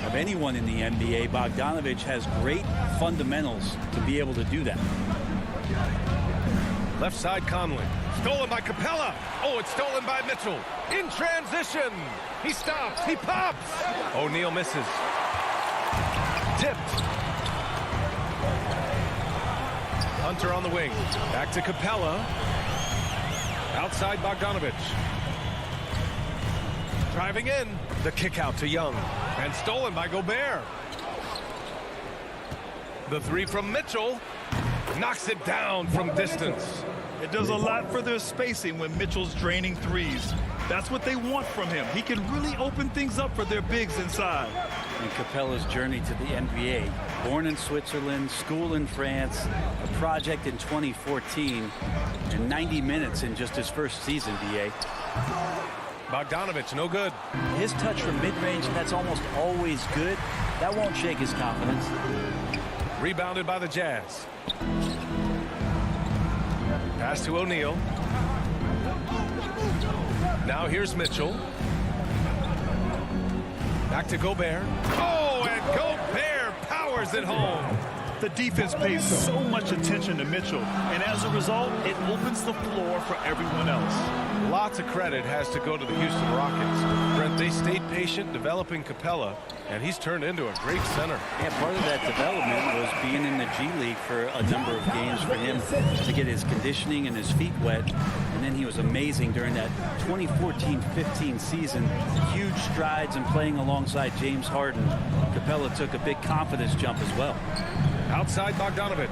of anyone in the NBA. Bogdanovic has great fundamentals to be able to do that. Left side, Conley. Stolen by Capella. Oh, it's stolen by Mitchell. In transition. He stops. He pops. O'Neal misses. Tipped. Hunter on the wing. Back to Capella. Outside Bogdanovic. Driving in. The kick out to Young. And stolen by Gobert. The 3 from Mitchell. Knocks it down from distance. It does a lot for their spacing when Mitchell's draining threes. That's what they want from him. He can really open things up for their bigs inside. And Capella's journey to the NBA. Born in Switzerland, school in France, a project in 2014, and 90 minutes in just his first season, BA. Bogdanovic, no good. His touch from mid-range, that's almost always good. That won't shake his confidence. Rebounded by the Jazz. Pass to O'Neal. Now here's Mitchell. Back to Gobert. Oh, and Gobert powers it home. The defense pays so much attention to Mitchell, and as a result, it opens the floor for everyone else. Lots of credit has to go to the Houston Rockets. Brent, they stayed patient developing Capella, and he's turned into a great center. Yeah, part of that development was being in the G League for a number of games for him to get his conditioning and his feet wet. And then he was amazing during that 2014-15 season. Huge strides in playing alongside James Harden. Capella took a big confidence jump as well. Outside Bogdanovic.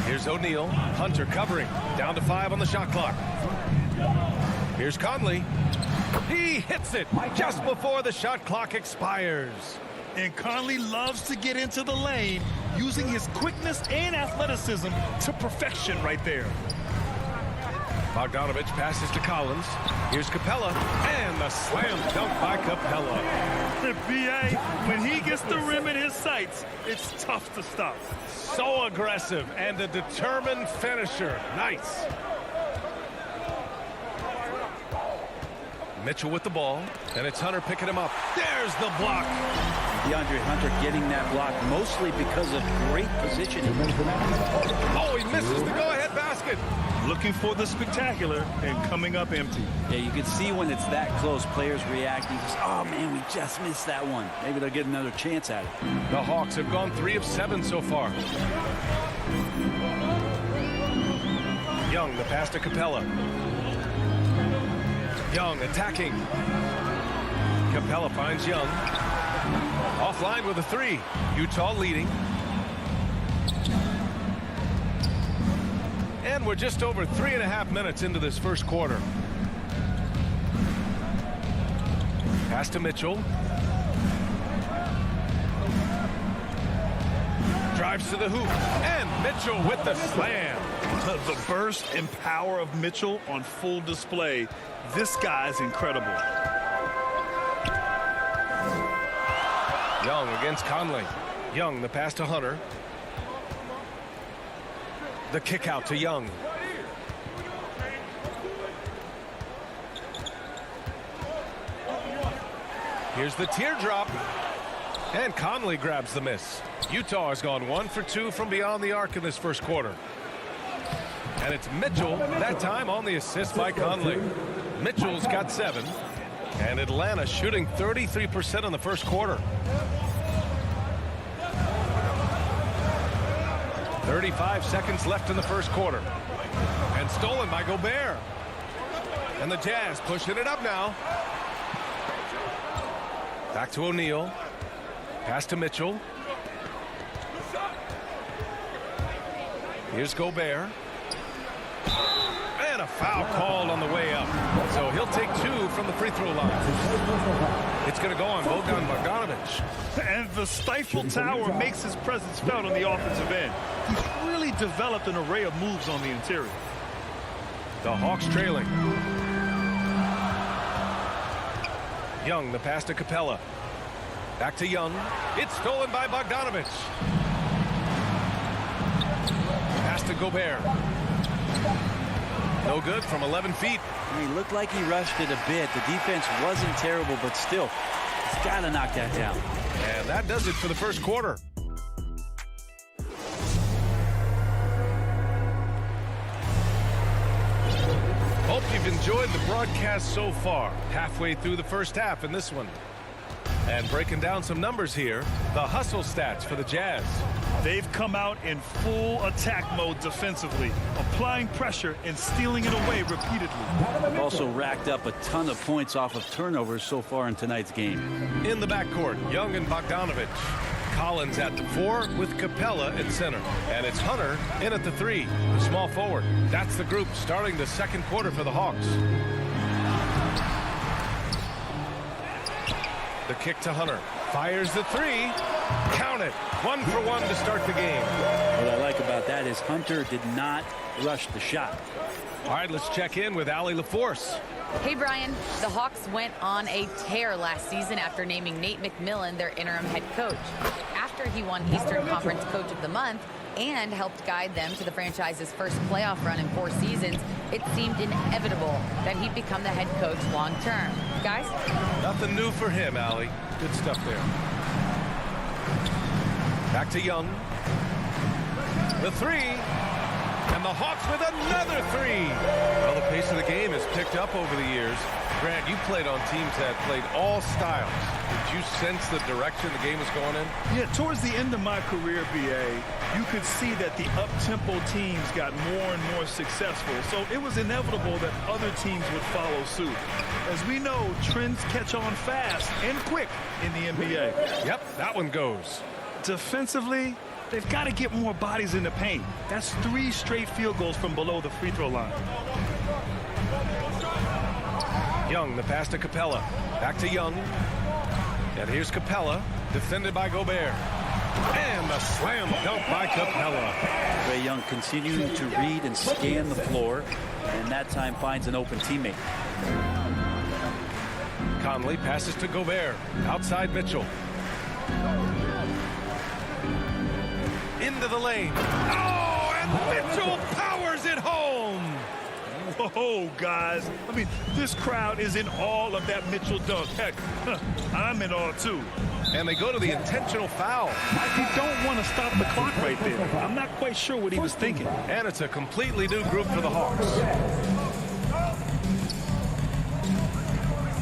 Here's O'Neal. Hunter covering. Down to 5 on the shot clock. Here's Conley. He hits it just before the shot clock expires. And Conley loves to get into the lane, using his quickness and athleticism to perfection right there. Bogdanovic passes to Collins. Here's Capella. And the slam dunk by Capella. The BA, when he gets the rim in his sights, it's tough to stop. So aggressive and a determined finisher. Nice. Mitchell with the ball, and it's Hunter picking him up. There's the block. DeAndre Hunter getting that block mostly because of great positioning. Oh, he misses the go-ahead basket. Looking for the spectacular and coming up empty. Yeah, you can see when it's that close, players reacting. Just, oh, man, we just missed that one. Maybe they'll get another chance at it. The Hawks have gone 3 of 7 so far. Young, the pass to Capella. Young attacking. Capella finds Young. Offline with a three. Utah leading. And we're just over 3.5 minutes into this first quarter. Pass to Mitchell. Drives to the hoop. And Mitchell with the slam. The burst and power of Mitchell on full display. This guy's incredible. Young against Conley. Young, the pass to Hunter. The kick out to Young. Here's the teardrop. And Conley grabs the miss. Utah has gone 1 for 2 from beyond the arc in this first quarter. And it's Mitchell, that time on the assist by Conley. Mitchell's got 7. And Atlanta shooting 33% in the first quarter. 35 seconds left in the first quarter. And stolen by Gobert. And the Jazz pushing it up now. Back to O'Neal. Pass to Mitchell. Here's Gobert. And a foul called on the way up. So he'll take 2 from the free throw line. It's going to go on Bogdanovic. And the Stifle Tower makes his presence felt on the offensive end. He's really developed an array of moves on the interior. The Hawks trailing. Young, the pass to Capella. Back to Young. It's stolen by Bogdanovic. Pass to Gobert. No good from 11 feet. He looked like he rushed it a bit. The defense wasn't terrible, but still, he's got to knock that down. And that does it for the first quarter. Hope you've enjoyed the broadcast so far. Halfway through the first half in this one. And breaking down some numbers here, the hustle stats for the Jazz. They've come out in full attack mode defensively, applying pressure and stealing it away repeatedly. They've also racked up a ton of points off of turnovers so far in tonight's game. In the backcourt, Young and Bogdanovic. Collins at the 4 with Capella at center. And it's Hunter in at the 3, the small forward. That's the group starting the second quarter for the Hawks. The kick to Hunter. Fires the 3. Count it. 1 for 1 to start the game. What I like about that is Hunter did not rush the shot. All right, let's check in with Allie LaForce. Hey, Brian. The Hawks went on a tear last season after naming Nate McMillan their interim head coach. After he won Eastern Conference Coach of the Month and helped guide them to the franchise's first playoff run in 4 seasons, it seemed inevitable that he'd become the head coach long term. Guys? Nothing new for him, Allie. Good stuff there. Back to Young. The 3. And the Hawks with another 3. Well, the pace of the game has picked up over the years. Grant, you played on teams that played all styles. Did you sense the direction the game was going in? Yeah, towards the end of my career, BA, you could see that the up-tempo teams got more and more successful. So it was inevitable that other teams would follow suit. As we know, trends catch on fast and quick in the NBA. Yep, that one goes. Defensively, they've got to get more bodies in the paint. That's 3 straight field goals from below the free throw line. Young, the pass to Capella. Back to Young. And here's Capella, defended by Gobert. And the slam dunk by Capella. Trae Young continuing to read and scan the floor, and that time finds an open teammate. Conley passes to Gobert. Outside Mitchell. Into the lane. Oh, and Mitchell powers it home. Oh, guys. I mean, this crowd is in awe of that Mitchell dunk. Heck, I'm in awe, too. And they go to the intentional foul. You don't want to stop the clock right there. I'm not quite sure what he was thinking. And it's a completely new group for the Hawks.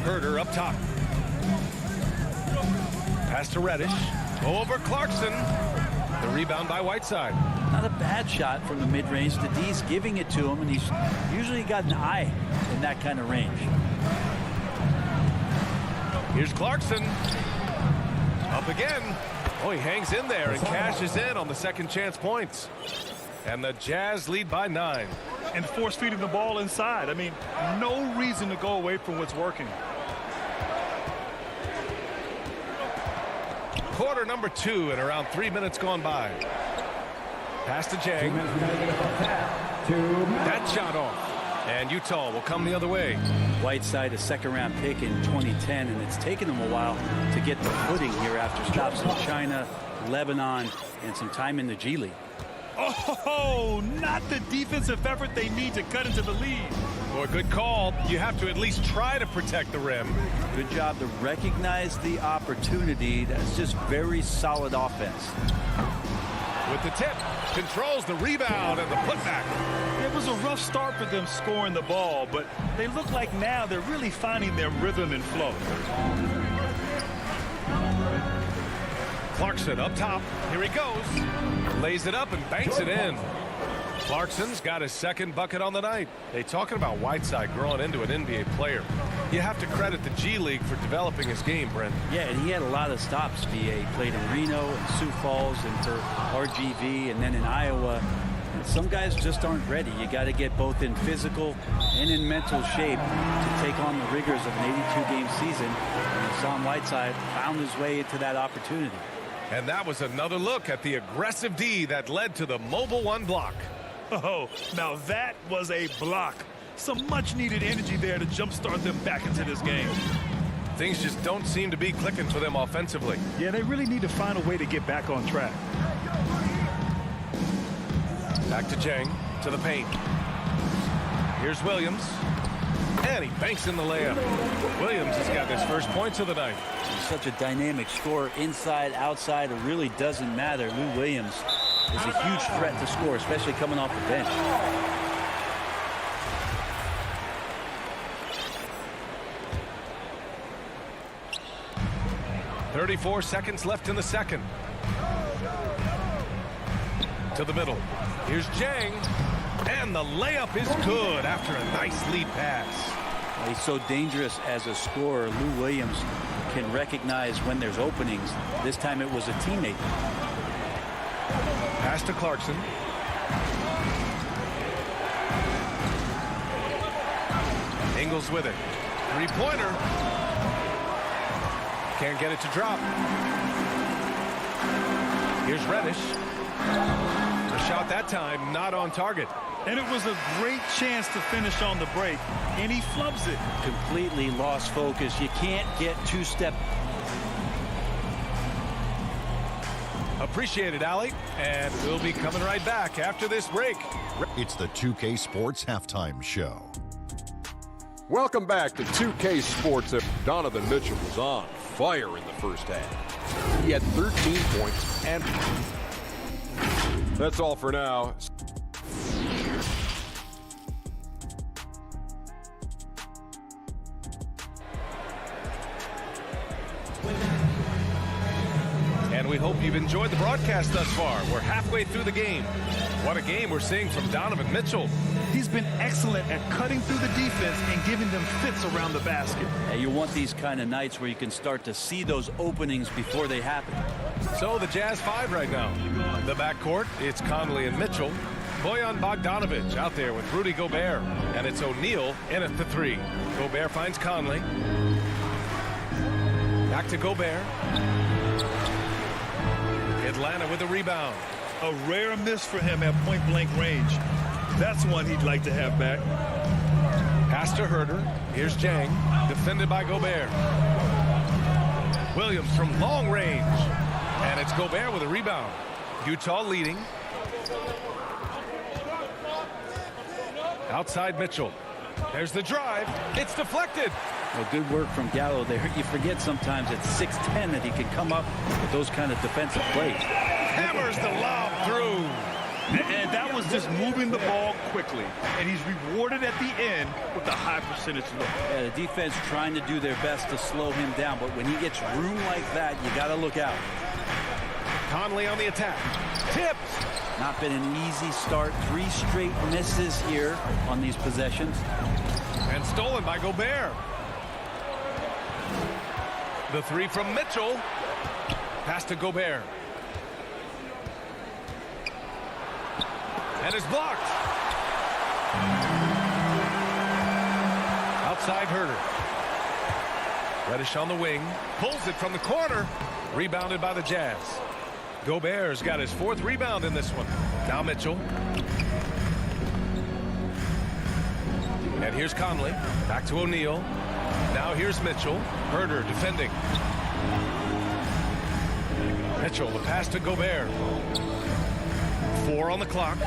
Herter up top. Pass to Reddish. Over Clarkson. The rebound by Whiteside. Not a bad shot from the mid-range. The D's giving it to him, and he's usually got an eye in that kind of range. Here's Clarkson. Up again. Oh, he hangs in there and cashes in on the second chance points. And the Jazz lead by 9. And force feeding the ball inside. I mean, no reason to go away from what's working. Quarter number 2 and around 3 minutes gone by. Pass to Jang. That shot off. And Utah will come the other way. Whiteside, a second-round pick in 2010, and it's taken him a while to get the footing here after stops in China, Lebanon, and some time in the G League. Oh, not the defensive effort they need to cut into the lead. Boy, good call. You have to at least try to protect the rim. Good job to recognize the opportunity. That's just very solid offense. With the tip, controls the rebound and the putback. It was a rough start for them scoring the ball, but they look like now they're really finding their rhythm and flow. Clarkson up top. Here he goes. Lays it up and banks it in. Clarkson's got his second bucket on the night. They talking about Whiteside growing into an NBA player. You have to credit the G League for developing his game, Brent. Yeah, and he had a lot of stops, VA. Played in Reno and Sioux Falls and for RGV and then in Iowa. And some guys just aren't ready. You got to get both in physical and in mental shape to take on the rigors of an 82-game season. And Hassan Whiteside found his way into that opportunity. And that was another look at the aggressive D that led to the mobile 1 block. Oh, now that was a block. Some much-needed energy there to jumpstart them back into this game. Things just don't seem to be clicking for them offensively. Yeah, they really need to find a way to get back on track. Back to Chang, to the paint. Here's Williams. And he banks in the layup. Williams has got his first points of the night. He's such a dynamic scorer, inside, outside. It really doesn't matter. Lou Williams is a huge threat to score, especially coming off the bench. .34 seconds left in the second. To the middle. Here's Jang. And the layup is good after a nice lead pass. He's so dangerous as a scorer. Lou Williams can recognize when there's openings. This time it was a teammate. Pass to Clarkson. Ingles with it. Three-pointer. Can't get it to drop. Here's Reddish. A shot that time not on target. And it was a great chance to finish on the break, and he flubs it. Completely lost focus. You can't get two-step. Appreciate it, Allie. And we'll be coming right back after this break. It's the 2K Sports Halftime Show. Welcome back to 2K Sports. Donovan Mitchell was on fire in the first half. He had 13 points, and that's all for now. And we hope you've enjoyed the broadcast thus far. We're halfway through the game. What a game we're seeing from Donovan Mitchell. He's been excellent at cutting through the defense and giving them fits around the basket. And you want these kind of nights where you can start to see those openings before they happen. So the Jazz 5 right now. The backcourt, it's Conley and Mitchell. Bojan Bogdanovic out there with Rudy Gobert. And it's O'Neal in at the 3. Gobert finds Conley. Back to Gobert. Atlanta with a rebound. A rare miss for him at point-blank range. That's one he'd like to have back. Pass to Herter. Here's Jang. Defended by Gobert. Williams from long range. And it's Gobert with a rebound. Utah leading. Outside Mitchell. There's the drive. It's deflected. Well, good work from Gallo there. You forget sometimes at 6'10" that he can come up with those kind of defensive plays. Hammers the lob through. And that was just moving the ball quickly. And he's rewarded at the end with a high percentage look. Yeah, the defense trying to do their best to slow him down. But when he gets room like that, you got to look out. Conley on the attack. Tipped. Not been an easy start. 3 straight misses here on these possessions. And stolen by Gobert. The 3 from Mitchell. Pass to Gobert. And is blocked. Outside Herter. Reddish on the wing. Pulls it from the corner. Rebounded by the Jazz. Gobert's got his 4th rebound in this one. Now Mitchell. And here's Conley. Back to O'Neal. Now here's Mitchell. Herter defending. Mitchell, the pass to Gobert. 4 on the clock.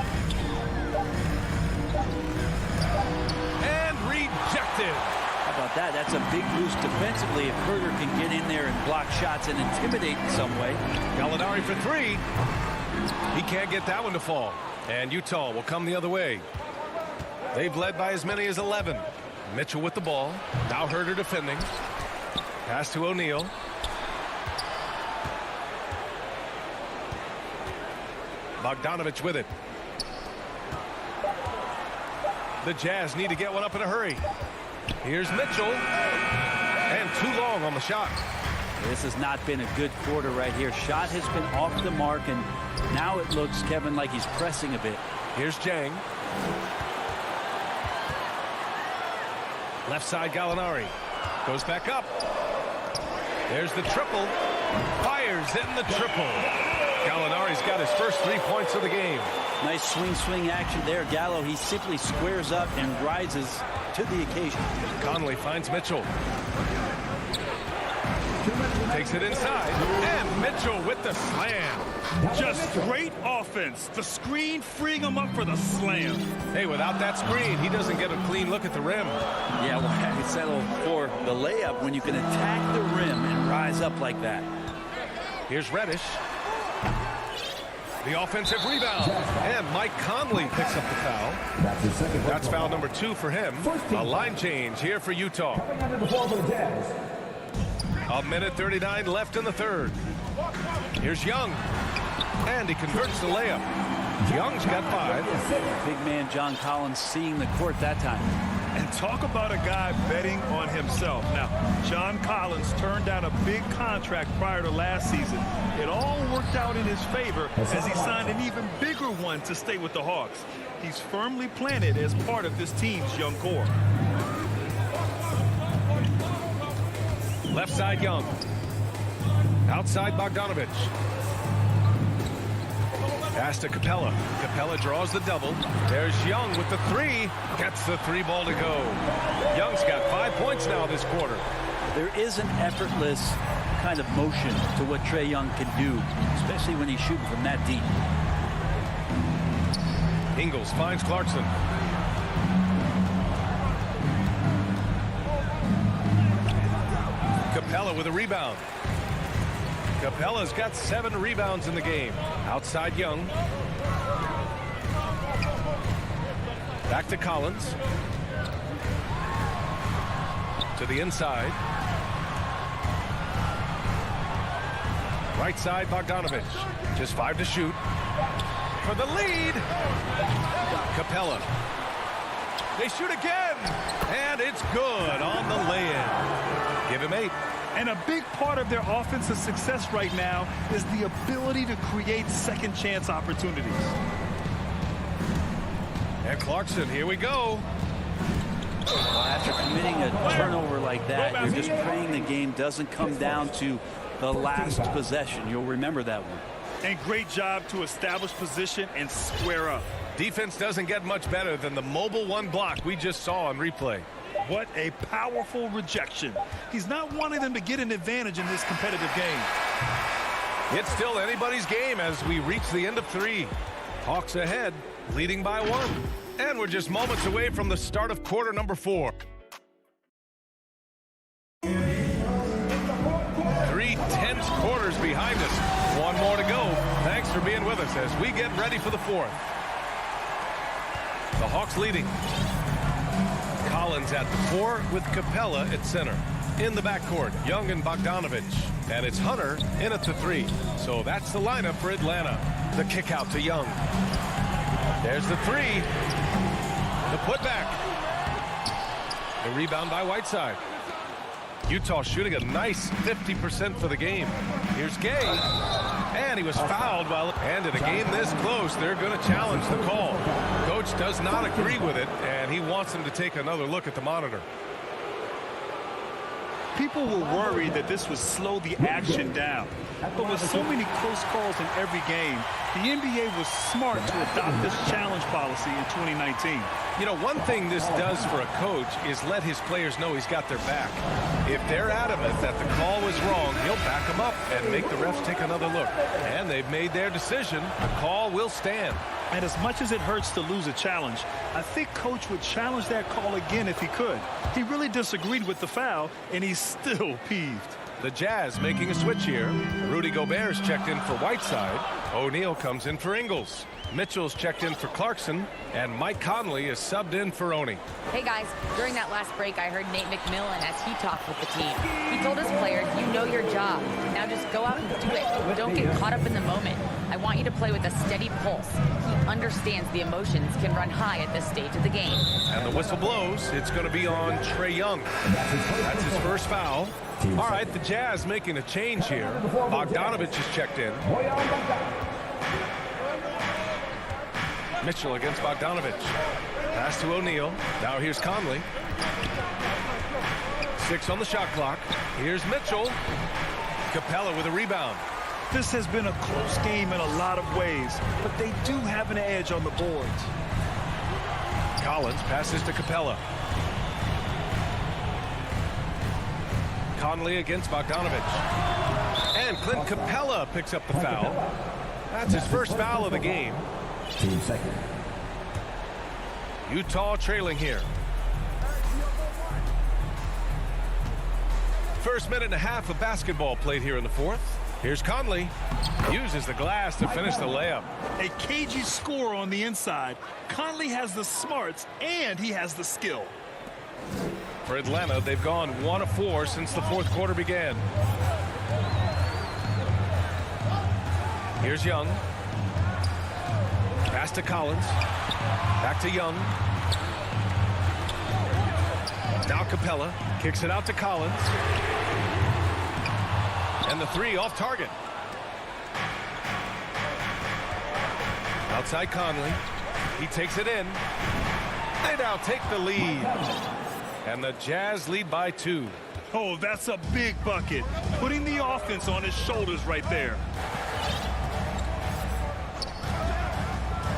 And rejected. How about that? That's a big boost defensively if Herter can get in there and block shots and intimidate in some way. Gallinari for 3. He can't get that one to fall. And Utah will come the other way. They've led by as many as 11. Mitchell with the ball. Now Herter defending. Pass to O'Neal. Bogdanovich with it. The Jazz need to get one up in a hurry. Here's Mitchell. And too long on the shot. This has not been a good quarter right here. Shot has been off the mark, and now it looks, Kevin, like he's pressing a bit. Here's Jang. Left side Gallinari. Goes back up. There's the triple. Fires in the triple. Gallinari's got his first 3 points of the game. Nice swing action there. Gallo, he simply squares up and rises to the occasion. Conley finds Mitchell. Takes it inside. And Mitchell with the slam. Just great offense. The screen freeing him up for the slam. Hey, without that screen, he doesn't get a clean look at the rim. Yeah, well, I settle for the layup when you can attack the rim and rise up like that. Here's Reddish. The offensive rebound. And Mike Conley picks up the foul. That's foul number 2 for him. A line change here for Utah. 1:39 left in the 3rd. Here's Young. And he converts the layup. Young's got 5. Big man John Collins seeing the court that time. And talk about a guy betting on himself. Now, John Collins turned down a big contract prior to last season. It all worked out in his favor as he signed an even bigger one to stay with the Hawks. He's firmly planted as part of this team's young core. Left side Young. Outside Bogdanovich. Pass to Capella. Capella draws the double. There's Young with the 3. Gets the 3 ball to go. Young's got 5 points now this quarter. There is an effortless kind of motion to what Trae Young can do, especially when he's shooting from that deep. Ingles finds Clarkson. Capella with a rebound. Capella's got 7 rebounds in the game. Outside Young. Back to Collins. To the inside. Right side Bogdanovich. Just 5 to shoot. For the lead. Capella. They shoot again. And it's good on the lay-in. Give him 8. And a big part of their offensive success right now is the ability to create second chance opportunities. And Clarkson, here we go. After committing a turnover like that, you're just praying the game doesn't come down to the last possession. You'll remember that one. And great job to establish position and square up. Defense doesn't get much better than the mobile 1 block we just saw on replay. What a powerful rejection. He's not wanting them to get an advantage in this competitive game. It's still anybody's game as we reach the end of 3. Hawks ahead, leading by 1. And we're just moments away from the start of quarter number 4. 3 tense quarters behind us. 1 more to go. Thanks for being with us as we get ready for the 4th. The Hawks leading. Collins at 4 with Capella at center. In the backcourt, Young and Bogdanovich. And it's Hunter in at the 3. So that's the lineup for Atlanta. The kick out to Young. There's the 3. The putback. The rebound by Whiteside. Utah shooting a nice 50% for the game. Here's Gay. And he was fouled and in a game this close, they're going to challenge the call. Coach does not agree with it, and he wants him to take another look at the monitor. People were worried that this would slow the action down. But with so many close calls in every game, the NBA was smart to adopt this challenge policy in 2019. You know, one thing this does for a coach is let his players know he's got their back. If they're adamant that the call was wrong, he'll back them up and make the refs take another look. And they've made their decision. The call will stand. And as much as it hurts to lose a challenge, I think Coach would challenge that call again if he could. He really disagreed with the foul, and he's still peeved. The Jazz making a switch here. Rudy Gobert's checked in for Whiteside. O'Neal comes in for Ingles. Mitchell's checked in for Clarkson. And Mike Conley is subbed in for Oni. Hey guys, during that last break, I heard Nate McMillan as he talked with the team. He told his players, you know your job. Now just go out and do it. Don't get caught up in the moment. I want you to play with a steady pulse. He understands the emotions can run high at this stage of the game. And the whistle blows. It's going to be on Trae Young. That's his first foul. All right, the Jazz making a change here. Bogdanovich is checked in. Mitchell against Bogdanovich. Pass to O'Neal. Now here's Conley. 6 on the shot clock. Here's Mitchell. Capella with a rebound. This has been a close game in a lot of ways, but they do have an edge on the boards. Collins passes to Capella. Conley against Bogdanovich. And Clint Capella picks up the foul. That's his first foul of the game. Utah trailing here. First minute and a half of basketball played here in the fourth. Here's Conley. Uses the glass to finish the layup. A cagey score on the inside. Conley has the smarts and he has the skill. For Atlanta, they've gone 1 of 4 since the fourth quarter began. Here's Young. Pass to Collins. Back to Young. Now Capella kicks it out to Collins. And the 3 off target. Outside Conley. He takes it in. They now take the lead. And the Jazz lead by 2. Oh, that's a big bucket. Putting the offense on his shoulders right there.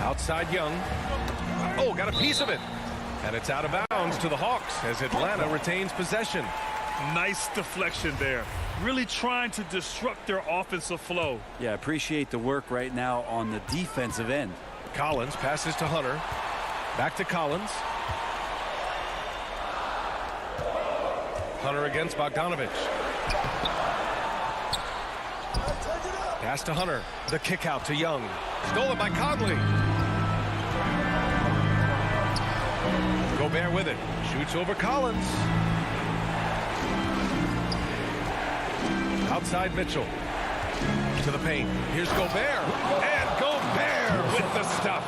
Outside Young. Oh, got a piece of it. And it's out of bounds to the Hawks as Atlanta retains possession. Nice deflection there. Really trying to disrupt their offensive flow. Yeah, appreciate the work right now on the defensive end. Collins passes to Hunter. Back to Collins. Hunter against Bogdanovich. Pass to Hunter. The kick out to Young. Stolen by Conley. Gobert with it. Shoots over Collins. Outside Mitchell. To the paint. Here's Gobert. And Gobert with the stuff.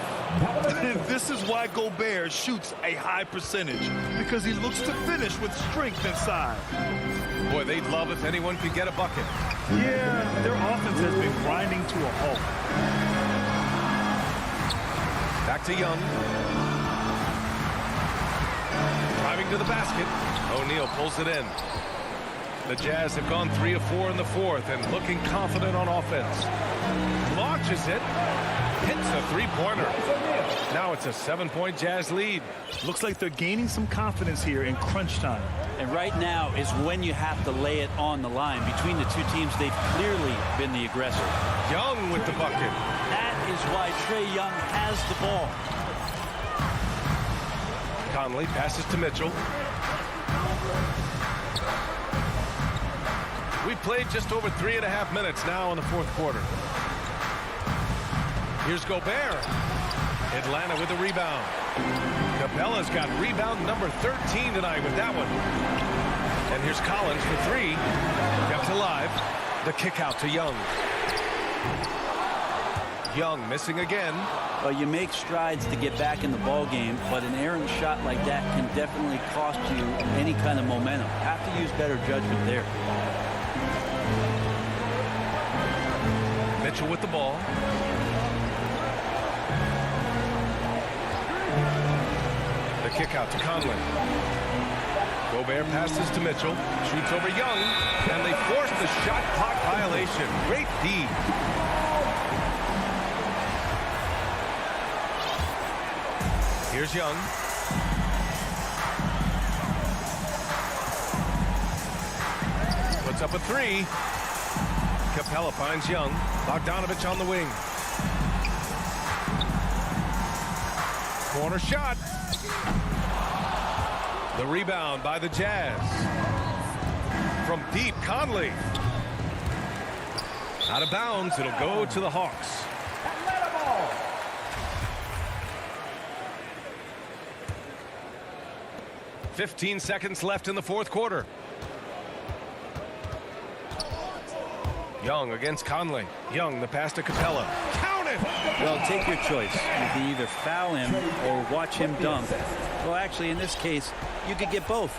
This is why Gobert shoots a high percentage, because he looks to finish with strength inside. Boy, they'd love if anyone could get a bucket. Yeah, their offense has been grinding to a halt. Back to Young. Driving to the basket. O'Neal pulls it in. The Jazz have gone 3 of 4 in the fourth and looking confident on offense. Launches it. Hits a three-pointer. Now it's a 7-point Jazz lead. Looks like they're gaining some confidence here in crunch time. And right now is when you have to lay it on the line. Between the two teams, they've clearly been the aggressor. Young with the bucket. That is why Trae Young has the ball. Conley passes to Mitchell. We've played just over 3.5 minutes now in the fourth quarter. Here's Gobert. Atlanta with the rebound. Capella's got rebound number 13 tonight with that one. And here's Collins for three. Kept alive. The kick out to Young. Young missing again. Well, you make strides to get back in the ball game, but an errant shot like that can definitely cost you any kind of momentum. Have to use better judgment there. Mitchell with the ball. The kick out to Conley. Gobert passes to Mitchell. Shoots over Young. And they force the shot clock violation. Great D. Here's Young. Puts up a three. Capella finds Young. Bogdanovich on the wing. Corner shot. The rebound by the Jazz. From deep, Conley. Out of bounds, it'll go to the Hawks. 15 seconds left in the fourth quarter. Young against Conley. Young, the pass to Capella. Count it! Well, take your choice. You can either foul him or watch him dunk. Well, actually, in this case, you could get both.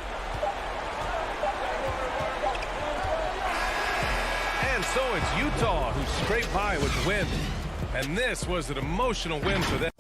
And so it's Utah who scraped by with the win. And this was an emotional win for them.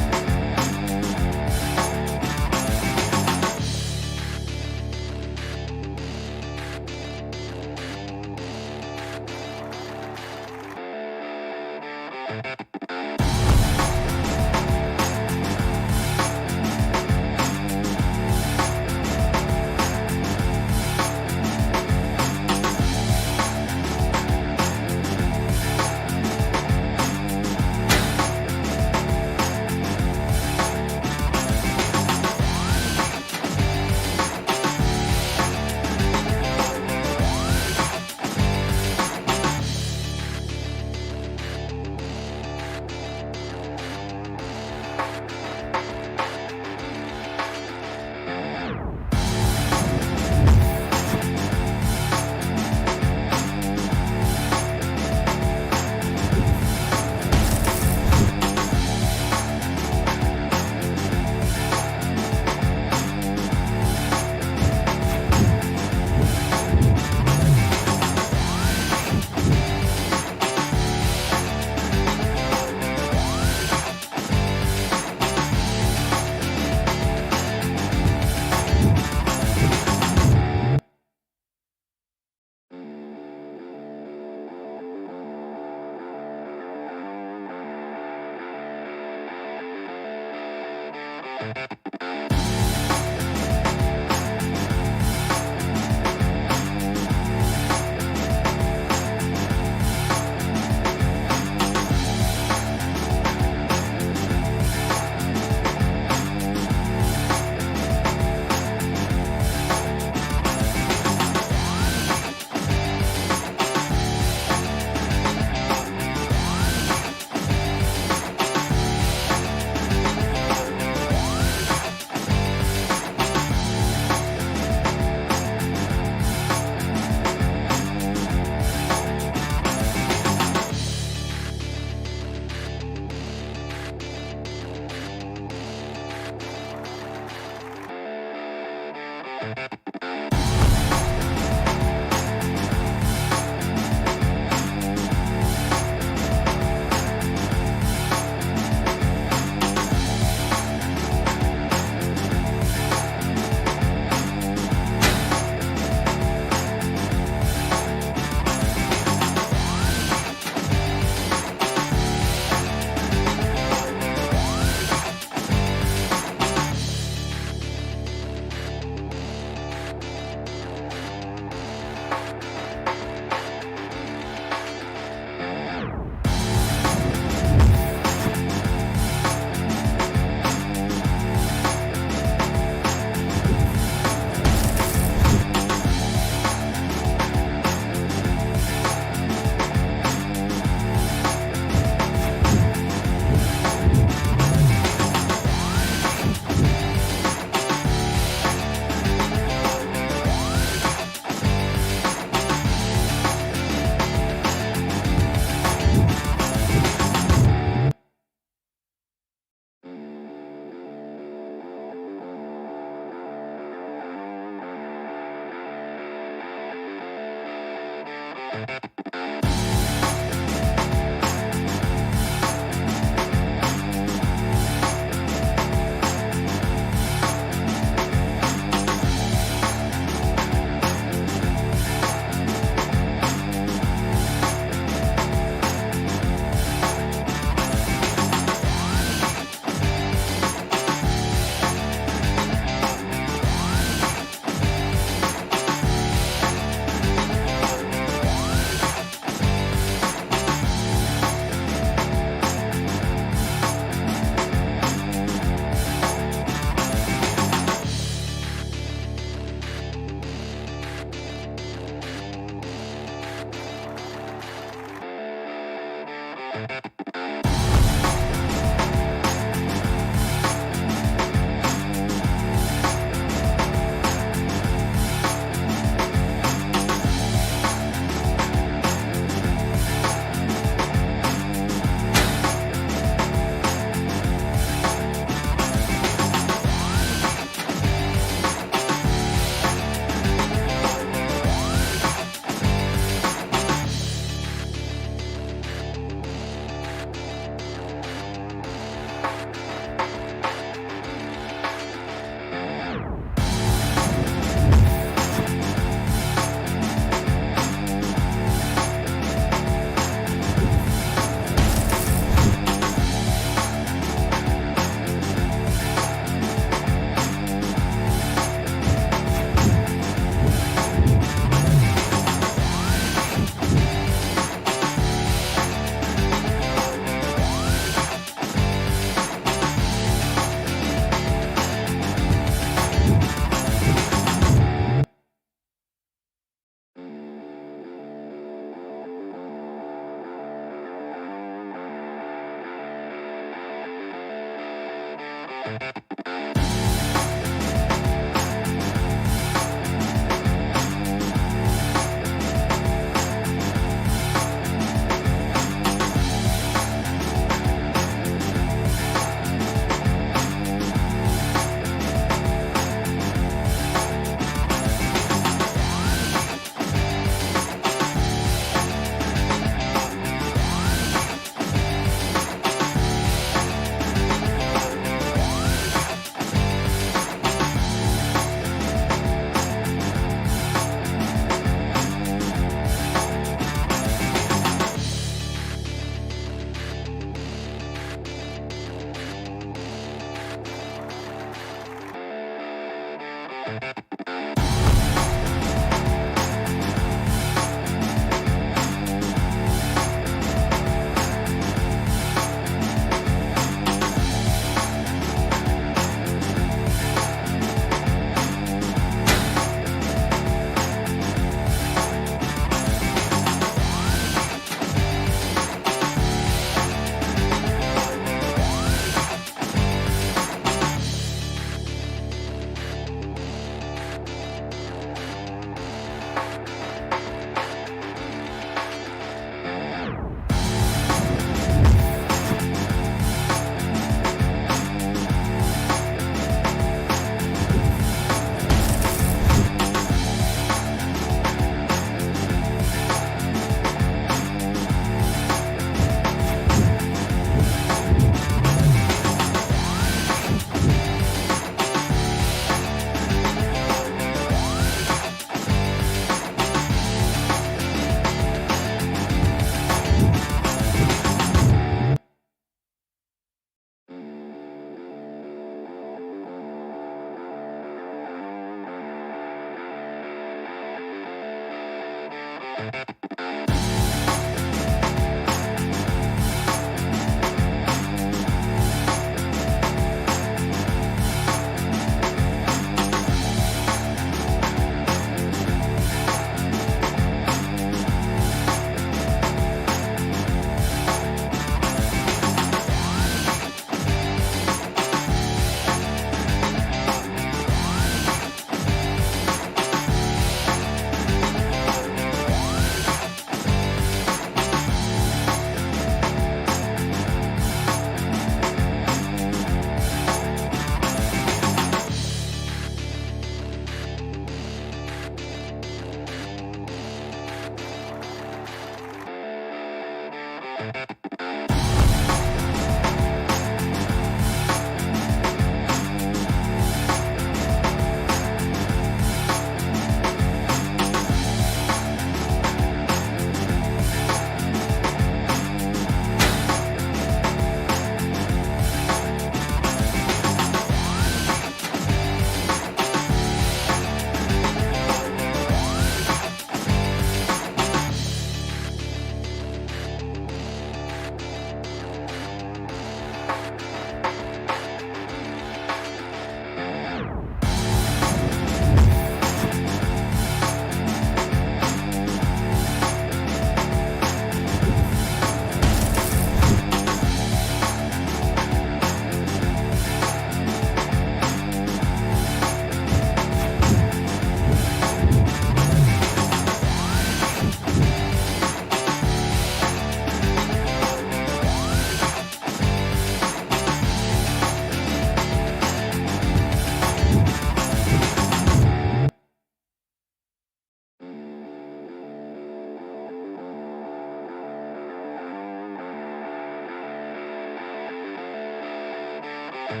2K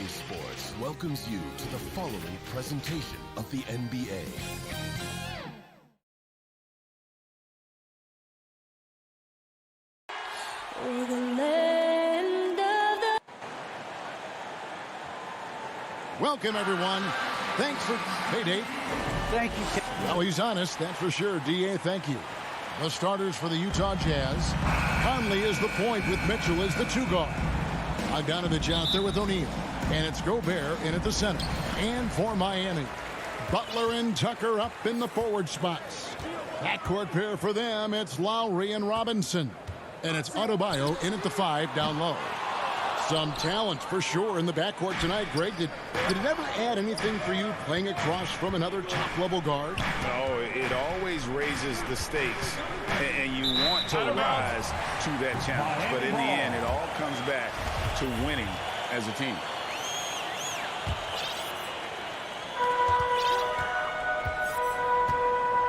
Sports welcomes you to the following presentation of the NBA. Welcome, everyone. Thanks for payday. Thank you. Well, he's honest, that's for sure. D.A., thank you. The starters for the Utah Jazz. Conley is the point with Mitchell as the two guard. Bogdanovich out there with O'Neal. And it's Gobert in at the center. And for Miami, Butler and Tucker up in the forward spots. Backcourt pair for them, it's Lowry and Robinson. And it's Adebayo in at the 5 down low. Some talent for sure in the backcourt tonight, Greg. Did it ever add anything for you playing across from another top-level guard? No, it always raises the stakes, and you want to rise to that challenge. But in the end, it all comes back to winning as a team.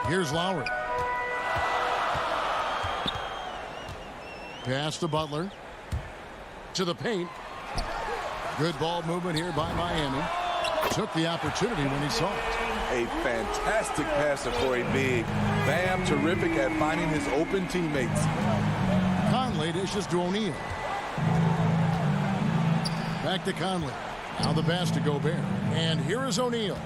Here's Lowry. Pass to Butler. To the paint. Good ball movement here by Miami. Took the opportunity when he saw it. A fantastic passer for a big. Bam, terrific at finding his open teammates. Conley dishes to O'Neal. Back to Conley. Now the pass to Gobert. And here is O'Neal.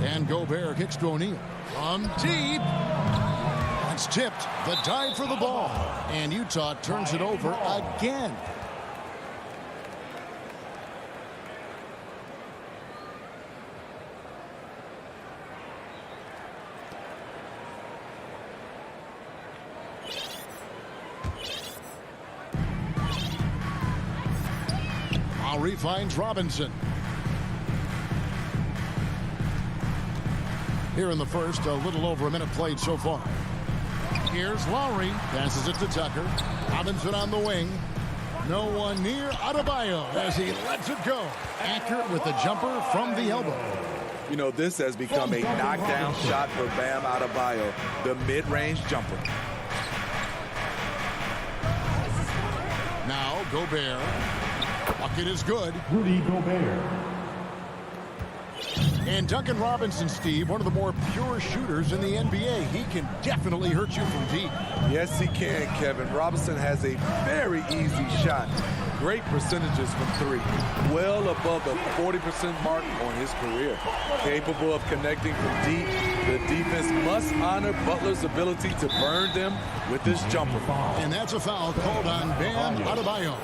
And Gobert kicks to O'Neal. From deep. That's tipped. The dive for the ball. And Utah turns it over again. Lowry finds Robinson. Here in the first, a little over a minute played so far. Here's Lowry. Passes it to Tucker. Robinson on the wing. No one near Adebayo as he lets it go. Accurate with the jumper from the elbow. You know, this has become a knockdown shot for Bam Adebayo, the mid-range jumper. Now Gobert. Bucket is good. Rudy Gobert. And Duncan Robinson, Steve, one of the more pure shooters in the NBA. He can definitely hurt you from deep. Yes, he can, Kevin. Robinson has a very easy shot. Great percentages from three. Well above the 40% mark on his career. Capable of connecting from deep. The defense must honor Butler's ability to burn them with this jumper. And that's a foul called on Bam Adebayo.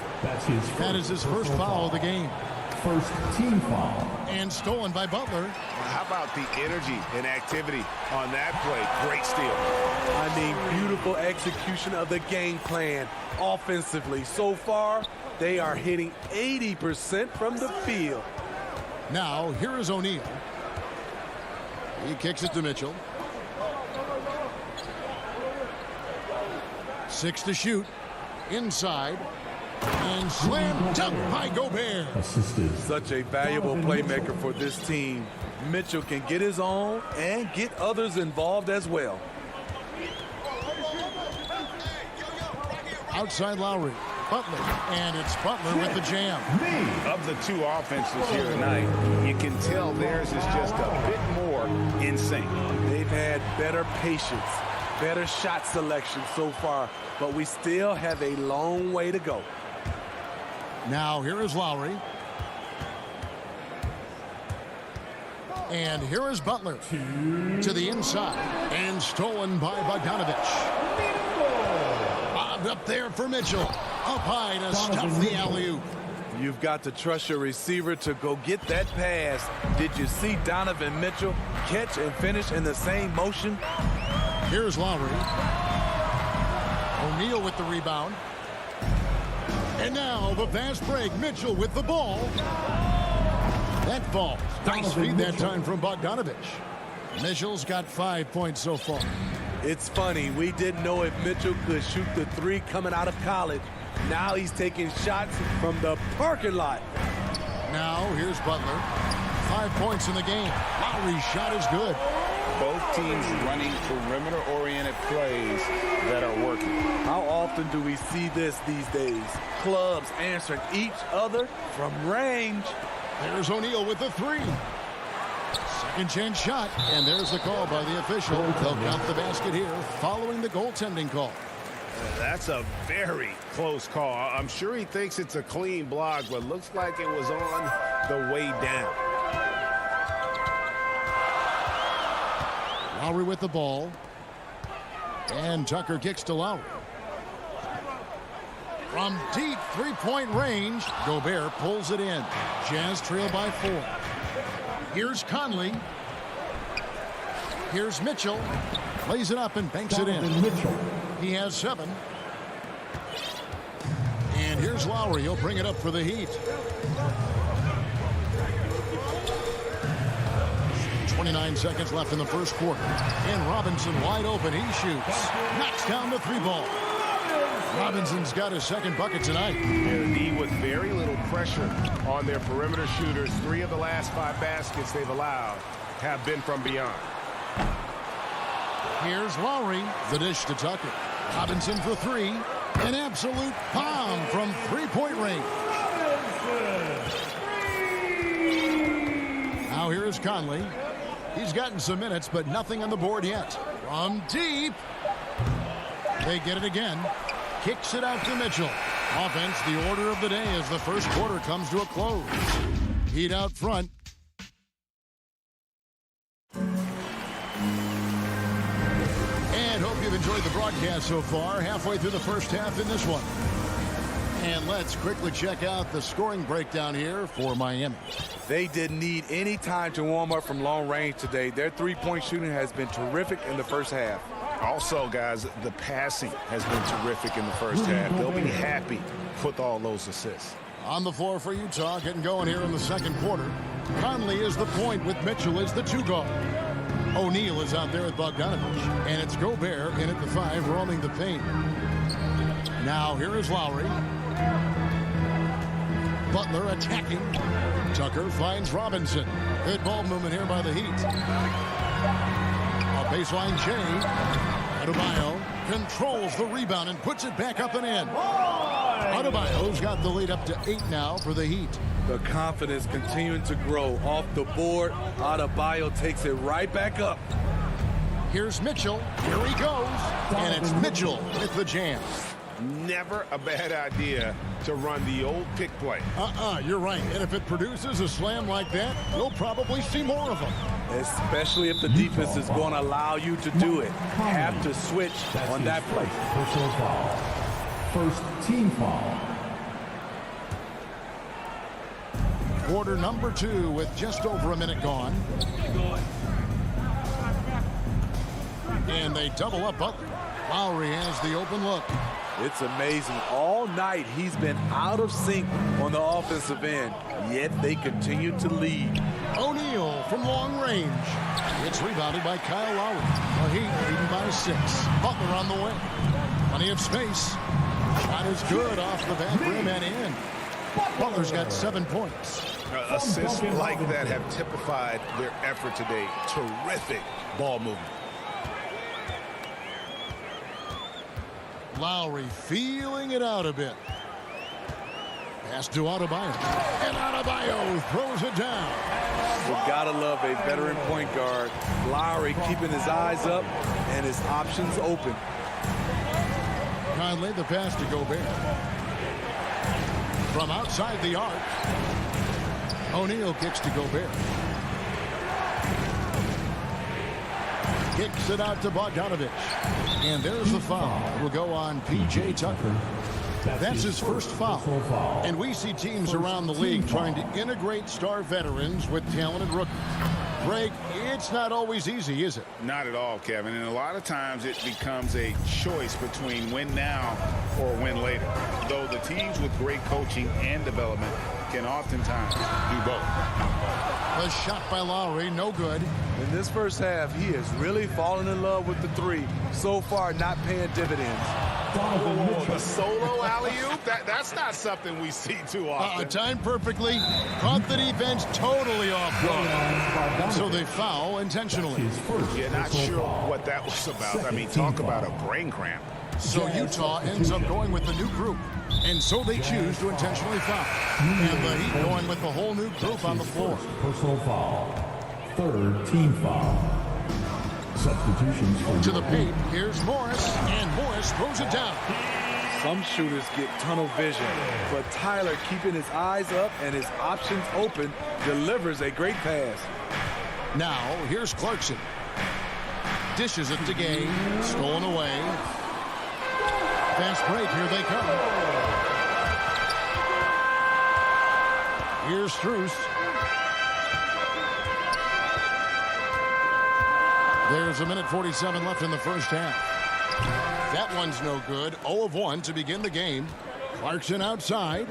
That is his first foul of the game. First team foul. And stolen by Butler. Well, how about the energy and activity on that play? Great steal. I mean, beautiful execution of the game plan offensively. So far, they are hitting 80% from the field. Now, here is O'Neal. He kicks it to Mitchell. 6 to shoot. Inside. And slam dunk by Gobert. Assisted. Such a valuable playmaker for this team. Mitchell can get his own and get others involved as well. Outside Lowry. Butler. And it's Butler with the jam. Of the two offenses here tonight, you can tell theirs is just a bit more in sync. They've had better patience, better shot selection so far, but we still have a long way to go. Now here is Lowry. And here is Butler to the inside and stolen by Bogdanovich. Bobbed up there for Mitchell. Up high to stuff the alley-oop. You've got to trust your receiver to go get that pass. Did you see Donovan Mitchell catch and finish in the same motion? Here's Lowry. O'Neal with the rebound. And now the fast break. Mitchell with the ball. That falls. Nice feed that time from Bogdanovich. Mitchell's got 5 points so far. It's funny. We didn't know if Mitchell could shoot the three coming out of college. Now he's taking shots from the parking lot. Now here's Butler. 5 points in the game. Lowry's shot is good. Both teams running perimeter-oriented plays that are working. How often do we see this these days? Clubs answering each other from range. There's O'Neal with the three. Second chance shot, and there's the call by the official. They'll count the basket here following the goaltending call. That's a very close call. I'm sure he thinks it's a clean block, but looks like it was on the way down. Lowry with the ball. And Tucker kicks to Lowry. From deep three-point range, Gobert pulls it in. Jazz trail by 4. Here's Conley. Here's Mitchell. Lays it up and banks it in. He has 7. And here's Lowry. He'll bring it up for the Heat. 29 seconds left in the first quarter. And Robinson wide open. He shoots. Knocks down the 3-ball. Robinson's got his second bucket tonight. The D with very little pressure on their perimeter shooters. 3 of the last 5 baskets they've allowed have been from beyond. Here's Lowry. The dish to Tucker. Robinson for 3. An absolute bomb from three-point range. Now here's Conley. He's gotten some minutes, but nothing on the board yet. From deep. They get it again. Kicks it out to Mitchell. Offense, the order of the day as the first quarter comes to a close. Heat out front. And hope you've enjoyed the broadcast so far. Halfway through the first half in this one. And let's quickly check out the scoring breakdown here for Miami. They didn't need any time to warm up from long range today. Their three-point shooting has been terrific in the first half. Also, guys, the passing has been terrific in the first half. They'll be happy with all those assists. On the floor for Utah, getting going here in the second quarter. Conley is the point with Mitchell as the 2-guard. O'Neal is out there with Bogdanovich. And it's Gobert in at the 5, roaming the paint. Now here is Lowry. Butler attacking. Tucker finds Robinson. Good ball movement here by the Heat. A baseline change. Adebayo controls the rebound and puts it back up and in. Adebayo's got the lead up to 8 now for the Heat. The confidence continuing to grow off the board. Adebayo takes it right back up. Here's Mitchell. Here he goes. And it's Mitchell with the jam. Never a bad idea to run the old pick play. You're right. And if it produces a slam like that, you'll probably see more of them. Especially if the defense is going to allow you to do it. Have to switch on that play. Personal foul. First team foul. Quarter number 2 with just over a minute gone. And they double up Butler. Lowry has the open look. It's amazing. All night he's been out of sync on the offensive end, yet they continue to lead. O'Neal from long range. It's rebounded by Kyle Lowry. The Heat leading by 6. Butler on the way. Plenty of space. Shot is good off the back rim and in. Butler's got 7 points. Assists like that have typified their effort today. Terrific ball movement. Lowry feeling it out a bit. Pass to Adebayo. And Adebayo throws it down. We gotta love a veteran point guard. Lowry keeping his eyes up and his options open. Conley the pass to Gobert. From outside the arc. O'Neal kicks to Gobert. Kicks it out to Bogdanovich. And there's the foul. It will go on P.J. Tucker. That's his first foul. And we see teams around the league trying to integrate star veterans with talented rookies. Greg, it's not always easy, is it? Not at all, Kevin. And a lot of times it becomes a choice between win now or win later. Though the teams with great coaching and development can oftentimes do both. The shot by Lowry, no good. In this first half, he has really fallen in love with the three. So far, not paying dividends. Whoa, the solo alley-oop? That's not something we see too often. Timed perfectly. Caught the defense totally off guard. So they foul intentionally. Yeah, not sure what that was about. I mean, talk about a brain cramp. So Utah ends up going with the new group. And so they choose to intentionally foul. And the Heat going with the whole new group on the floor. Personal foul. Third team foul. Substitutions for to the paint. Here's Morris. And Morris throws it down. Some shooters get tunnel vision, but Tyler, keeping his eyes up and his options open, delivers a great pass. Now, here's Clarkson. Dishes it to Gay. Stolen away. Fast break. Here they come. Here's Strus. There's 1:47 left in the first half. That one's no good. 0 of 1 to begin the game. Clarkson outside.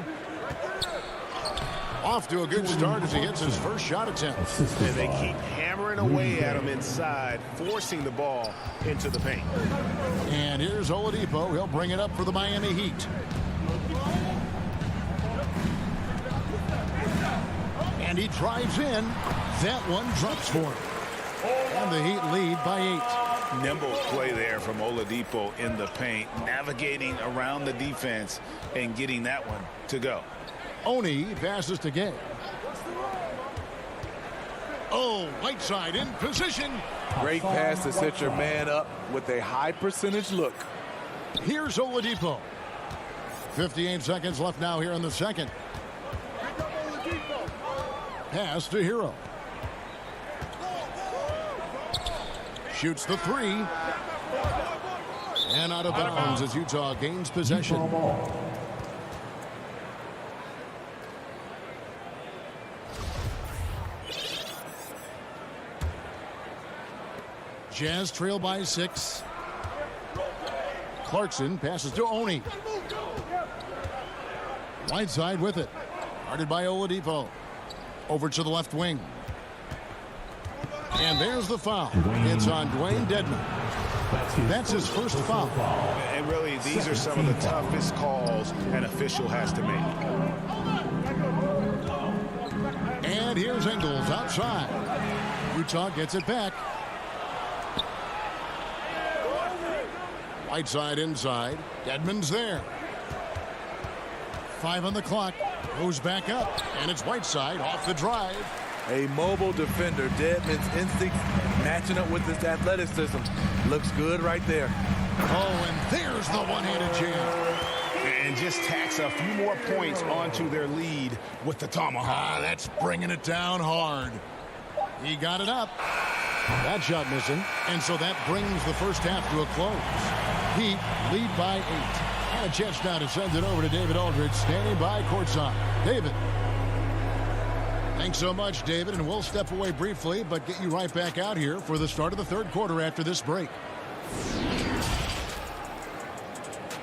Off to a good start as he hits his first shot attempt. And they keep hammering away at him inside, forcing the ball into the paint. And here's Oladipo. He'll bring it up for the Miami Heat. And he drives in. That one drops for him. And the Heat lead by 8. Nimble play there from Oladipo in the paint, navigating around the defense and getting that one to go. Oni passes to Gay. Oh, Whiteside in position. Great pass to set your man up with a high percentage look. Here's Oladipo. 58 seconds left now here in the second. Pass to Hero. Shoots the three. And out of bounds as Utah gains possession. Jazz trail by 6. Clarkson passes to Oni. Whiteside with it. Guarded by Oladipo. Over to the left wing. And there's the foul. It's on Dwayne Dedmon. That's his first foul. And really, these are some of the toughest calls an official has to make. And here's Ingles outside. Utah gets it back. Whiteside inside. Dedmon's there. 5 on the clock. Goes back up. And it's Whiteside off the drive. A mobile defender. Dedmon's instincts matching up with his athleticism. Looks good right there. Oh, and there's the one-handed jam. And just tacks a few more points onto their lead with the tomahawk. That's bringing it down hard. He got it up. That shot missing. And so that brings the first half to a close. Heat lead by 8. And a chance now to send it over to David Aldridge, standing by courtside. David. Thanks so much, David, and we'll step away briefly, but get you right back out here for the start of the third quarter after this break.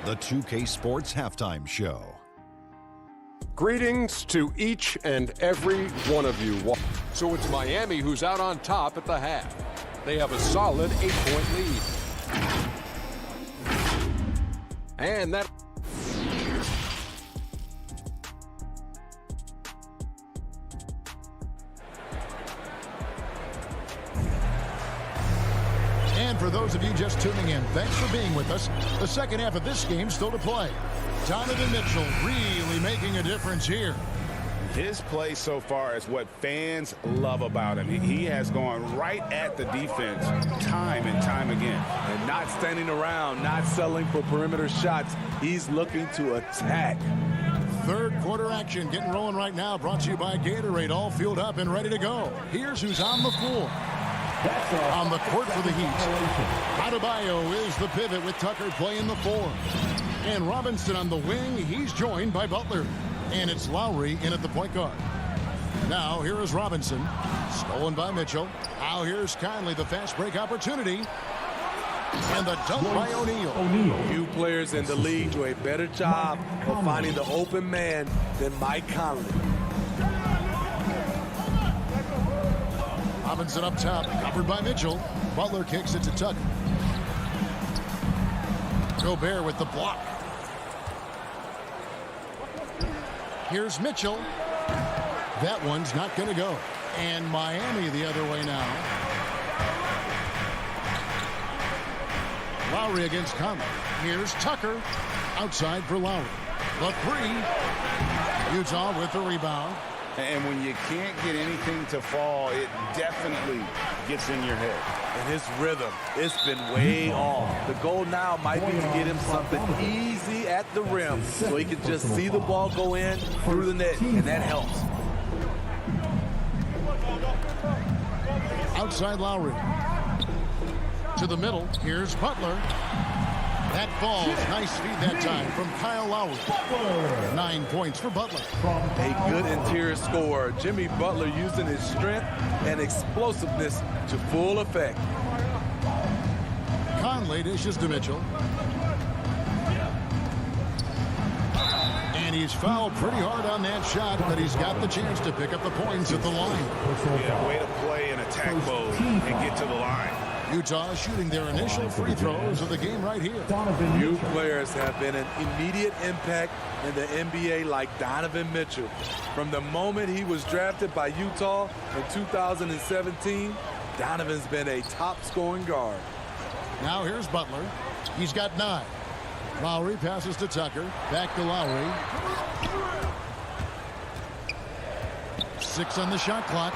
The 2K Sports Halftime Show. Greetings to each and every one of you. So it's Miami who's out on top at the half. They have a solid 8-point lead. And that... And for those of you just tuning in, thanks for being with us. The second half of this game still to play. Donovan Mitchell really making a difference here. His play so far is what fans love about him. He has gone right at the defense time and time again. And not standing around, not settling for perimeter shots. He's looking to attack. Third quarter action getting rolling right now. Brought to you by Gatorade. All fueled up and ready to go. Here's who's on the floor. On the court for the Heat. Adebayo is the pivot with Tucker playing the 4. And Robinson on the wing. He's joined by Butler. And it's Lowry in at the point guard. Now here is Robinson. Stolen by Mitchell. Now here's Conley, the fast break opportunity. And the dunk by O'Neal. Few players in the league do a better job of finding the open man than Mike Conley. Robinson up top, covered by Mitchell. Butler kicks it to Tucker. Gobert with the block. Here's Mitchell. That one's not going to go. And Miami the other way now. Lowry against Conley. Here's Tucker. Outside for Lowry. The three. Utah with the rebound. And when you can't get anything to fall, it definitely gets in your head. And his rhythm, it's been way off. The goal now might be to get him something easy at the rim so he can just see the ball go in through the net, and that helps. Outside Lowry. To the middle. Here's Butler. That falls. Nice feed that time from Kyle Lowry. 9 points for Butler. A good interior scorer. Jimmy Butler using his strength and explosiveness to full effect. Conley dishes to Mitchell. And he's fouled pretty hard on that shot, but he's got the chance to pick up the points at the line. Yeah, way to play in attack mode and get to the line. Utah shooting their initial free throws of the game right here. Few players have been an immediate impact in the NBA like Donovan Mitchell. From the moment he was drafted by Utah in 2017, Donovan's been a top scoring guard. Now here's Butler. He's got 9. Lowry passes to Tucker. Back to Lowry. 6 on the shot clock.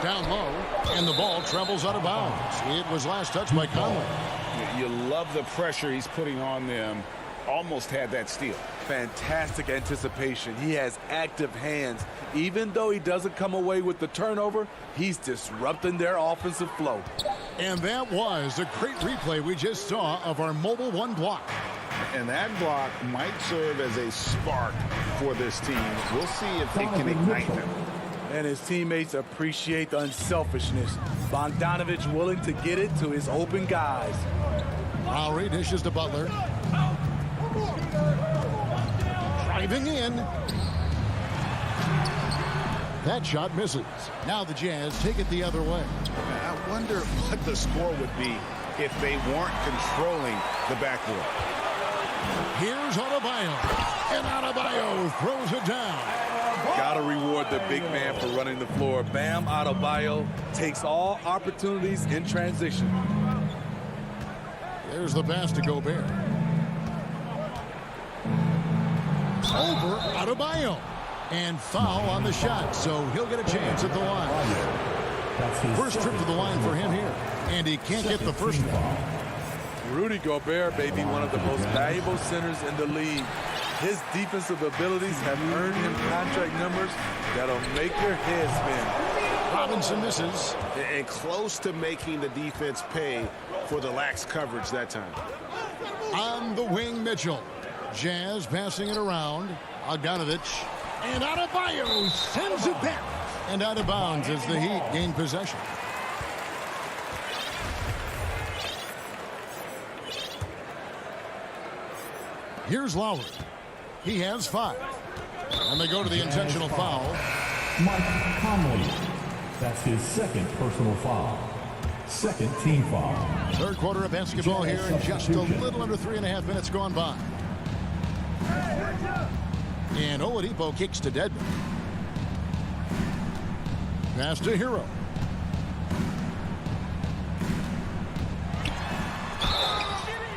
Down low, and the ball travels out of bounds. It was last touched by Conley. You love the pressure he's putting on them. Almost had that steal. Fantastic anticipation. He has active hands. Even though he doesn't come away with the turnover, he's disrupting their offensive flow. And that was a great replay we just saw of our Mobile One block. And that block might serve as a spark for this team. We'll see if they can ignite them. And his teammates appreciate the unselfishness. Bogdanovich willing to get it to his open guys. Lowry dishes to Butler. Driving in. That shot misses. Now the Jazz take it the other way. I wonder what the score would be if they weren't controlling the backboard. Here's Adebayo. And Adebayo throws it down. Gotta reward the big man for running the floor. Bam Adebayo takes all opportunities in transition. There's the pass to Gobert. Over Adebayo. And foul on the shot, so he'll get a chance at the line. First trip to the line for him here. And he can't get the first one. Rudy Gobert, baby, one of the most valuable centers in the league. His defensive abilities have earned him contract numbers that'll make your head spin. Robinson misses. And close to making the defense pay for the lax coverage that time. On the wing, Mitchell. Jazz passing it around. Bogdanovich. And Adebayo sends it back. And out of bounds as the Heat gain possession. Here's Lowry. He has 5. And they go to the intentional foul. Mike Conley. That's his second personal foul. Second team foul. Third quarter of basketball here in just a little under 3.5 minutes gone by. And Oladipo kicks to Dedmon. Pass to Hero.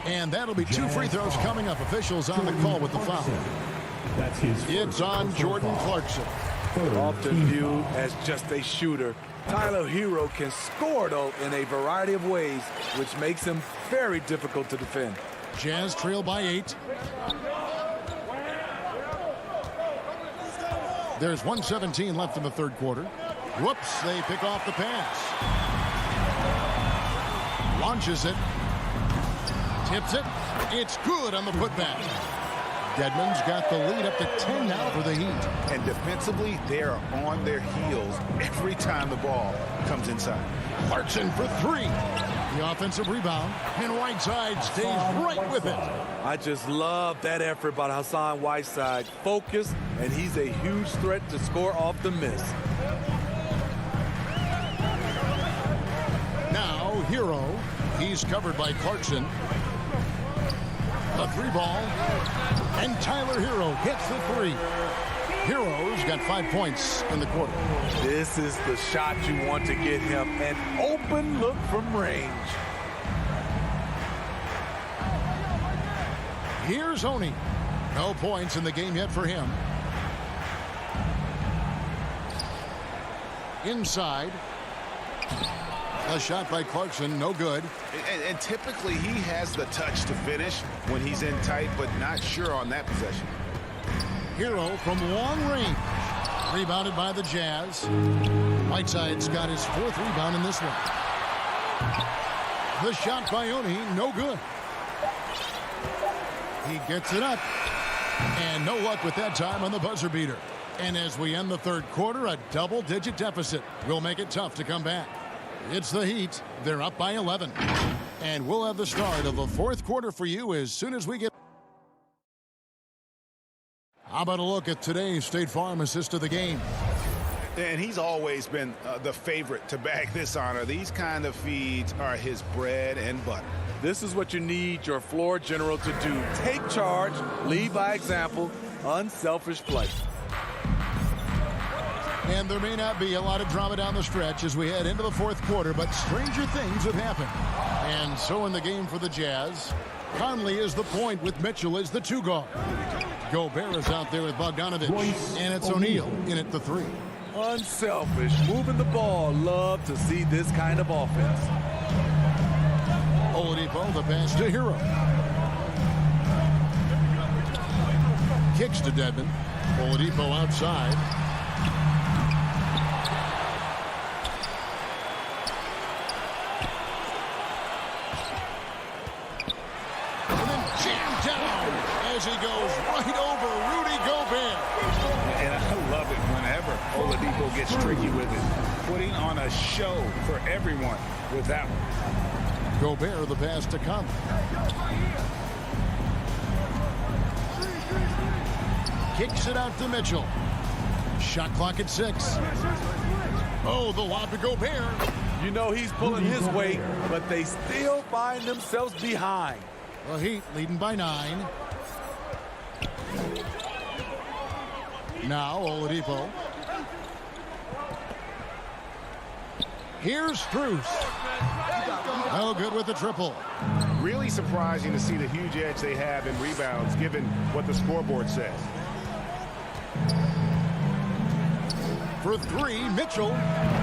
And that'll be 2 free throws coming up. Officials on the call with the foul. It's on Jordan Clarkson. Often viewed as just a shooter, Tyler Hero can score, though, in a variety of ways, which makes him very difficult to defend. Jazz trail by 8. There's 1:17 left in the third quarter. Whoops, they pick off the pass. Launches it. Tips it. It's good on the putback. Dedmon's got the lead up to 10 now for the Heat. And defensively, they are on their heels every time the ball comes inside. Clarkson for 3. The offensive rebound. And Whiteside stays right with it. I just love that effort by Hassan Whiteside. Focused, and he's a huge threat to score off the miss. Hero. He's covered by Clarkson. The 3-ball. And Tyler Hero hits the 3. Hero's got 5 points in the quarter. This is the shot you want to get him. An open look from range. Here's Oni. No points in the game yet for him. Inside. A shot by Clarkson, no good. And typically he has the touch to finish when he's in tight, but not sure on that possession. Hero from long range. Rebounded by the Jazz. Whiteside's got his 4th rebound in this one. The shot by Oni, no good. He gets it up. And no luck with that time on the buzzer beater. And as we end the 3rd quarter, a double-digit deficit will make it tough to come back. It's the Heat. They're up by 11. And we'll have the start of the 4th quarter for you as soon as we get. How about a look at today's State Farm assist of the game? And he's always been the favorite to bag this honor. These kind of feeds are his bread and butter. This is what you need your floor general to do. Take charge, lead by example, unselfish play. And there may not be a lot of drama down the stretch as we head into the 4th quarter, but stranger things have happened. And so in the game for the Jazz, Conley is the point with Mitchell as the 2 guard. Gobert is out there with Bogdanovich, and it's O'Neal in at the 3. Unselfish, moving the ball. Love to see this kind of offense. Oladipo, the pass to Hero. Kicks to Dedmon. Oladipo outside. As he goes right over Rudy Gobert. And I love it whenever Oladipo gets tricky with it. Putting on a show for everyone with that one. Gobert, the pass to come. Kicks it out to Mitchell. Shot clock at 6. Oh, the lob to Gobert. You know he's pulling his weight, but they still find themselves behind. The Heat leading by 9. Now Oladipo. Here's Strus. No good with the triple. Really surprising to see the huge edge they have in rebounds given what the scoreboard says. For 3, Mitchell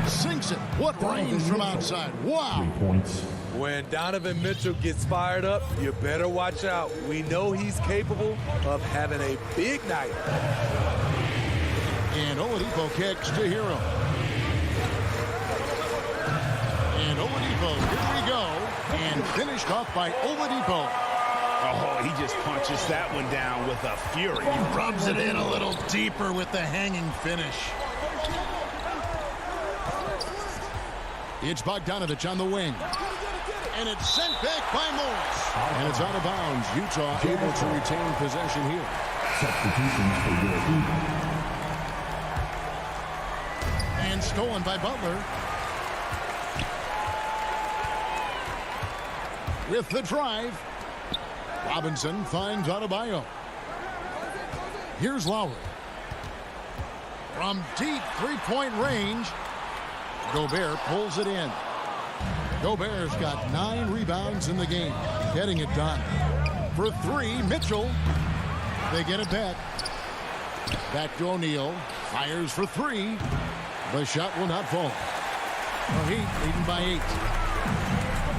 sinks it. What range from outside. Wow. 3 points. When Donovan Mitchell gets fired up, you better watch out. We know he's capable of having a big night. And Oladipo kicks to Hero. And Oladipo, here we go. And finished off by Oladipo. Oh, he just punches that one down with a fury. He rubs it in a little deeper with the hanging finish. It's Bogdanovich on the wing. And it's sent back by Morris. And it's out of bounds. Utah able to retain possession here. Substitutions for your Heat. And stolen by Butler. With the drive. Robinson finds Adebayo. Here's Lowry. From deep 3-point range. Gobert pulls it in. Gobert's got 9 rebounds in the game. Getting it done. For 3, Mitchell. They get it back. Back to O'Neal. Fires for 3. The shot will not fall. The Heat leading by 8.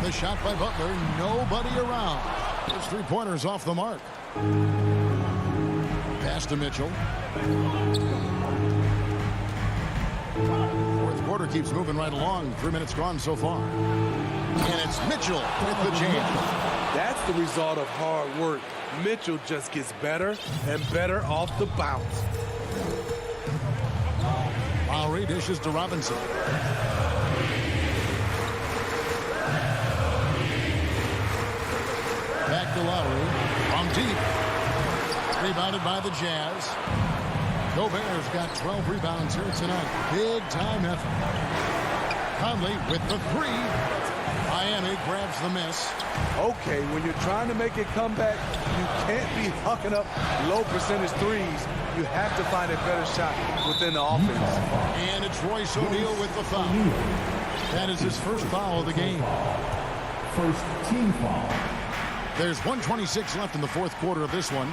The shot by Butler. Nobody around. His 3-pointer's off the mark. Pass to Mitchell. Fourth quarter keeps moving right along. 3 minutes gone so far. And it's Mitchell with the jam. That's the result of hard work. Mitchell just gets better and better off the bounce. Lowry dishes to Robinson. Back to Lowry. From deep. Rebounded by the Jazz. Gobert's got 12 rebounds here tonight. Big time effort. Conley with the 3. Miami grabs the miss. Okay, when you're trying to make it come back, you can't be hucking up low percentage threes. You have to find a better shot within the offense. And it's Royce O'Neal with the foul. That is his first foul of the game. First team foul. There's 1:26 left in the fourth quarter of this one.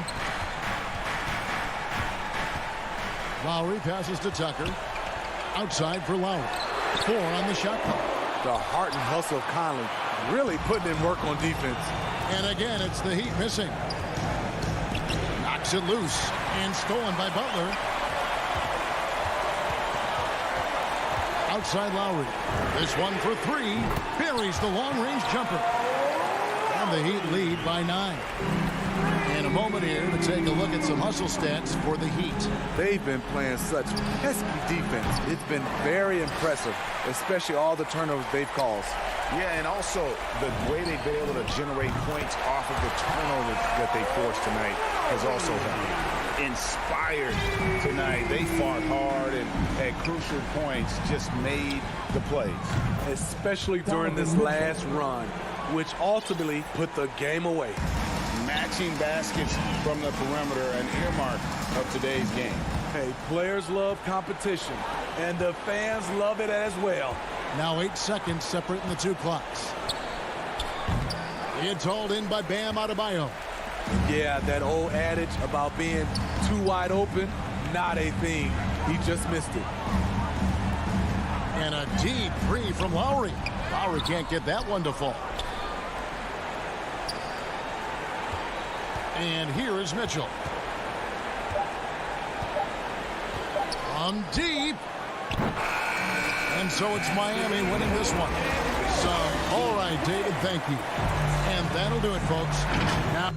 Lowry passes to Tucker. Outside for Lowry. 4 on the shot clock. The heart and hustle of Conley really putting in work on defense. And again, it's the Heat missing. Knocks it loose and stolen by Butler. Outside Lowry. This one for 3. Buries the long-range jumper. And the Heat lead by 9. And a moment here to take a look at some hustle stats for the Heat. They've been playing such pesky defense. It's been very impressive, especially all the turnovers they've caused. Yeah, and also the way they've been able to generate points off of the turnovers that they forced tonight has also helped. Inspired tonight. They fought hard and at crucial points just made the plays. Especially during this last run, which ultimately put the game away. Matching baskets from the perimeter, an earmark of today's game. Hey, players love competition, and the fans love it as well. Now 8 seconds separating the two clocks. It's hauled in by Bam Adebayo. Yeah, that old adage about being too wide open, not a thing. He just missed it. And a deep 3 from Lowry. Lowry can't get that one to fall. And here is Mitchell. Deep. And so it's Miami winning this one. So, all right, David, thank you. And that'll do it, folks. Now.